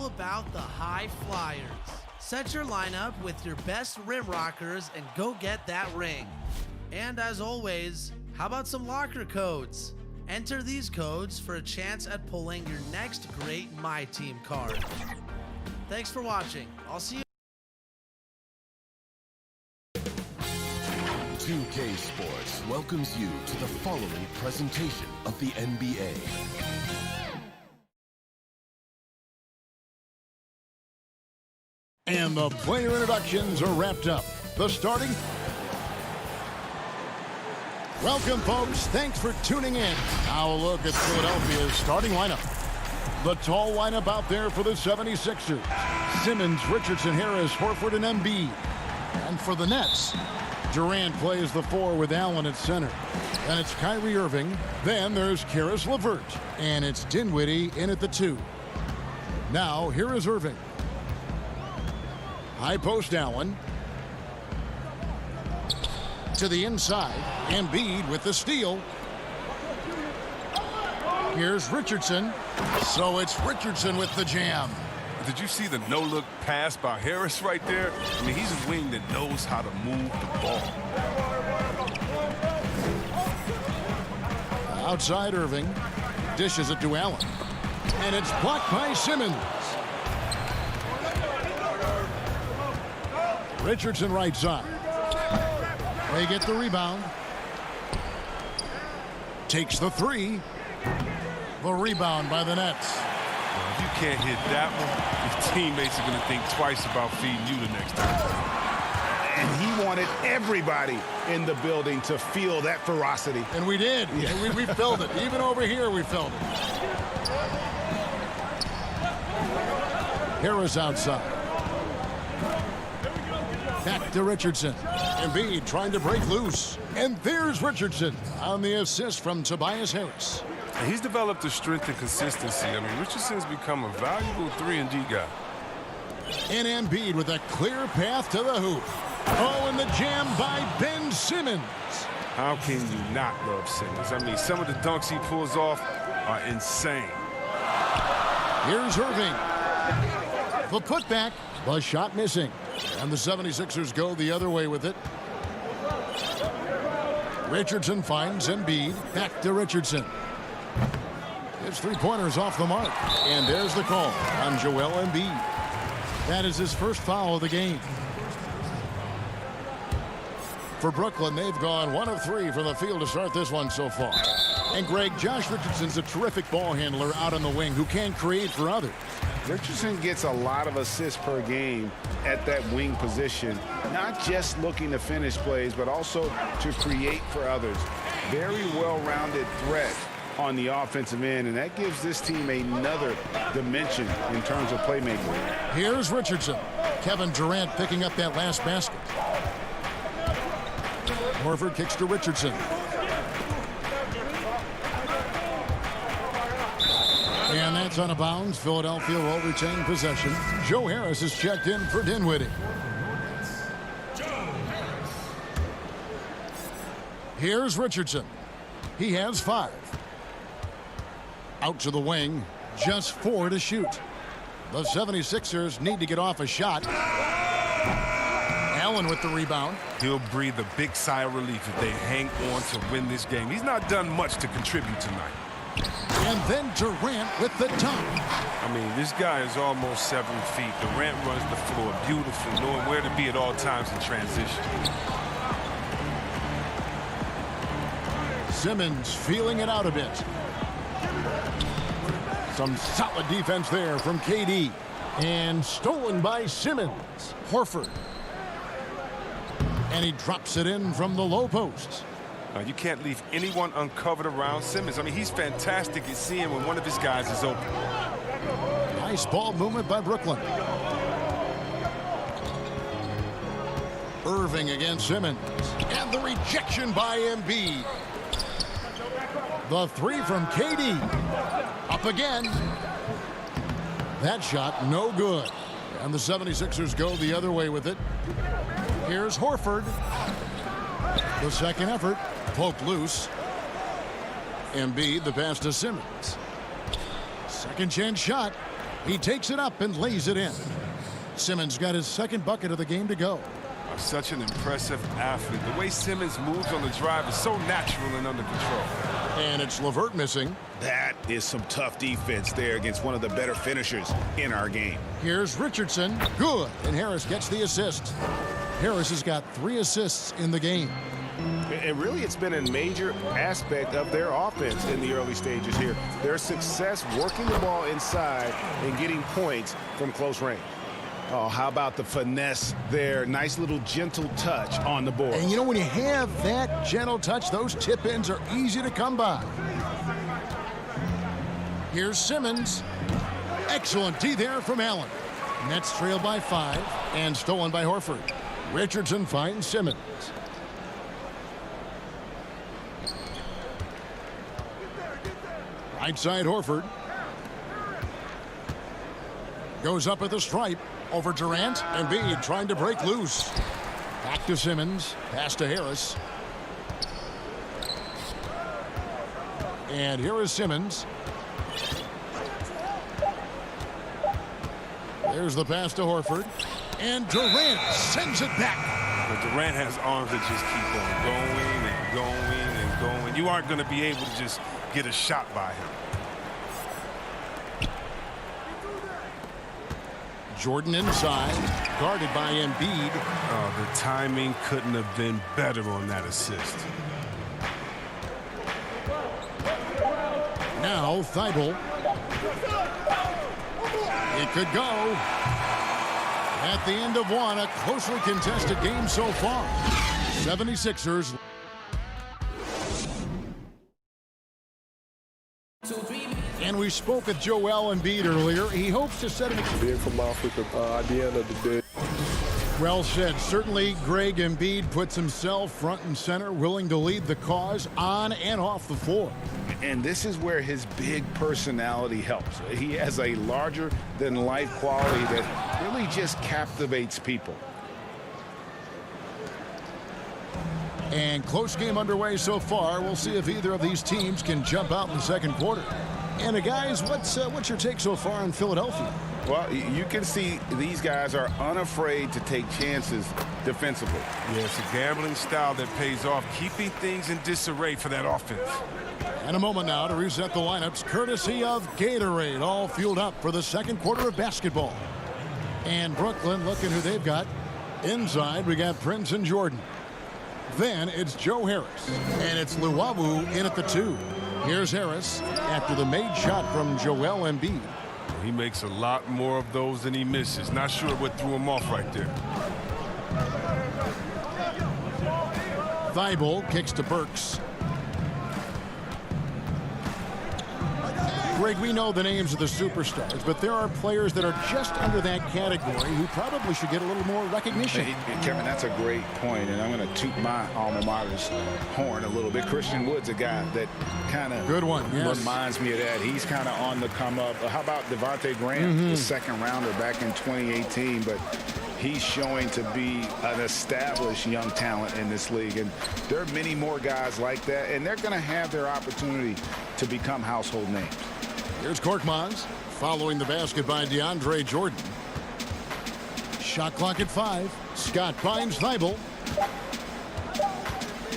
all about the high flyers. Set your lineup with your best rim rockers and go get that ring. And as always, how about some locker codes? Enter these codes for a chance at pulling your next great MyTeam card. Thanks for watching. I'll see you. 2K Sports welcomes you to the following presentation of the NBA. And the player introductions are wrapped up. The starting... Welcome, folks. Thanks for tuning in. Now a look at Philadelphia's starting lineup. The tall lineup out there for the 76ers. Simmons, Richardson, Harris, Horford, and Embiid. And for the Nets, Durant plays the 4 with Allen at center. Then it's Kyrie Irving. Then there's Caris LeVert. And it's Dinwiddie in at the 2. Now, here is Irving. High post Allen. To the inside. Embiid with the steal. Here's Richardson. So it's Richardson with the jam. Did you see the no-look pass by Harris right there? I mean, he's a wing that knows how to move the ball. Outside Irving. Dishes it to Allen. And it's blocked by Simmons. Richardson right side. They get the rebound. Takes the 3. The rebound by the Nets. Well, if you can't hit that one, your teammates are going to think twice about feeding you the next time. And he wanted everybody in the building to feel that ferocity. And we did. Yeah. We felt it. Even over here, we felt it. Harris outside. Back to Richardson. Embiid trying to break loose. And there's Richardson on the assist from Tobias Harris. And he's developed a strength and consistency. I mean, Richardson's become a valuable 3-and-D guy. And Embiid with a clear path to the hoop. Oh, and the jam by Ben Simmons. How can you not love Simmons? I mean, some of the dunks he pulls off are insane. Here's Irving. The putback. The shot missing. And the 76ers go the other way with it. Richardson finds Embiid. Back to Richardson. His three-pointers off the mark. And there's the call on Joel Embiid. That is his first foul of the game. For Brooklyn, they've gone 1 of 3 from the field to start this one so far. And Greg, Josh Richardson's a terrific ball handler out on the wing who can create for others. Richardson gets a lot of assists per game at that wing position, not just looking to finish plays, but also to create for others. Very well-rounded threat on the offensive end, and that gives this team another dimension in terms of playmaking. Here's Richardson. Kevin Durant picking up that last basket. Horford kicks to Richardson. And that's out of bounds. Philadelphia will retain possession. Joe Harris is checked in for Dinwiddie. Here's Richardson. He has 5. Out to the wing. Just 4 to shoot. The 76ers need to get off a shot. Allen with the rebound. He'll breathe a big sigh of relief if they hang on to win this game. He's not done much to contribute tonight. And then Durant with the dunk. I mean, this guy is almost 7 feet. Durant runs the floor beautifully, knowing where to be at all times in transition. Simmons feeling it out a bit. Some solid defense there from KD. And stolen by Simmons. Horford. And he drops it in from the low post. You can't leave anyone uncovered around Simmons. I mean, he's fantastic at seeing when one of his guys is open. Nice ball movement by Brooklyn. Irving against Simmons. And the rejection by Embiid. The 3 from KD. Up again. That shot no good. And the 76ers go the other way with it. Here's Horford. The second effort. Poked loose. Embiid, the pass to Simmons. Second chance shot. He takes it up and lays it in. Simmons got his second bucket of the game to go. Such an impressive athlete. The way Simmons moves on the drive is so natural and under control. And it's LeVert missing. That is some tough defense there against one of the better finishers in our game. Here's Richardson. Good. And Harris gets the assist. Harris has got 3 assists in the game. And really, it's been a major aspect of their offense in the early stages here. Their success working the ball inside and getting points from close range. Oh, how about the finesse there? Nice little gentle touch on the board. And you know, when you have that gentle touch, those tip-ins are easy to come by. Here's Simmons. Excellent D there from Allen. Nets trail by 5 and stolen by Horford. Richardson finds Simmons. Right side Horford. Goes up at the stripe. Over Durant. Embiid trying to break loose. Back to Simmons. Pass to Harris. And here is Simmons. There's the pass to Horford. And Durant sends it back. But Durant has arms that just keep on going and going and going. You aren't going to be able to just get a shot by him. Jordan inside, guarded by Embiid. Oh, the timing couldn't have been better on that assist. Now Thibault. It could go. At the end of one, a closely contested game so far. 76ers. And we spoke with Joel Embiid earlier. He hopes to set an Being from Africa, at the end of the day. Well said. Certainly, Greg Embiid puts himself front and center, willing to lead the cause on and off the floor. And this is where his big personality helps. He has a larger-than-life quality that really just captivates people. And close game underway so far. We'll see if either of these teams can jump out in the second quarter. And guys, what's your take so far on Philadelphia? Well, you can see these guys are unafraid to take chances defensively. Yeah, it's a gambling style that pays off, keeping things in disarray for that offense. And a moment now to reset the lineups, courtesy of Gatorade, all fueled up for the second quarter of basketball. And Brooklyn, looking who they've got. Inside, we got Prince and Jordan. Then it's Joe Harris, and it's Luwawu in at the 2. Here's Harris after the made shot from Joel Embiid. He makes a lot more of those than he misses. Not sure what threw him off right there. Thibault kicks to Burks. Greg, we know the names of the superstars, but there are players that are just under that category who probably should get a little more recognition. Hey, Kevin, that's a great point, and I'm going to toot my alma mater's horn a little bit. Christian Wood's a guy that kind of reminds me of that. He's kind of on the come up. How about Devontae Graham, the second rounder back in 2018, but he's showing to be an established young talent in this league, and there are many more guys like that, and they're going to have their opportunity to become household names. Here's Korkmaz following the basket by DeAndre Jordan. Shot clock at 5. Scott finds Thibault.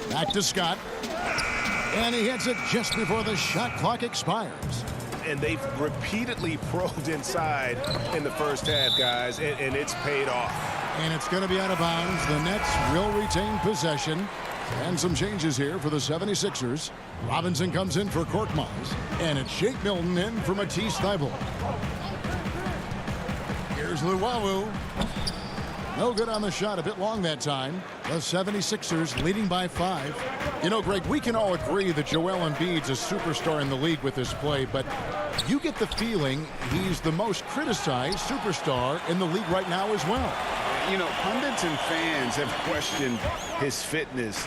Back to Scott. And he hits it just before the shot clock expires. And they've repeatedly probed inside in the first half, guys, and it's paid off. And it's going to be out of bounds. The Nets will retain possession. And some changes here for the 76ers. Robinson comes in for Korkmaz. And it's Shake Milton in for Matisse Thybulle. Here's Luwawu. No good on the shot. A bit long that time. The 76ers leading by 5. You know, Greg, we can all agree that Joel Embiid's a superstar in the league with his play, but you get the feeling he's the most criticized superstar in the league right now as well. You know, pundits and fans have questioned his fitness,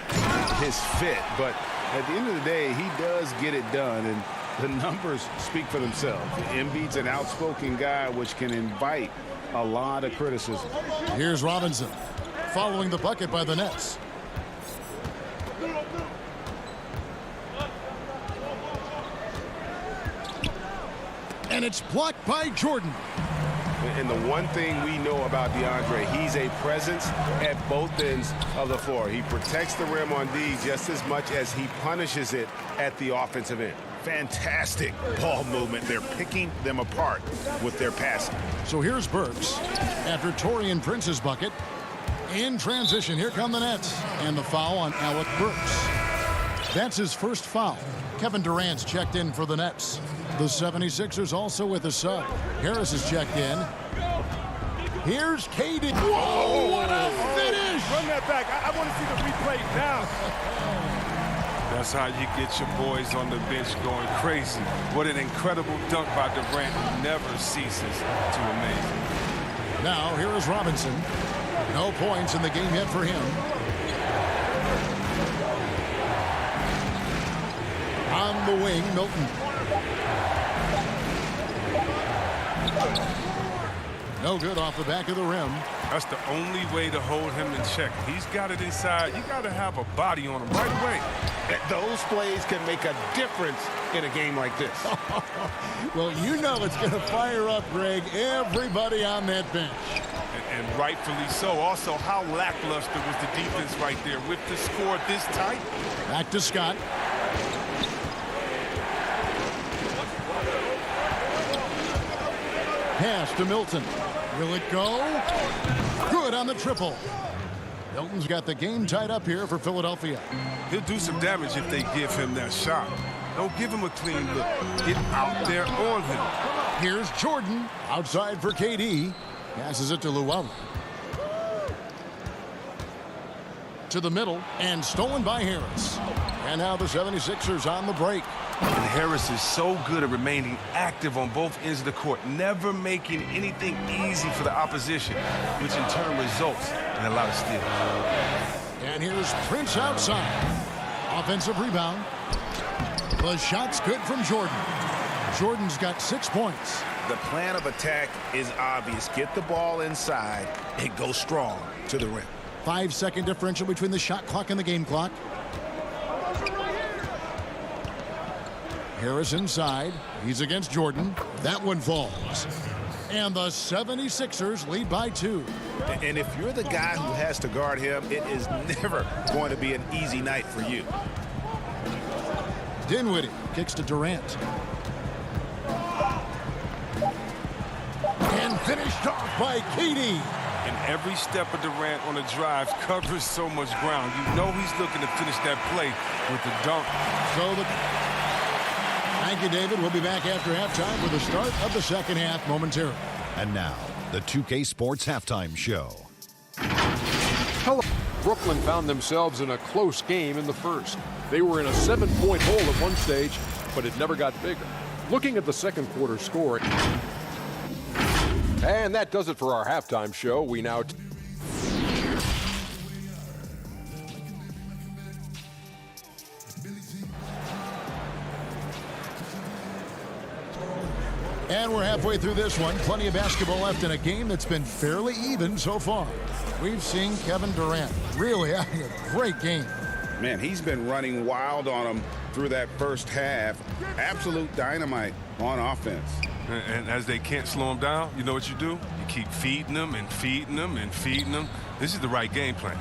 his fit, but at the end of the day, he does get it done, and the numbers speak for themselves. Embiid's an outspoken guy, which can invite a lot of criticism. Here's Robinson following the bucket by the Nets. And it's blocked by Jordan. And the one thing we know about DeAndre, he's a presence at both ends of the floor. He protects the rim on D just as much as he punishes it at the offensive end. Fantastic ball movement. They're picking them apart with their passing. So here's Burks after Taurean Prince's bucket. In transition, here come the Nets. And the foul on Alec Burks. That's his first foul. Kevin Durant's checked in for the Nets. The 76ers also with a sub. Harris is checked in. Here's KD. Whoa, what a finish! Run that back. I want to see the replay now. That's how you get your boys on the bench going crazy. What an incredible dunk by Durant, who never ceases to amaze me. Now, here is Robinson. No points in the game yet for him. On the wing, Milton. No good off the back of the rim. That's the only way to hold him in check. He's got it inside. You got to have a body on him right away. Those plays can make a difference in a game like this. Well, you know it's going to fire up, Greg, everybody on that bench. And rightfully so. Also, how lackluster was the defense right there with the score this tight? Back to Scott. Pass to Milton. Will it go? Good on the triple. Milton's got the game tied up here for Philadelphia. He'll do some damage if they give him that shot. Don't give him a clean look. Get out there on him. Here's Jordan outside for KD. Passes it to Llewellyn. To the middle and stolen by Harris. And now the 76ers on the break. And Harris is so good at remaining active on both ends of the court, never making anything easy for the opposition, which in turn results in a lot of steals. And here's Prince outside. Offensive rebound. The shot's good from Jordan. Jordan's got 6 points. The plan of attack is obvious. Get the ball inside and go strong to the rim. 5-second differential between the shot clock and the game clock. Harris inside. He's against Jordan. That one falls. And the 76ers lead by 2. And if you're the guy who has to guard him, it is never going to be an easy night for you. Dinwiddie kicks to Durant. And finished off by KD. And every step of Durant on the drive covers so much ground. You know he's looking to finish that play with the dunk. Thank you, David. We'll be back after halftime for the start of the second half momentarily. And now, the 2K Sports Halftime Show. Hello. Brooklyn found themselves in a close game in the first. They were in a 7-point hole at one stage, but it never got bigger. Looking at the second quarter score. And that does it for our halftime show. We now... And we're halfway through this one. Plenty of basketball left in a game that's been fairly even so far. We've seen Kevin Durant really having a great game. Man, he's been running wild on them through that first half. Absolute dynamite on offense. And as they can't slow him down, you know what you do? You keep feeding them and feeding them and feeding them. This is the right game plan.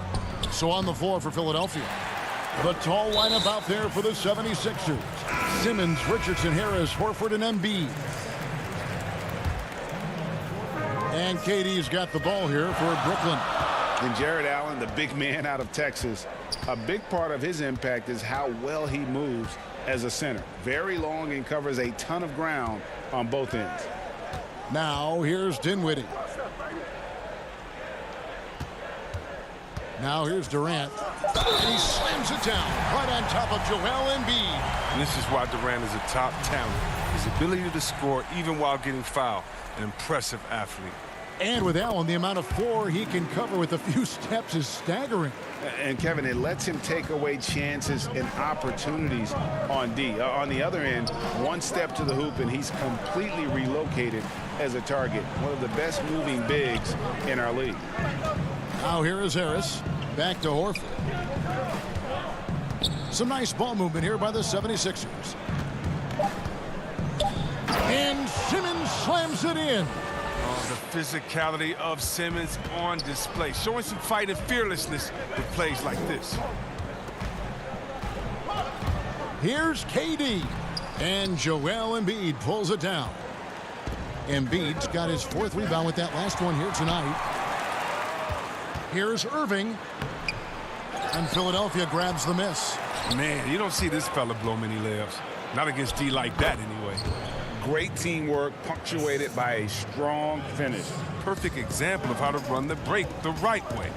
So on the floor for Philadelphia. The tall lineup out there for the 76ers. Simmons, Richardson, Harris, Horford, and Embiid. And KD's got the ball here for Brooklyn. And Jared Allen, the big man out of Texas, a big part of his impact is how well he moves as a center. Very long and covers a ton of ground on both ends. Now here's Dinwiddie. Now here's Durant. And he slams it down right on top of Joel Embiid. And this is why Durant is a top talent. His ability to score even while getting fouled. An impressive athlete. And with Allen, the amount of floor he can cover with a few steps is staggering. And Kevin, it lets him take away chances and opportunities on D. On the other end, one step to the hoop and he's completely relocated as a target. One of the best moving bigs in our league. Now here is Harris. Back to Horford. Some nice ball movement here by the 76ers. And Simmons slams it in. Oh, the physicality of Simmons on display, showing some fight and fearlessness with plays like this. Here's KD. And Joel Embiid pulls it down. Embiid's got his 4th rebound with that last one here tonight. Here's Irving. And Philadelphia grabs the miss. Man, you don't see this fella blow many layups. Not against D like that, anyway. Great teamwork, punctuated by a strong finish. Perfect example of how to run the break the right way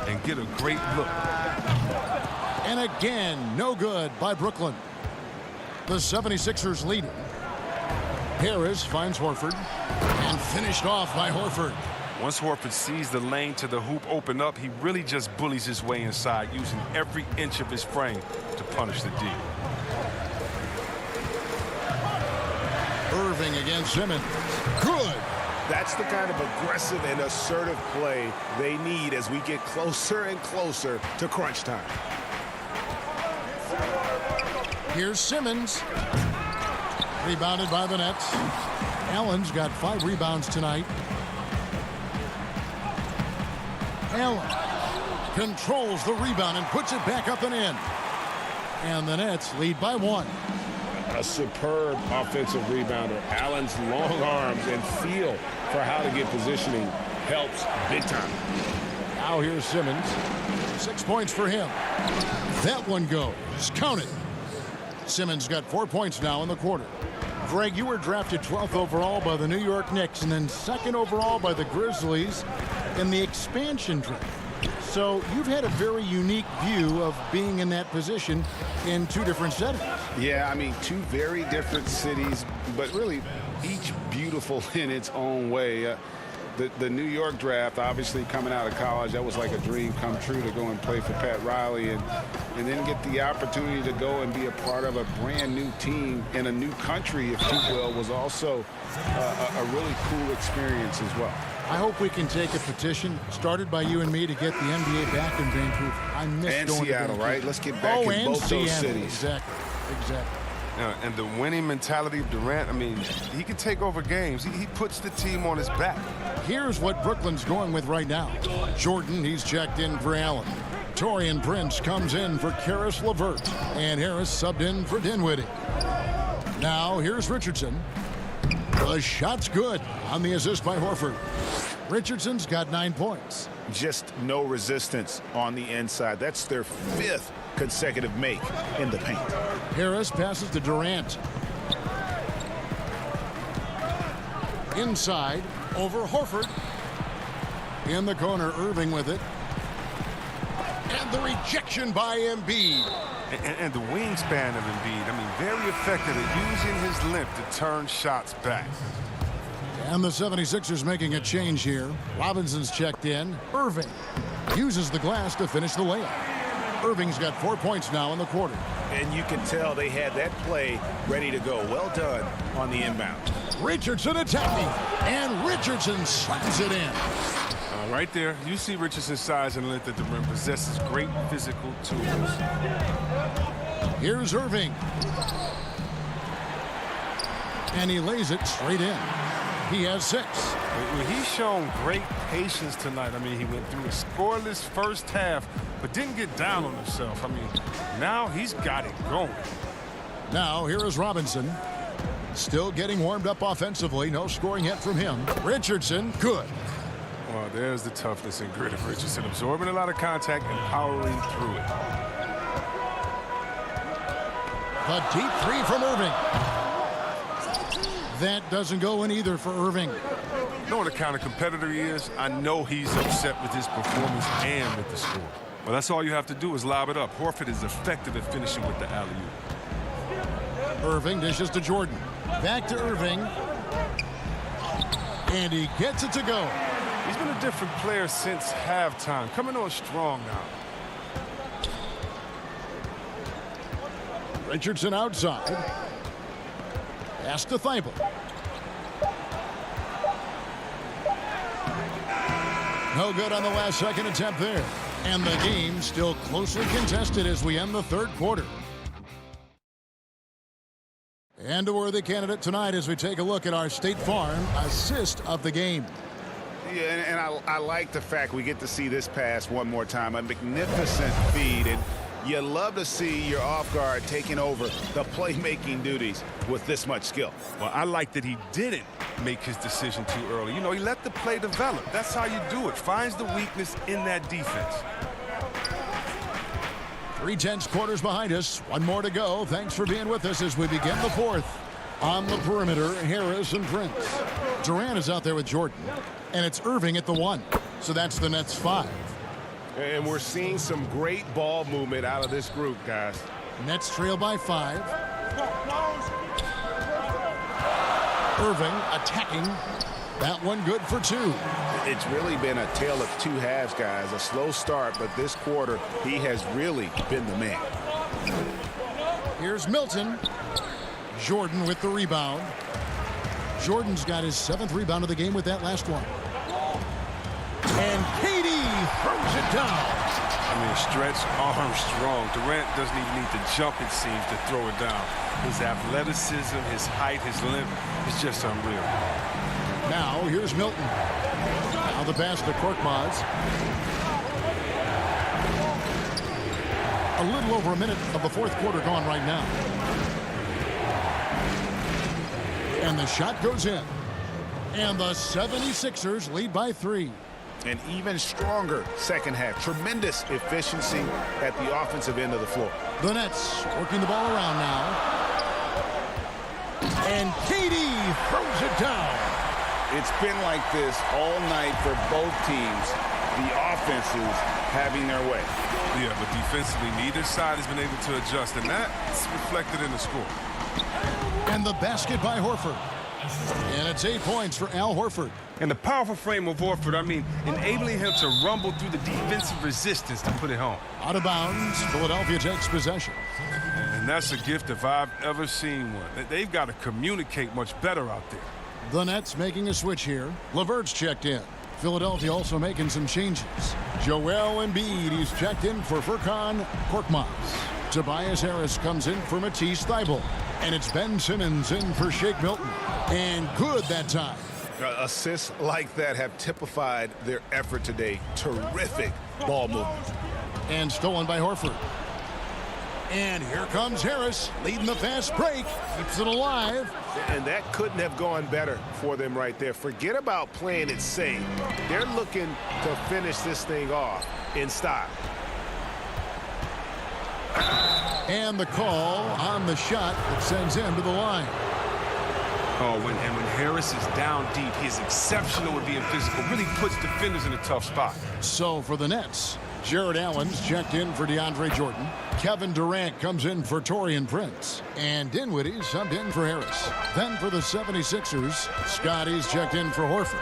and get a great look. And again, no good by Brooklyn. The 76ers lead. Harris finds Horford and finished off by Horford. Once Horford sees the lane to the hoop open up, he really just bullies his way inside, using every inch of his frame to punish the D. Irving against Simmons. Good. That's the kind of aggressive and assertive play they need as we get closer and closer to crunch time. Here's Simmons. Rebounded by the Nets. Allen's got 5 rebounds tonight. Allen controls the rebound and puts it back up and in. And the Nets lead by 1. A superb offensive rebounder. Allen's long arms and feel for how to get positioning helps big time. Now here's Simmons. 6 points for him. That one goes. Count it. Simmons got 4 points now in the quarter. Greg, you were drafted 12th overall by the New York Knicks and then 2nd overall by the Grizzlies in the expansion draft. So you've had a very unique view of being in that position in 2 different settings. Yeah, I mean, 2 very different cities, but really each beautiful in its own way. The New York draft, obviously coming out of college, that was like a dream come true to go and play for Pat Riley and then get the opportunity to go and be a part of a brand new team in a new country, if you will, was also a really cool experience as well. I hope we can take a petition started by you and me to get the NBA back in Vancouver. I miss and going Seattle, to right? Let's get back in both those cities. Exactly. And the winning mentality of Durant, I mean, he can take over games. He puts the team on his back. Here's what Brooklyn's going with right now. Jordan, he's checked in for Allen. Taurean Prince comes in for Karis LeVert. And Harris subbed in for Dinwiddie. Now here's Richardson. The shot's good on the assist by Horford. Richardson's got 9 points. Just no resistance on the inside. That's their 5th consecutive make in the paint. Harris passes to Durant. Inside, over Horford. In the corner, Irving with it. And the rejection by Embiid. And the wingspan of Embiid, I mean, very effective at using his length to turn shots back. And the 76ers making a change here. Robinson's checked in. Irving uses the glass to finish the layup. Irving's got 4 points now in the quarter. And you can tell they had that play ready to go. Well done on the inbound. Richardson attacking. And Richardson slams it in. Right there, you see Richardson's size and length at the rim, possesses great physical tools. Here's Irving. And he lays it straight in. He has 6. He's shown great patience tonight. I mean, he went through a scoreless first half, but didn't get down on himself. I mean, now he's got it going. Now, here is Robinson. Still getting warmed up offensively. No scoring yet from him. Richardson, good. Well, there's the toughness and grit of Richardson, absorbing a lot of contact and powering through it. A deep 3 from Irving. That doesn't go in either for Irving. Knowing the kind of competitor he is, I know he's upset with his performance and with the score. Well, that's all you have to do is lob it up. Horford is effective at finishing with the alley-oop. Irving dishes to Jordan. Back to Irving. And he gets it to go. He's been a different player since halftime, coming on strong now. Richardson outside. Pass to Thibault. No good on the last second attempt there. And the game still closely contested as we end the 3rd quarter. And a worthy candidate tonight as we take a look at our State Farm assist of the game. Yeah, and I like the fact we get to see this pass one more time. A magnificent feed, and you love to see your off guard taking over the playmaking duties with this much skill. Well, I like that he didn't make his decision too early. You know, he let the play develop. That's how you do it. Finds the weakness in that defense. 3/10 quarters behind us. One more to go. Thanks for being with us as we begin the fourth. On the perimeter, Harris and Prince. Durant is out there with Jordan. And it's Irving at the 1. So that's the Nets 5. And we're seeing some great ball movement out of this group, guys. Nets trail by 5. Irving attacking. That one good for 2. It's really been a tale of two halves, guys. A slow start, but this quarter, he has really been the man. Here's Milton. Jordan with the rebound. Jordan's got his 7th rebound of the game with that last one. And KD throws it down. I mean, stretch, arm strong. Durant doesn't even need to jump, it seems, to throw it down. His athleticism, his height, his length is just unreal. Now, here's Milton. Now the pass to Korkmaz. A little over a minute of the fourth quarter gone right now. And the shot goes in. And the 76ers lead by 3. An even stronger second half. Tremendous efficiency at the offensive end of the floor. The Nets working the ball around now. And KD throws it down. It's been like this all night for both teams. The offenses having their way. Yeah, but defensively, neither side has been able to adjust, and that's reflected in the score. And the basket by Horford. And it's 8 points for Al Horford. And the powerful frame of Horford, I mean, enabling him to rumble through the defensive resistance to put it home. Out of bounds, Philadelphia takes possession. And that's a gift if I've ever seen one. They've got to communicate much better out there. The Nets making a switch here. LeVert's checked in. Philadelphia also making some changes. Joel Embiid, he's checked in for Furkan Korkmaz. Tobias Harris comes in for Matisse Thybulle. And it's Ben Simmons in for Shake Milton. And good that time. Assists like that have typified their effort today. Terrific ball movement. And stolen by Horford. And here comes Harris, leading the fast break. Keeps it alive. And that couldn't have gone better for them right there. Forget about playing it safe. They're looking to finish this thing off in style. And the call on the shot that sends him to the line. Oh, when Harris is down deep, he's exceptional at being physical. Really puts defenders in a tough spot. So for the Nets, Jared Allen's checked in for DeAndre Jordan. Kevin Durant comes in for Taurean Prince. And Dinwiddie subbed in for Harris. Then for the 76ers, Scotty's checked in for Horford.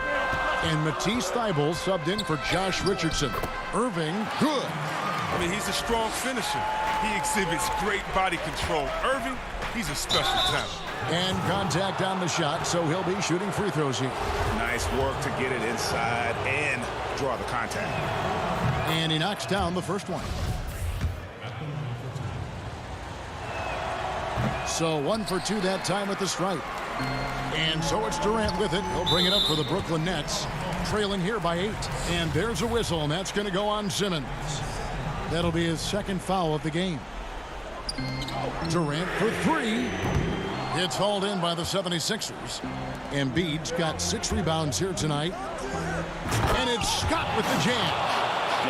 And Matisse Thybulle subbed in for Josh Richardson. Irving, good. I mean, he's a strong finisher. He exhibits great body control. Irving, he's a special talent. And contact on the shot, so he'll be shooting free throws here. Nice work to get it inside and draw the contact. And he knocks down the first one. So 1 for 2 that time with the strike. And so it's Durant with it. He'll bring it up for the Brooklyn Nets. Trailing here by 8. And there's a whistle, and that's going to go on Simmons. That'll be his second foul of the game. Durant for 3. It's hauled in by the 76ers. Embiid's got 6 rebounds here tonight. And it's Scott with the jam.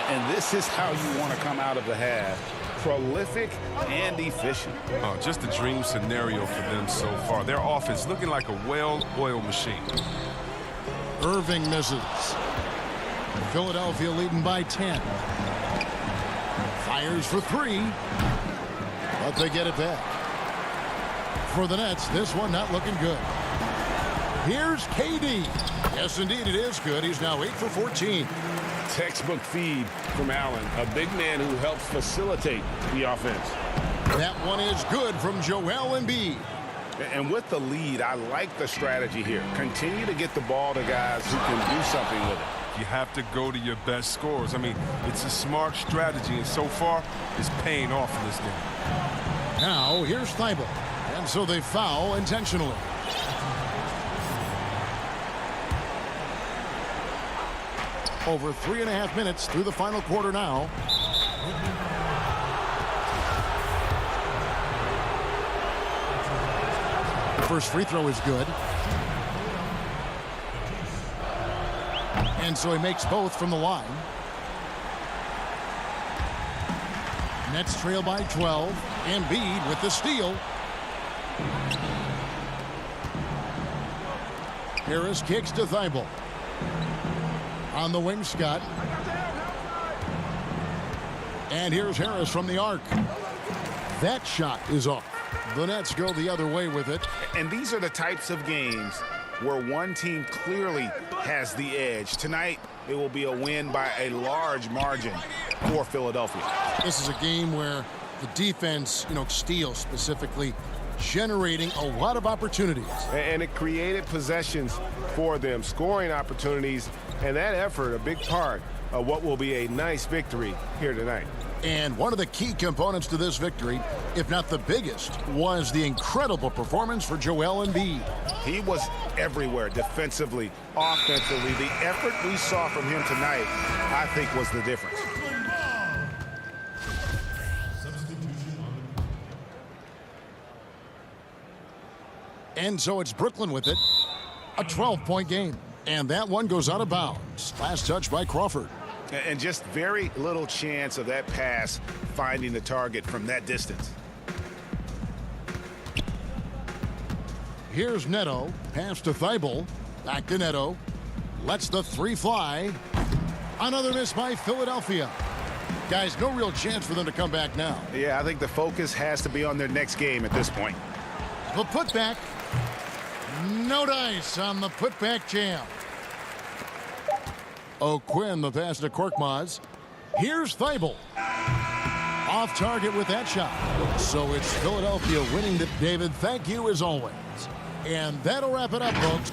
And this is how you want to come out of the half. Prolific and efficient. Just a dream scenario for them so far. Their offense looking like a well-oiled machine. Irving misses. Philadelphia leading by 10. Fires for 3. But they get it back. For the Nets, this one not looking good. Here's KD. Yes, indeed, it is good. He's now 8 for 14. Textbook feed from Allen, a big man who helps facilitate the offense. That one is good from Joel Embiid. And with the lead, I like the strategy here. Continue to get the ball to guys who can do something with it. You have to go to your best scorers. I mean, it's a smart strategy, and so far, it's paying off in this game. Now, here's Thybulle. And so they foul intentionally. Over 3.5 minutes through the final quarter now. The first free throw is good. And so he makes both from the line. Nets trail by 12. Embiid with the steal. Harris kicks to Thibault. On the wing, Scott. And here's Harris from the arc. That shot is off. The Nets go the other way with it. And these are the types of games where one team clearly has the edge. Tonight, it will be a win by a large margin for Philadelphia. This is a game where the defense, steals specifically, generating a lot of opportunities. And it created possessions for them, scoring opportunities, and that effort, a big part of what will be a nice victory here tonight. And one of the key components to this victory, if not the biggest, was the incredible performance for Joel Embiid. He was everywhere, defensively, offensively. The effort we saw from him tonight, I think, was the difference. And so it's Brooklyn with it. A 12-point game. And that one goes out of bounds. Last touch by Crawford. And just very little chance of that pass finding the target from that distance. Here's Neto. Pass to Thibault. Back to Neto. Lets the three fly. Another miss by Philadelphia. Guys, no real chance for them to come back now. Yeah, I think the focus has to be on their next game at this point. The putback. No dice on the putback jam. O'Quinn, the pass to Korkmaz. Here's Thibault. Off target with that shot. So it's Philadelphia winning the David, thank you as always. And that'll wrap it up, folks.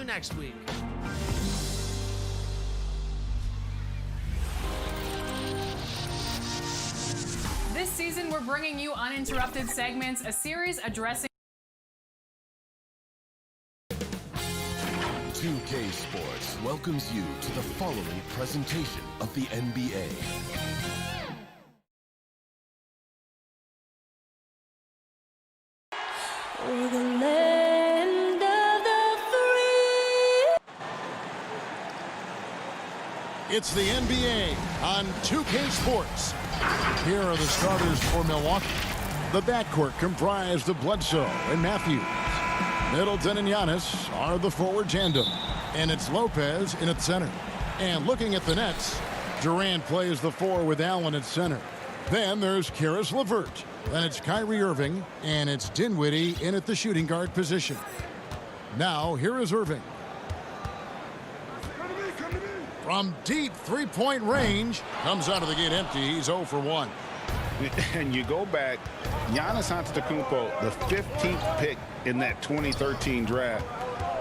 next week. This season, we're bringing you Uninterrupted Segments, a series addressing 2K Sports welcomes you to the following presentation of the NBA. For the land of the free. It's the NBA on 2K Sports. Here are the starters for Milwaukee. The backcourt comprised of Bledsoe and Matthews. Middleton and Giannis are the forward tandem. And it's Lopez in at center. And looking at the Nets, Durant plays the 4 with Allen at center. Then there's Caris LeVert. Then it's Kyrie Irving. And it's Dinwiddie in at the shooting guard position. Now, here is Irving. From deep three-point range, comes out of the gate empty. He's 0 for 1. And you go back, Giannis Antetokounmpo, the 15th pick in that 2013 draft.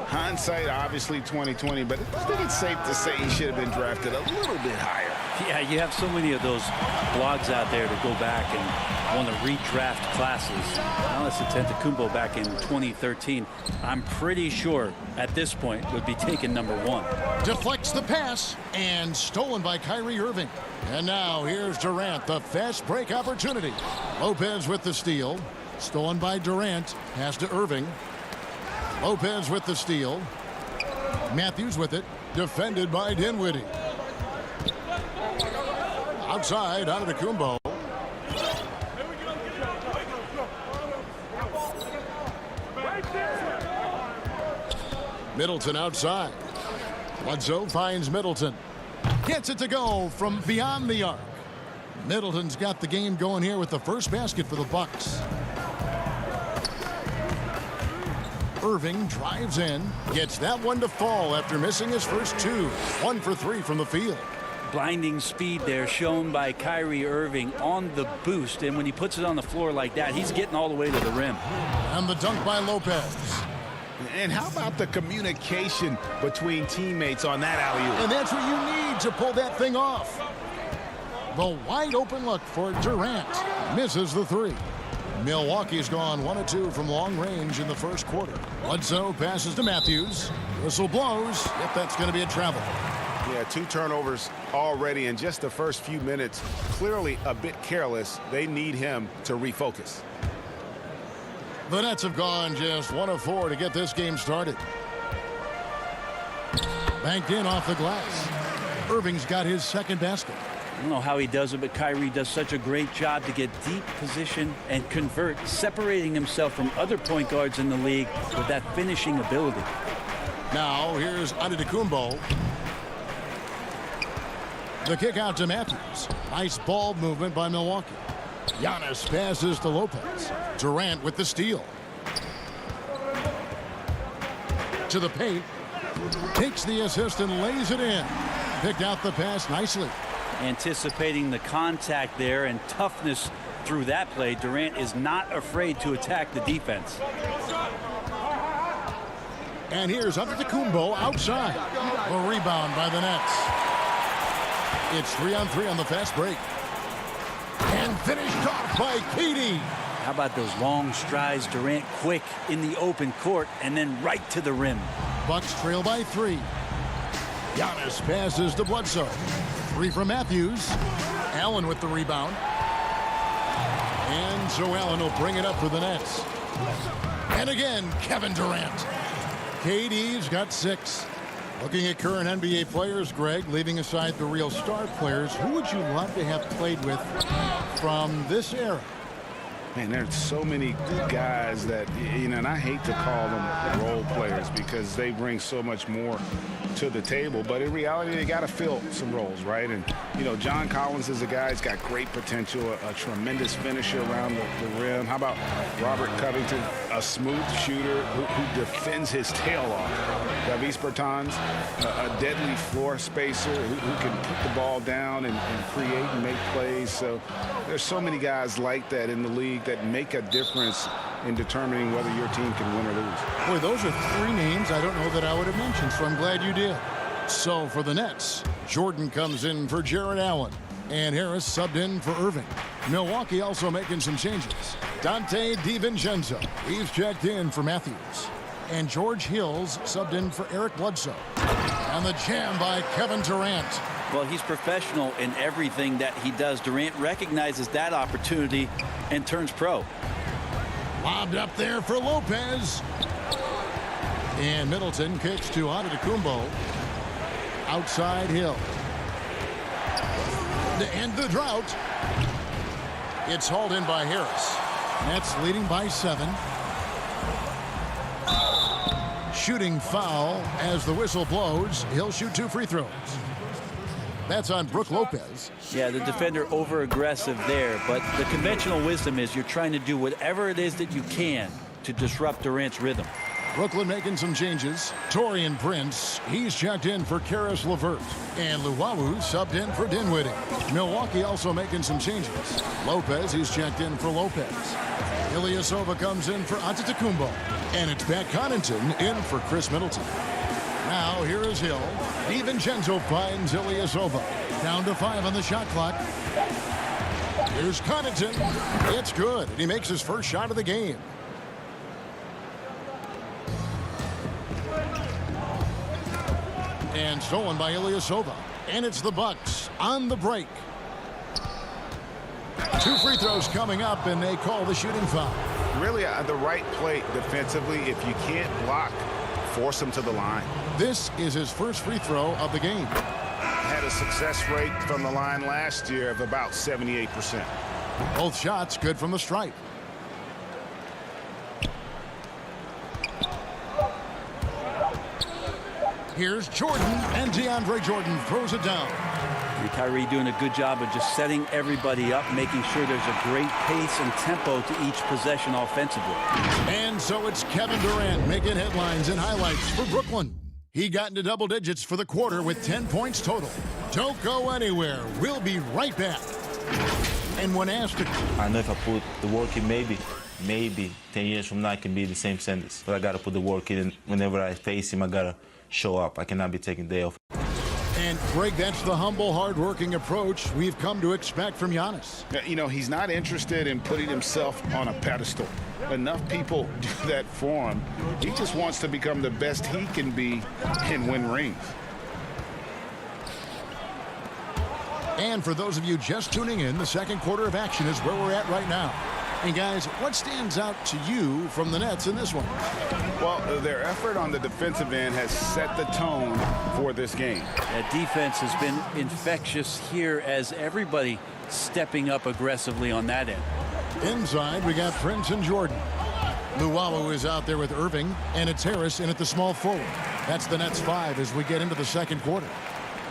Hindsight, obviously 2020, but I think it's safe to say he should have been drafted a little bit higher. Yeah, you have so many of those blogs out there to go back and want to redraft classes. Giannis Antetokounmpo back in 2013, I'm pretty sure at this point would be taken #1. Deflects the pass and stolen by Kyrie Irving. And now here's Durant, the fast break opportunity. Lopez with the steal. Stolen by Durant. Pass to Irving. Lopez with the steal. Matthews with it. Defended by Dinwiddie. Outside, Antetokounmpo. Middleton outside. Bledsoe finds Middleton. Gets it to go from beyond the arc. Middleton's got the game going here with the first basket for the Bucks. Irving drives in. Gets that one to fall after missing his first 2. 1 for 3 from the field. Blinding speed there shown by Kyrie Irving on the boost. And when he puts it on the floor like that, he's getting all the way to the rim. And the dunk by Lopez. And how about the communication between teammates on that alley-oop? And that's what you need to pull that thing off. The wide open look for Durant. Misses the 3. Milwaukee's gone 1 of 2 from long range in the first quarter. Bledsoe passes to Matthews. Whistle blows. Yep, that's going to be a travel. Yeah, 2 turnovers already in just the first few minutes. Clearly a bit careless. They need him to refocus. The Nets have gone just 1 of 4 to get this game started. Banked in off the glass. Irving's got his second basket. I don't know how he does it, but Kyrie does such a great job to get deep position and convert, separating himself from other point guards in the league with that finishing ability. Now here's Antetokounmpo. The kick out to Matthews. Nice ball movement by Milwaukee. Giannis passes to Lopez. Durant with the steal. To the paint. Takes the assist and lays it in. Picked out the pass nicely. Anticipating the contact there and toughness through that play, Durant is not afraid to attack the defense. And here's Antetokounmpo outside. The rebound by the Nets. It's 3-on-3 on the fast break. And finished off by KD. How about those long strides, Durant quick in the open court and then right to the rim. Bucks trail by 3. Giannis passes to Bledsoe. 3 from Matthews. Allen with the rebound. And so Allen will bring it up for the Nets. And again, Kevin Durant. KD's got 6. Looking at current NBA players, Greg, leaving aside the real star players, who would you love to have played with from this era? Man, there's so many good guys that, you know, and I hate to call them role players because they bring so much more to the table. But in reality, they got to fill some roles, right? And, you know, John Collins is a guy who's got great potential, a tremendous finisher around the rim. How about Robert Covington, a smooth shooter who defends his tail off? Davis Bertans, a deadly floor spacer who can put the ball down and create and make plays. So there's so many guys like that in the league. that make a difference in determining whether your team can win or lose. Boy, those are 3 names I don't know that I would have mentioned, so I'm glad you did. So for the Nets, Jordan comes in for Jared Allen, and Harris subbed in for Irving. Milwaukee also making some changes. Dante DiVincenzo, he's checked in for Matthews. And George Hills subbed in for Eric Bledsoe. And the jam by Kevin Durant. Well, he's professional in everything that he does. Durant recognizes that opportunity and turns pro. Lobbed up there for Lopez. And Middleton kicks to Antetokounmpo. Outside Hill. To end the drought. It's hauled in by Harris. Nets leading by 7. Shooting foul as the whistle blows. He'll shoot 2 free throws. That's on Brook Lopez. Yeah, the defender over-aggressive there, but the conventional wisdom is you're trying to do whatever it is that you can to disrupt Durant's rhythm. Brooklyn making some changes. Taurean Prince, he's checked in for Karis LeVert. And Luwawu subbed in for Dinwiddie. Milwaukee also making some changes. Lopez, he's checked in for Lopez. Ilyasova comes in for Antetokounmpo. And it's Pat Connaughton in for Chris Middleton. Now here is Hill. DiVincenzo finds Ilyasova. Down to 5 on the shot clock. Here's Connaughton. It's good. And he makes his first shot of the game. And stolen by Ilyasova. And it's the Bucks on the break. 2 free throws coming up, and they call the shooting foul. Really, the right play defensively. If you can't block, force him to the line. This is his first free throw of the game. Had a success rate from the line last year of about 78%. Both shots good from the stripe. Here's Jordan, and DeAndre Jordan throws it down. Kyrie doing a good job of just setting everybody up, making sure there's a great pace and tempo to each possession offensively. And so it's Kevin Durant making headlines and highlights for Brooklyn. He got into double digits for the quarter with 10 points total. Don't go anywhere. We'll be right back. And when asked to... I know if I put the work in, maybe 10 years from now I can be the same sentence. But I got to put the work in, and whenever I face him, I got to show up. I cannot be taking a day off. And, Greg, that's the humble, hard-working approach we've come to expect from Giannis. You know, he's not interested in putting himself on a pedestal. Enough people do that for him. He just wants to become the best he can be and win rings. And for those of you just tuning in, the second quarter of action is where we're at right now. And, guys, what stands out to you from the Nets in this one? Well, their effort on the defensive end has set the tone for this game. That defense has been infectious here as everybody stepping up aggressively on that end. Inside, we got Prince and Jordan. Luwawu is out there with Irving, and it's Harris in at the small forward. That's the Nets 5 as we get into the second quarter.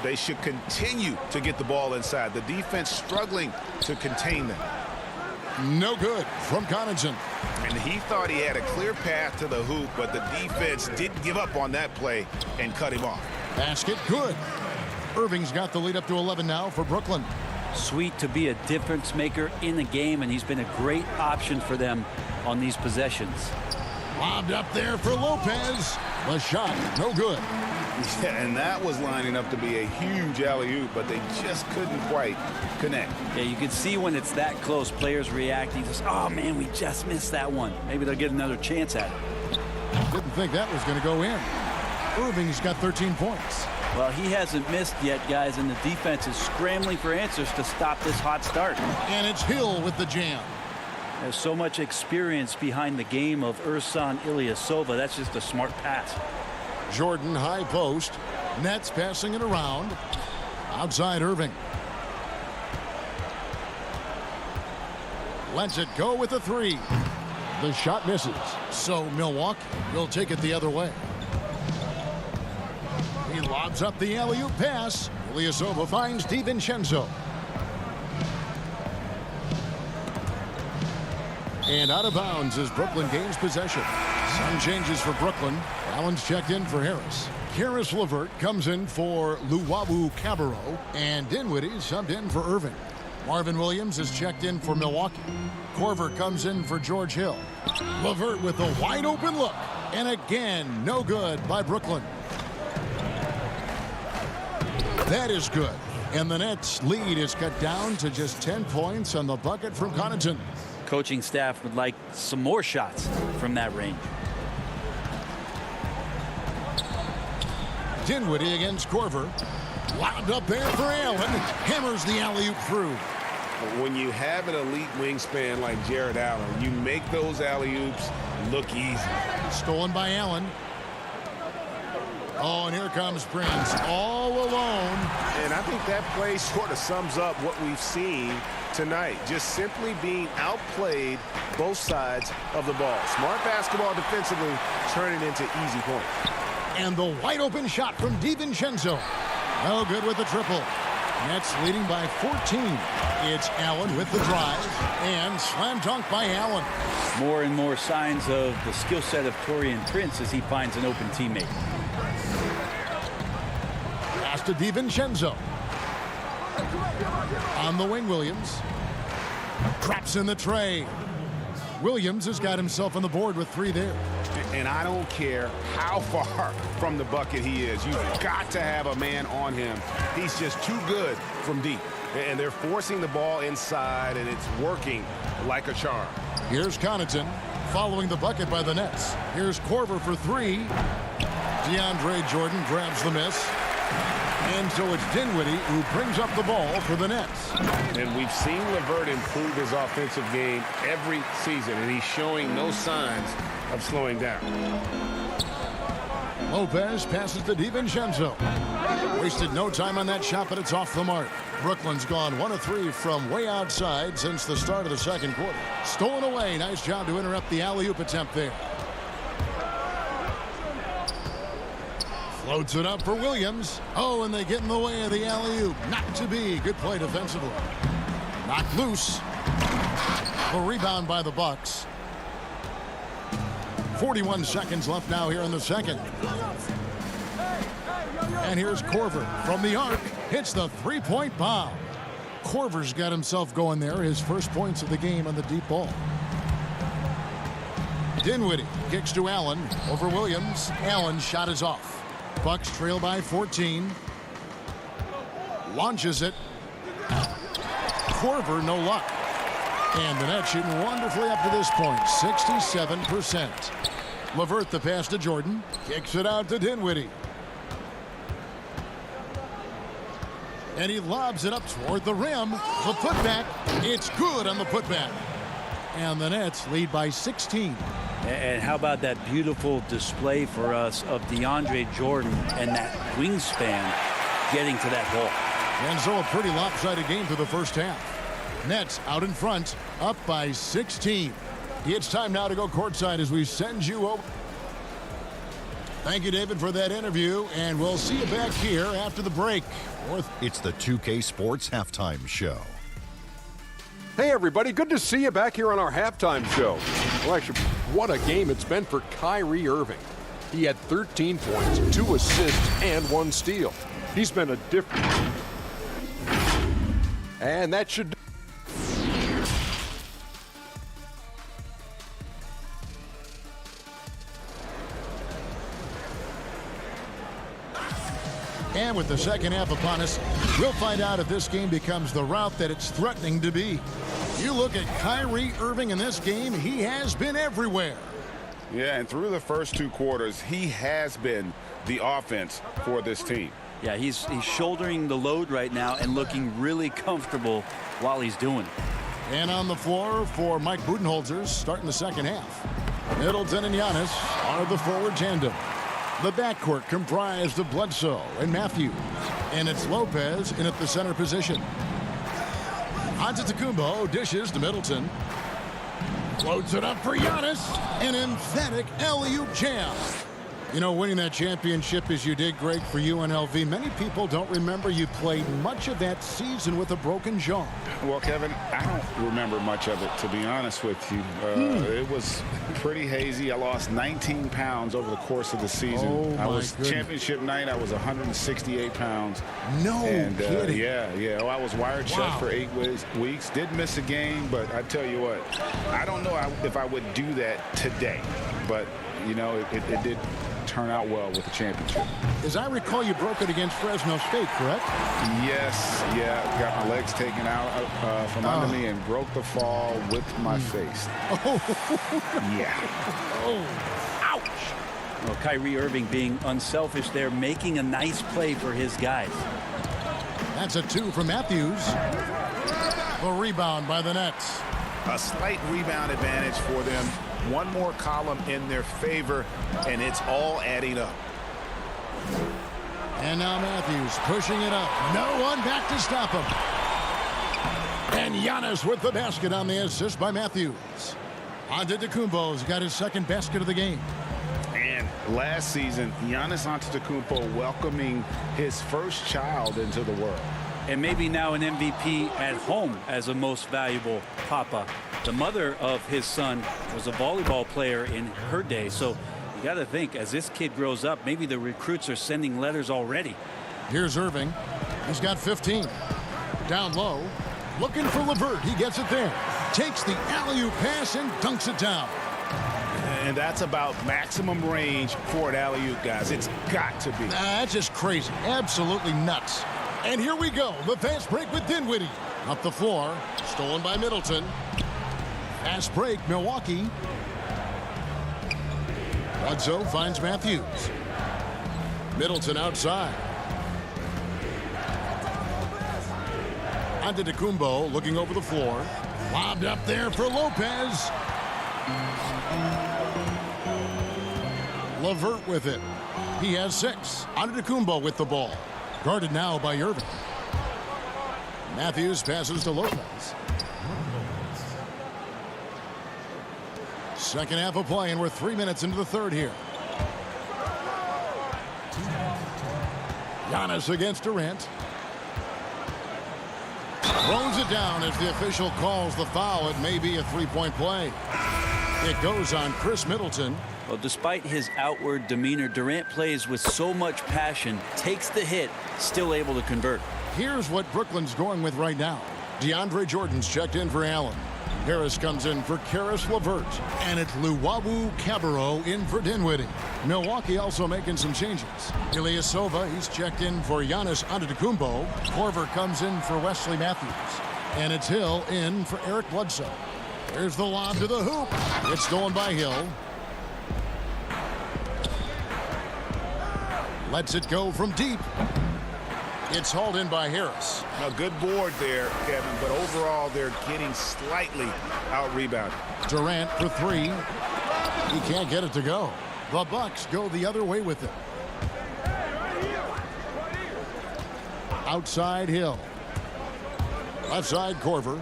They should continue to get the ball inside. The defense struggling to contain them. No good from Connaughton. And he thought he had a clear path to the hoop, but the defense didn't give up on that play and cut him off. Basket good. Irving's got the lead up to 11 now for Brooklyn. Sweet to be a difference maker in the game, and he's been a great option for them on these possessions. Lobbed up there for Lopez. The shot, no good. Yeah, and that was lining up to be a huge alley-oop, but they just couldn't quite connect. Yeah, you can see when it's that close, players reacting. Just, oh, man, we just missed that one. Maybe they'll get another chance at it. Didn't think that was going to go in. Irving's got 13 points. Well, he hasn't missed yet, guys, and the defense is scrambling for answers to stop this hot start. And it's Hill with the jam. There's so much experience behind the game of Ersan Ilyasova. That's just a smart pass. Jordan high post. Nets passing it around. Outside Irving. Lets it go with a 3. The shot misses. So Milwaukee will take it the other way. He lobs up the alley-oop pass. Ilyasova finds DiVincenzo. And out of bounds as Brooklyn gains possession. Some changes for Brooklyn. Allen's checked in for Harris. Karis LeVert comes in for Luwawu Cabarro. And Dinwiddie subbed in for Irving. Marvin Williams is checked in for Milwaukee. Korver comes in for George Hill. LeVert with a wide open look. And again, no good by Brooklyn. That is good. And the Nets' lead is cut down to just 10 points on the bucket from Connaughton. Coaching staff would like some more shots from that range. Dinwiddie against Korver. Lobbed up there for Allen. Hammers the alley-oop through. When you have an elite wingspan like Jared Allen, you make those alley-oops look easy. Stolen by Allen. Oh, and here comes Prince all alone. And I think that play sort of sums up what we've seen tonight. Just simply being outplayed both sides of the ball. Smart basketball defensively, turning into easy points. And the wide open shot from DiVincenzo. No good with the triple. Nets leading by 14. It's Allen with the drive and slam dunk by Allen. More and more signs of the skill set of Taurean Prince as he finds an open teammate. Pass to DiVincenzo. On the wing, Williams. Drops in the tray. Williams has got himself on the board with 3 there. And I don't care how far from the bucket he is. You've got to have a man on him. He's just too good from deep. And they're forcing the ball inside, and it's working like a charm. Here's Connaughton following the bucket by the Nets. Here's Korver for 3. DeAndre Jordan grabs the miss. And so it's Dinwiddie who brings up the ball for the Nets. And we've seen LeVert improve his offensive game every season, and he's showing no signs of slowing down. Lopez passes to DiVincenzo. Wasted no time on that shot, but it's off the mark. Brooklyn's gone 1 of 3 from way outside since the start of the second quarter. Stolen away. Nice job to interrupt the alley-oop attempt there. Floats it up for Williams. Oh, and they get in the way of the alley-oop. Not to be. Good play defensively. Knocked loose. A rebound by the Bucks. 41 seconds left now here in the second. And here's Korver from the arc. Hits the three-point bomb. Korver's got himself going there. His first points of the game on the deep ball. Dinwiddie kicks to Allen over Williams. Allen's shot is off. Bucks trail by 14. Launches it. Korver, no luck. And the Nets shooting wonderfully up to this point, 67%. LeVert the pass to Jordan. Kicks it out to Dinwiddie. And he lobs it up toward the rim. The putback. It's good on the putback. And the Nets lead by 16. And how about that beautiful display for us of DeAndre Jordan and that wingspan getting to that ball. And so a pretty lopsided game through the first half. Nets out in front, up by 16. It's time now to go courtside as we send you over. Thank you, David, for that interview, and we'll see you back here after the break. It's the 2K Sports Halftime Show. Hey, everybody. Good to see you back here on our halftime show. Well, actually, what a game it's been for Kyrie Irving. He had 13 points, 2 assists, and 1 steal. He's been a different... And that should... And with the second half upon us, we'll find out if this game becomes the route that it's threatening to be. You look at Kyrie Irving in this game, he has been everywhere. Yeah, and through the first 2 quarters, he has been the offense for this team. Yeah, he's shouldering the load right now and looking really comfortable while he's doing it. And on the floor for Mike Budenholzer starting the second half. Middleton and Giannis are the forward tandem. The backcourt comprised of Bledsoe and Matthews. And it's Lopez in at the center position. Antetokounmpo dishes to Middleton. Floats it up for Giannis. An emphatic alley-oop jam. You know, winning that championship as you did, Greg, for UNLV, many people don't remember you played much of that season with a broken jaw. Well, Kevin, I don't remember much of it, to be honest with you. It was pretty hazy. I lost 19 pounds over the course of the season. Oh, I was goodness. championship night. I was 168 pounds. No kidding. Yeah. Oh, I was wired shut for 8 weeks. Did miss a game, but I tell you what, I don't know if I would do that today. But, you know, it did turn out well with the championship. As I recall, you broke it against Fresno State, correct? Yes, got my legs taken out from under me and broke the fall with my face. Yeah. Ouch. Well, Kyrie Irving being unselfish there, making a nice play for his guys. That's a 2 from Matthews. The rebound by the Nets. A slight rebound advantage for them. One more column in their favor, and it's all adding up. And now Matthews pushing it up. No one back to stop him. And Giannis with the basket on the assist by Matthews. Antetokounmpo's got his second basket of the game. And last season, Giannis Antetokounmpo welcoming his first child into the world. And maybe now an MVP at home as a most valuable papa. The mother of his son was a volleyball player in her day. So you got to think, as this kid grows up, maybe the recruits are sending letters already. Here's Irving. He's got 15. Down low. Looking for LeVert. He gets it there. Takes the alley-oop pass and dunks it down. And that's about maximum range for an alley-oop, guys. It's got to be. That's just crazy. Absolutely nuts. And here we go. The fast break with Dinwiddie. Up the floor. Stolen by Middleton. Fast break, Milwaukee. Bledsoe finds Matthews. Middleton outside. Antetokounmpo looking over the floor. Lobbed up there for Lopez. LeVert with it. He has 6. Antetokounmpo with the ball. Guarded now by Irving. Matthews passes to Lopez. Second half of play, and we're 3 minutes into the third here. Giannis against Durant. Throws it down as the official calls the foul. It may be a three-point play. It goes on Chris Middleton. Well, despite his outward demeanor, Durant plays with so much passion, takes the hit, still able to convert. Here's what Brooklyn's going with right now. DeAndre Jordan's checked in for Allen. Harris comes in for Karis LeVert. And it's Luwawu Cabarrot in for Dinwiddie. Milwaukee also making some changes. Ilyasova, he's checked in for Giannis Antetokounmpo. Korver comes in for Wesley Matthews. And it's Hill in for Eric Bledsoe. There's the lob to the hoop. It's stolen by Hill. Lets it go from deep. It's hauled in by Harris. A good board there, Kevin, but overall they're getting slightly out-rebounded. Durant for 3. He can't get it to go. The Bucks go the other way with it. Outside Hill. Left side Korver.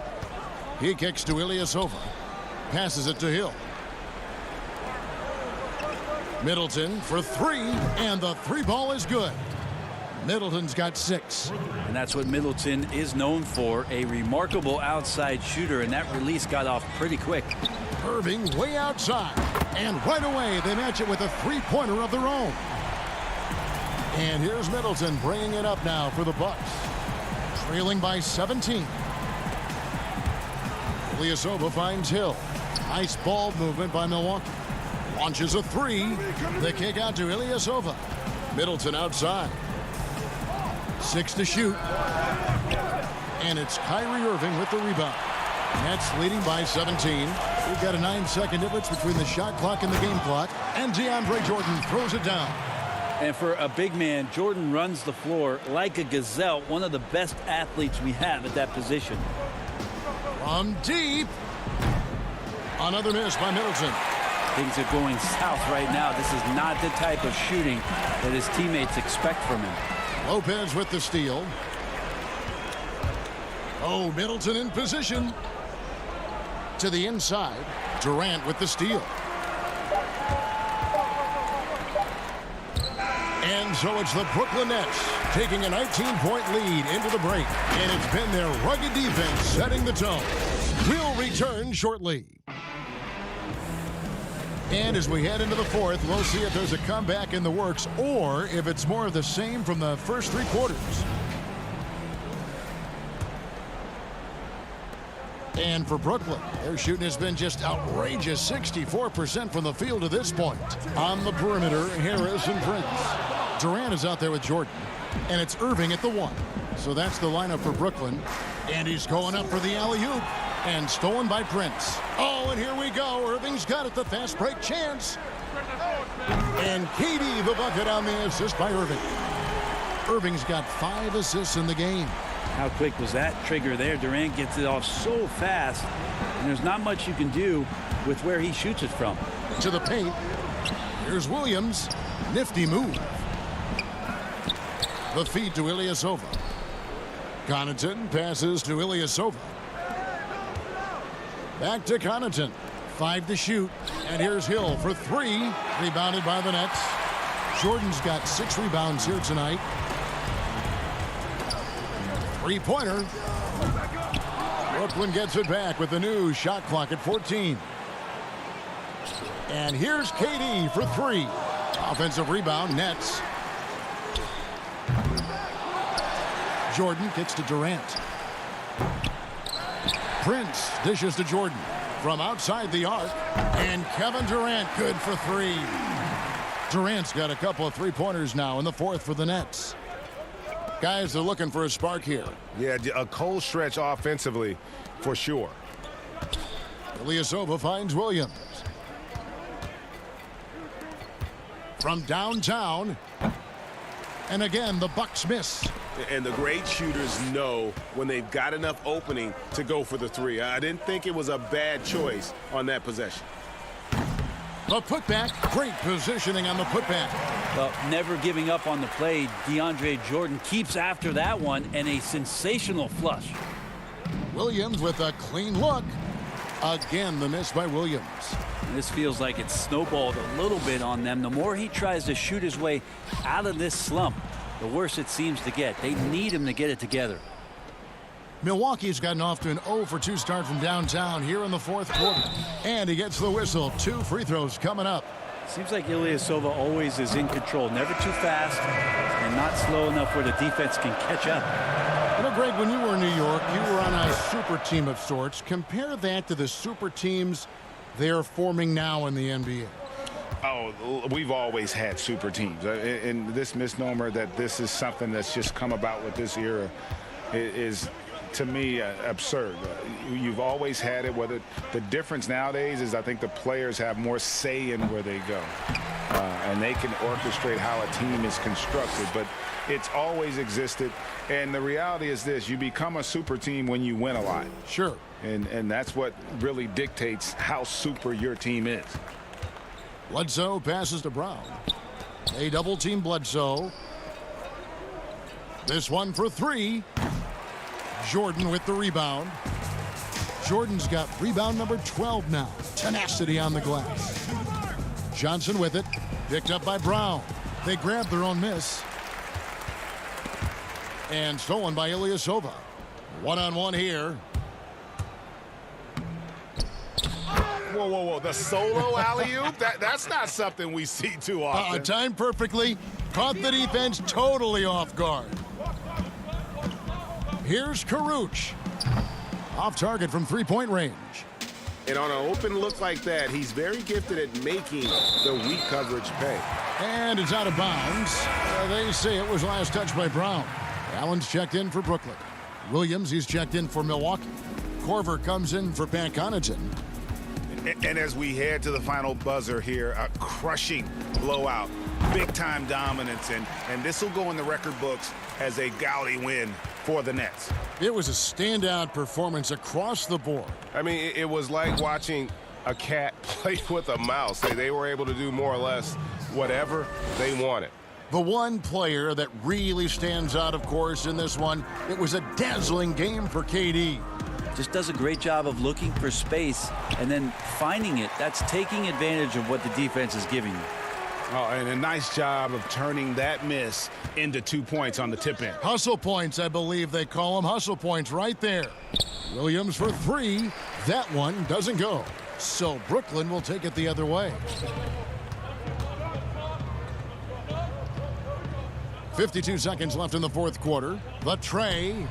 He kicks to Ilyasova. Passes it to Hill. Middleton for 3, and the 3 ball is good. Middleton's got 6. And that's what Middleton is known for, a remarkable outside shooter, and that release got off pretty quick. Irving way outside, and right away they match it with a three-pointer of their own. And here's Middleton bringing it up now for the Bucks. Trailing by 17. Ilyasova finds Hill. Nice ball movement by Milwaukee. Launches a 3. The kick out to Ilyasova. Middleton outside. 6 to shoot. And it's Kyrie Irving with the rebound. Nets leading by 17. We've got a 9-second difference between the shot clock and the game clock. And DeAndre Jordan throws it down. And for a big man, Jordan runs the floor like a gazelle, one of the best athletes we have at that position. From deep. Another miss by Middleton. Things are going south right now. This is not the type of shooting that his teammates expect from him. Lopez with the steal. Oh, Middleton in position. To the inside. Durant with the steal. And so it's the Brooklyn Nets taking a 19-point lead into the break. And it's been their rugged defense setting the tone. We'll return shortly. And as we head into the fourth, we'll see if there's a comeback in the works or if it's more of the same from the first three quarters. And for Brooklyn, their shooting has been just outrageous, 64% from the field to this point. On the perimeter, Harris and Prince. Durant is out there with Jordan, and it's Irving at the 1. So that's the lineup for Brooklyn. And he's going up for the alley-oop, and stolen by Prince. Oh, and here we go. Irving's got it, the fast break chance. And KD the bucket on the assist by Irving. Irving's got 5 assists in the game. How quick was that trigger there? Durant gets it off so fast, and there's not much you can do with where he shoots it from. To the paint. Here's Williams. Nifty move. The feed to Ilyasova. Connaughton passes to Ilyasova. Back to Connaughton. 5 to shoot. And here's Hill for 3. Rebounded by the Nets. Jordan's got 6 rebounds here tonight. Three-pointer. Brooklyn gets it back with the new shot clock at 14. And here's KD for 3. Offensive rebound, Nets. Jordan gets to Durant. Prince dishes to Jordan from outside the arc. And Kevin Durant good for 3. Durant's got a couple of three-pointers now in the fourth for the Nets. Guys, they're looking for a spark here. Yeah, a cold stretch offensively for sure. Ilyasova finds Williams. From downtown. And again, the Bucks miss. And the great shooters know when they've got enough opening to go for the 3. I didn't think it was a bad choice on that possession. The putback, great positioning on the putback. Well, never giving up on the play. DeAndre Jordan keeps after that one, and a sensational flush. Williams with a clean look. Again, the miss by Williams. This feels like it's snowballed a little bit on them. The more he tries to shoot his way out of this slump, the worse it seems to get. They need him to get it together. Milwaukee's gotten off to an 0-for-2 start from downtown here in the fourth quarter. And he gets the whistle. 2 free throws coming up. Seems like Ilyasova always is in control. Never too fast and not slow enough where the defense can catch up. You know, Greg, when you were in New York, you were on a super team of sorts. Compare that to the super teams they're forming now in the NBA. Oh, we've always had super teams. And this misnomer that this is something that's just come about with this era is, to me, absurd. You've always had it. Whether the difference nowadays is I think the players have more say in where they go. And they can orchestrate how a team is constructed. But it's always existed. And the reality is this. You become a super team when you win a lot. Sure. And that's what really dictates how super your team is. Bledsoe passes to Brown. They double-team Bledsoe. This one for 3. Jordan with the rebound. Jordan's got rebound number 12 now. Tenacity on the glass. Johnson with it. Picked up by Brown. They grab their own miss. And stolen by Ilyasova. One-on-one here. Whoa, whoa, whoa. The solo alley-oop? That's not something we see too often. Timed perfectly. Caught the defense totally off guard. Here's Karuch. Off target from three-point range. And on an open look like that, he's very gifted at making the weak coverage pay. And it's out of bounds. They say it was last touched by Brown. Allen's checked in for Brooklyn. Williams, he's checked in for Milwaukee. Korver comes in for Pat Connaughton. And as we head to the final buzzer here, a crushing blowout, big-time dominance, and this will go in the record books as a gaudy win for the Nets. It was a standout performance across the board. I mean, it was like watching a cat play with a mouse. They were able to do more or less whatever they wanted. The one player that really stands out, of course, in this one, it was a dazzling game for KD. Just does a great job of looking for space and then finding it. That's taking advantage of what the defense is giving you. Oh, and a nice job of turning that miss into 2 points on the tip in. Hustle points, I believe they call them. Hustle points right there. Williams for 3. That one doesn't go. So Brooklyn will take it the other way. 52 seconds left in the fourth quarter. The tray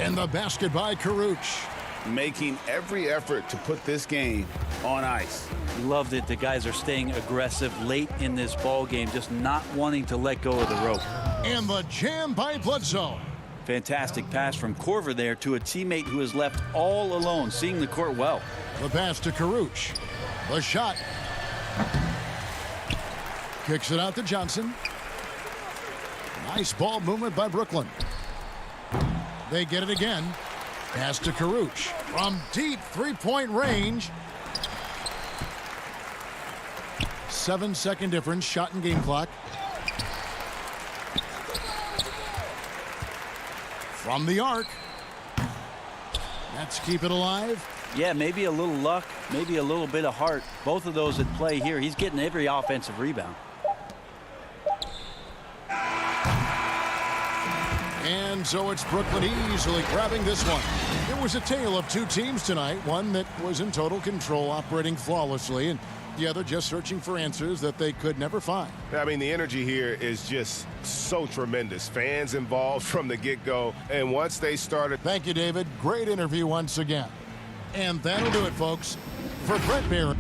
and the basket by Karuch. Making every effort to put this game on ice. Love that the guys are staying aggressive late in this ball game, just not wanting to let go of the rope. And the jam by Bledsoe. Fantastic pass from Korver there to a teammate who is left all alone, seeing the court well. The pass to Karuch. The shot. Kicks it out to Johnson. Nice ball movement by Brooklyn. They get it again. Pass to Karuch from deep three-point range. 7-second difference, shot and game clock. From the arc. Let's keep it alive. Yeah, maybe a little luck, maybe a little bit of heart. Both of those at play here. He's getting every offensive rebound. And so it's Brooklyn easily grabbing this one. It was a tale of two teams tonight, one that was in total control, operating flawlessly, and the other just searching for answers that they could never find. I mean, the energy here is just so tremendous. Fans involved from the get-go, and once they started... Thank you, David. Great interview once again. And that'll do it, folks. For Brett Barron.